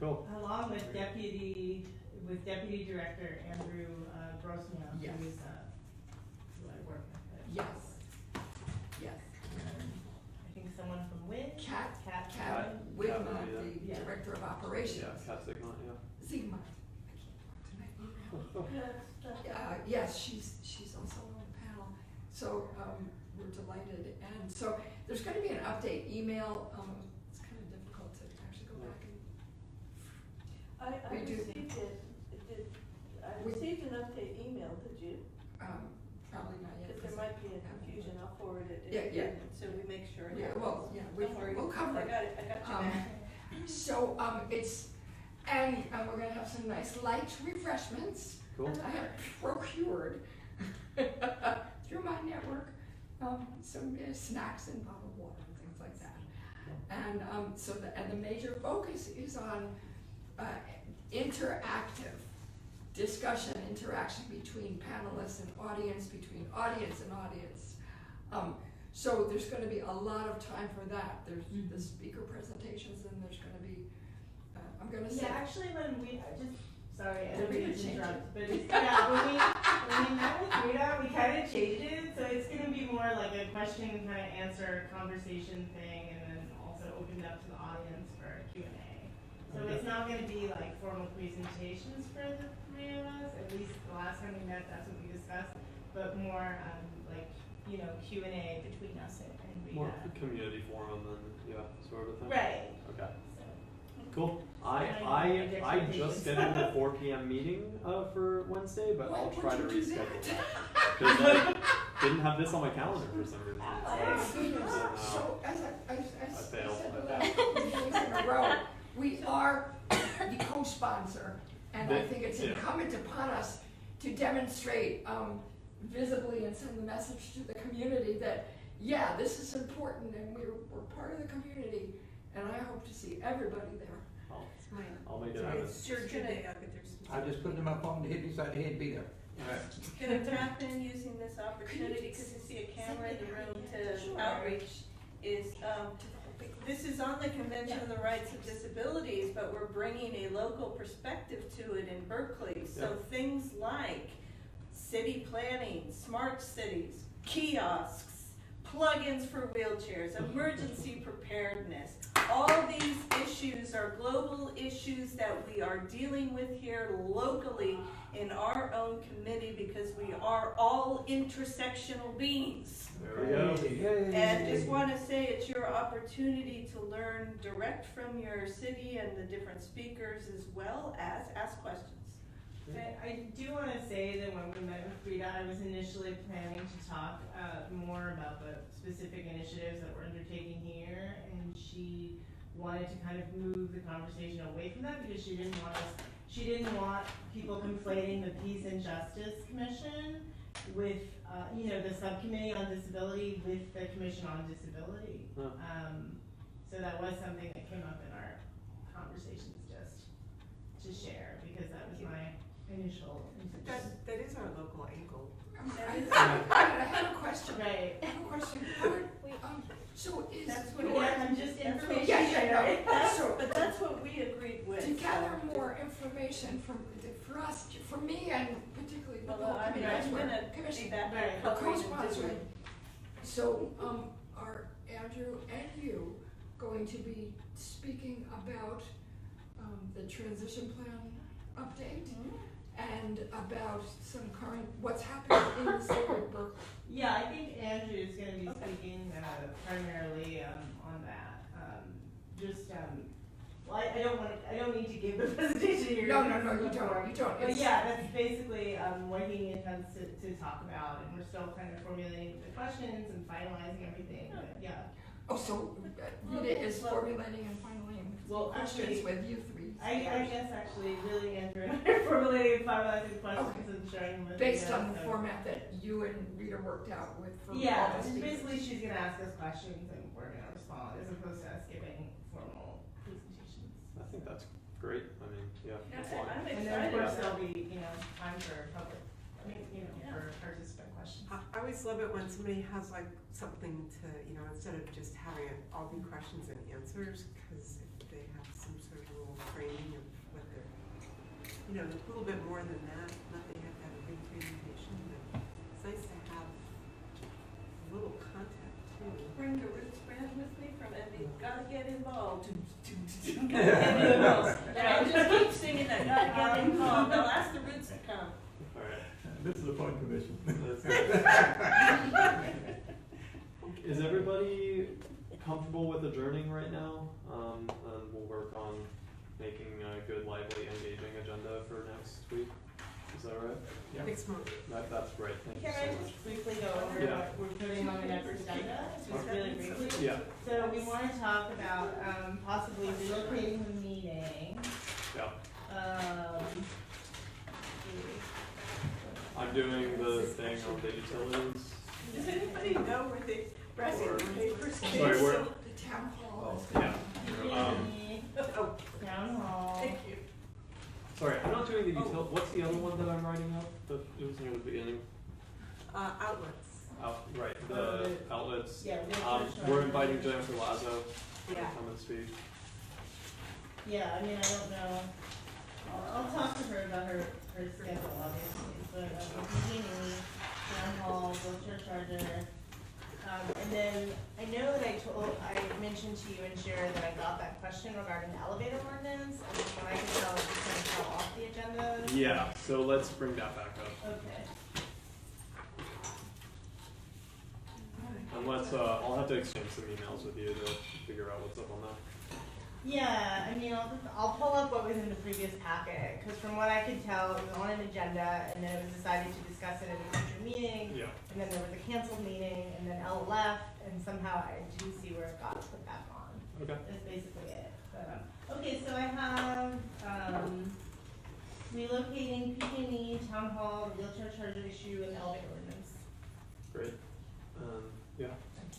Cool. Along with Deputy Director Andrew Grosniak, Yes. who I work with. Yes. Yes. I think someone from WIN. Kat Kat, Wigmont, yeah. the Yeah. Director of Operations. Yeah, Kat Sigmont, yeah. Zigmont. I can't talk tonight. Yes, she's also on the panel. So we're delighted. And so there's going to be an update email. It's kind of difficult to actually go back and I We do. received it, I We- received an update email, did you? probably not yet. Because there might be a confusion, I'll forward it. if Yeah, you yeah. didn't, So we make sure. it Yeah, happens. well, yeah, Don't worry. we'll cover I it. got it, I got you Um, back. So it's, and we're going to have some nice light refreshments. Cool. I have procured through my network some snacks and bottled water and things like that. And the major focus is on interactive discussion, interaction between panelists and audience, between audience and audience. So there's going to be a lot of time for that. There's the speaker presentations, and there's going to be, I'm going to say. Yeah, actually, sorry, I Did don't we mean to change interrupt, but when we met with Rita, we kind of changed it, so it's gonna be more like a question and kind of answer conversation thing, and then also opened up to the audience for Q&A. So it's not gonna be like formal presentations for the three of us, at least the last time we met, that's what we discussed, but more, Q&A between us and Rita. More community forum and, yeah, sort of thing. Right. Okay. So, Cool. I I just scheduled a 4 p.m. meeting for Wednesday, but I'll try to reschedule that. Because I didn't have this on my calendar for some reason. So as I failed. said the last few days in a row, we are the co-sponsor, and I think it's incumbent upon us to demonstrate visibly and send the message to the community that, yeah, this is important, and we're part of the community, and I hope to see everybody there. I'll make it happen. It's sure today, I just put it in my phone, to hit beside the head, be there. Alright. Can I tap in using this opportunity, because you see a camera in the room to outreach, this is on the Convention on the Rights of Disabilities, but we're bringing a local perspective to it in Berkeley. So things like city planning, smart cities, kiosks, plugins for wheelchairs, emergency preparedness. All these issues are global issues that we are dealing with here locally in our own committee, because we are all intersectional beings. There we go. Yay. And just want to say it's your opportunity to learn direct from your city and the different speakers, as well as ask questions. I do want to say that when we met with Rita, I was initially planning to talk more about the specific initiatives that we're undertaking here, and she wanted to kind of move the conversation away from that because she didn't want people conflating the Peace and Justice Commission with the Subcommittee on Disability with the Commission on Disability. Huh. So that was something that came up in our conversations, just to share, because that was my initial intention. That is our local angle. I have a question. Right. I have a question. So is That's what your- I'm just information Yeah, sharing. But that's what we agreed with. to gather more information for us, for me, and particularly the Well, I mean, committee, I'm gonna commission, be back Right. there or covering and co-sponsoring. doing. So, are Andrew and you going to be speaking about the transition plan update and about some current, what's happening in the city of Berkeley? Yeah, I think Andrew is going to be speaking primarily on that. I don't need to give the presentation here. No, you don't. But yeah, that's basically what he intends to talk about, and we're still kind of formulating the questions and finalizing everything. But yeah. Oh, so Rita is formulating and finalizing Well, questions actually- with you three. I guess actually really Andrew and I are formulating, finalizing questions and sharing them with you. Based on the so- format that you and Rita worked out with for all Yeah, the it's speakers. basically she's gonna ask us questions and we're gonna respond, as opposed to us giving formal presentations. I think that's great. I mean, yeah. Yeah, as long- I'm And then of excited. course there'll be, time for public, Yeah. for participant questions. I always love it when somebody has like something to, instead of just having it all be questions and answers, because if they have some sort of little framing of what they're, a little bit more than that, not that you have to have a big presentation, but it's nice to have a little content too. Bring the roots band with me from Emmy, gotta get involved. Gotta get involved. And I'll just keep singing that, gotta get involved, I'll ask the roots to come. All right. This is a fun commission. Is everybody comfortable with adjourning right now? And we'll work on making a good, lively, engaging agenda for next week. Is that right? Yeah. Next month. That's great. Thank you Can so I much. just briefly go over Yeah. what we're putting on the next agenda, just really briefly? Yeah. So we wanna talk about, possibly relocating the meeting, Yeah. um, I'm doing the thing on the utilities. Does anybody know where the rest of the papers came Sorry, from? where? The town hall. Yeah. Oh, Town hall. thank you. Sorry, I'm not doing the util. What's the other one that I'm writing up? That it was near the beginning. Outlets. Right. The outlets. Yeah, We're inviting Jennifer Lazo to Yeah. come and speak. Yeah, I mean, I don't know, I'll talk to her about her schedule, obviously, but, Ghenis, town hall, wheelchair charger. And then, I know that I mentioned to you and Sharon that I got that question regarding the elevator ordinance, and when I can tell, it's gonna fall off the agenda. Yeah. So let's bring that back up. Okay. And let's. I'll have to exchange some emails with you to figure out what's up on that. Yeah, I mean, I'll pull up what was in the previous packet, because from what I could tell, it was on an agenda, and then it was decided to discuss it at a future meeting. Yeah. And then there was a canceled meeting, and then Elle left, and somehow I didn't see where it got put back on. Okay. That's basically it. But, okay, so I have, relocating Pg&e, town hall, the wheelchair charger issue, and elevator ordinance. Great. Yeah.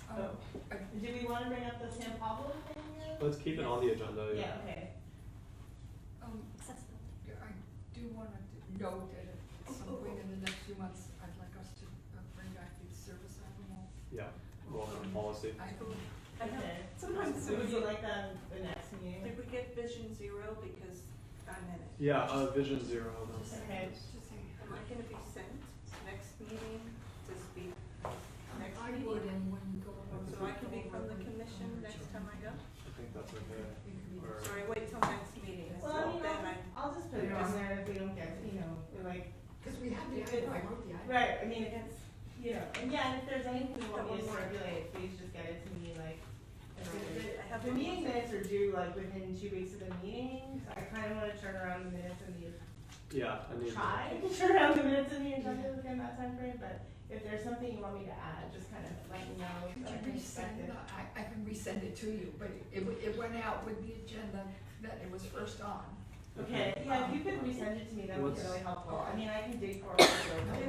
Do we wanna bring up the San Pablo thing yet? Let's keep it on the agenda. Yeah, okay. Yeah, I do want to note that at some point in the next few months, I'd like us to bring back the service animal. Yeah. Well, policy. I Okay. Sometimes So would you like that the next meeting? Did we get Vision Zero, because I'm in it. Yeah. Vision Zero. That's Okay. Am I gonna be sent next meeting to speak? Next I meeting? would, and when you go over. So I can be from the commission next time I go? I think that's okay. Or- Sorry, wait till next meeting, Well, I mean, then I'll just put it on there if we don't get, we're like, Because we have the item, I wrote the item. right, I mean, it's, and yeah, and if there's anything you want me to circulate, please just get it to me, like, as soon as I have the one. meeting minutes are due, like, within 2 weeks of the meeting, so I kinda wanna turn around the minutes and Yeah. I need. try to turn around the minutes and the agenda within that time frame, but if there's something you want me to add, just kind of let me know. Could so I you can expect resend it. it? I can resend it to you, but it went out with the agenda that it was first on. Okay, yeah, if you could resend it to me, that would be What's- really helpful. I mean, I can dig for it.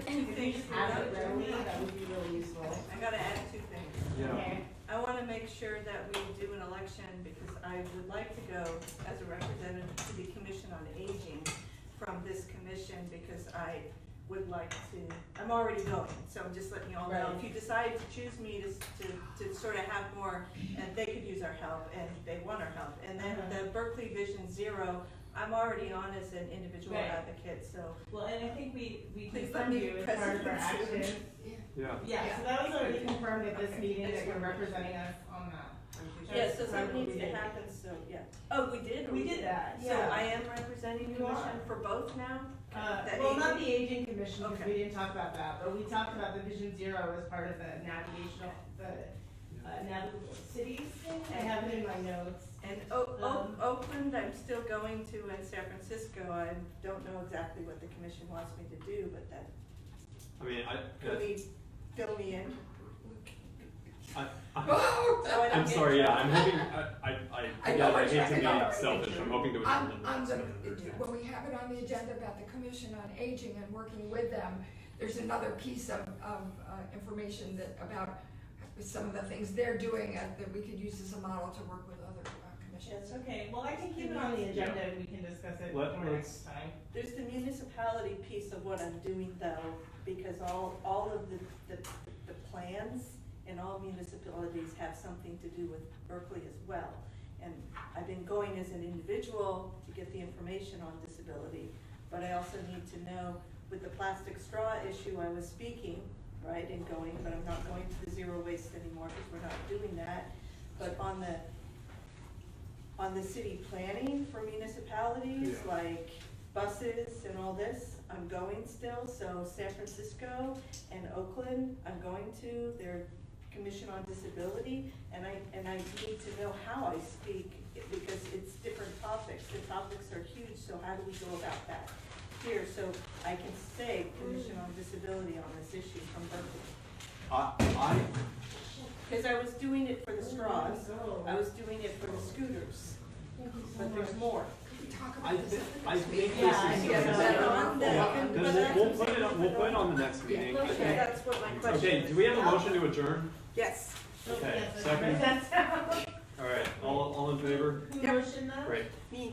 If you just have it readily, that would be really useful. I gotta add two things. Yeah. Okay. I wanna make sure that we do an election, because I would like to go as a representative to the Commission on Aging from this commission, because I would like to, I'm already going, so I'm just letting you all know. Right. If you decide to choose me to sort of have more, and they could use our help, and they want our help. And then Uh-huh. the Berkeley Vision Zero, I'm already on as an individual Right. advocate, so. Well, and I think we Please let confirmed me you as part of our present. action. Yeah. Yeah, so that was already confirmed at this meeting that you're representing us on that. Yeah, so That's that what needs we to did. happen, so, yeah. Oh, we did? or We did that, So yeah. I am representing the You are. commission for both now? Well, not the aging commission, because Okay. we didn't talk about that, but we talked about the Vision Zero as part of the navigational, navigable cities thing. I have it in my notes. And Oakland, I'm still going to, and San Francisco, I don't know exactly what the commission wants me to do, but that, I mean, could we fill me in? I, So I don't I'm get sorry. Yeah, in I'm trouble. hoping. I I Yeah, know I we're hate to trying to go. be selfish, I'm hoping to attend them. On the, when we have it on the agenda about the Commission on Aging and working with them, there's another piece of information that, about some of the things they're doing that we could use as a model to work with other commissions. Yes, okay, well, I can keep it on the agenda and we can discuss it Let's- next time. There's the municipality piece of what I'm doing though, because all of the plans in all municipalities have something to do with Berkeley as well. And I've been going as an individual to get the information on disability, but I also need to know with the plastic straw issue, I was speaking, right, and going, but I'm not going to the zero waste anymore because we're not doing that. But on the city planning for municipalities, Yeah. like buses and all this, I'm going still. So San Francisco and Oakland, I'm going to their Commission on Disability, and I need to know how I speak because it's different topics. The topics are huge, so how do we go about that here? So I can say Commission on Disability on this issue from Berkeley. Because I was doing it for the straws, I was doing it for the scooters, but there's more. I think Yeah, this is. We'll put it on the next meeting. I think. That's what my question Okay, is. do we have a motion to adjourn? Yes. Okay, Yes, second. that's- All right, all in favor? Who motioned that? Great. Me.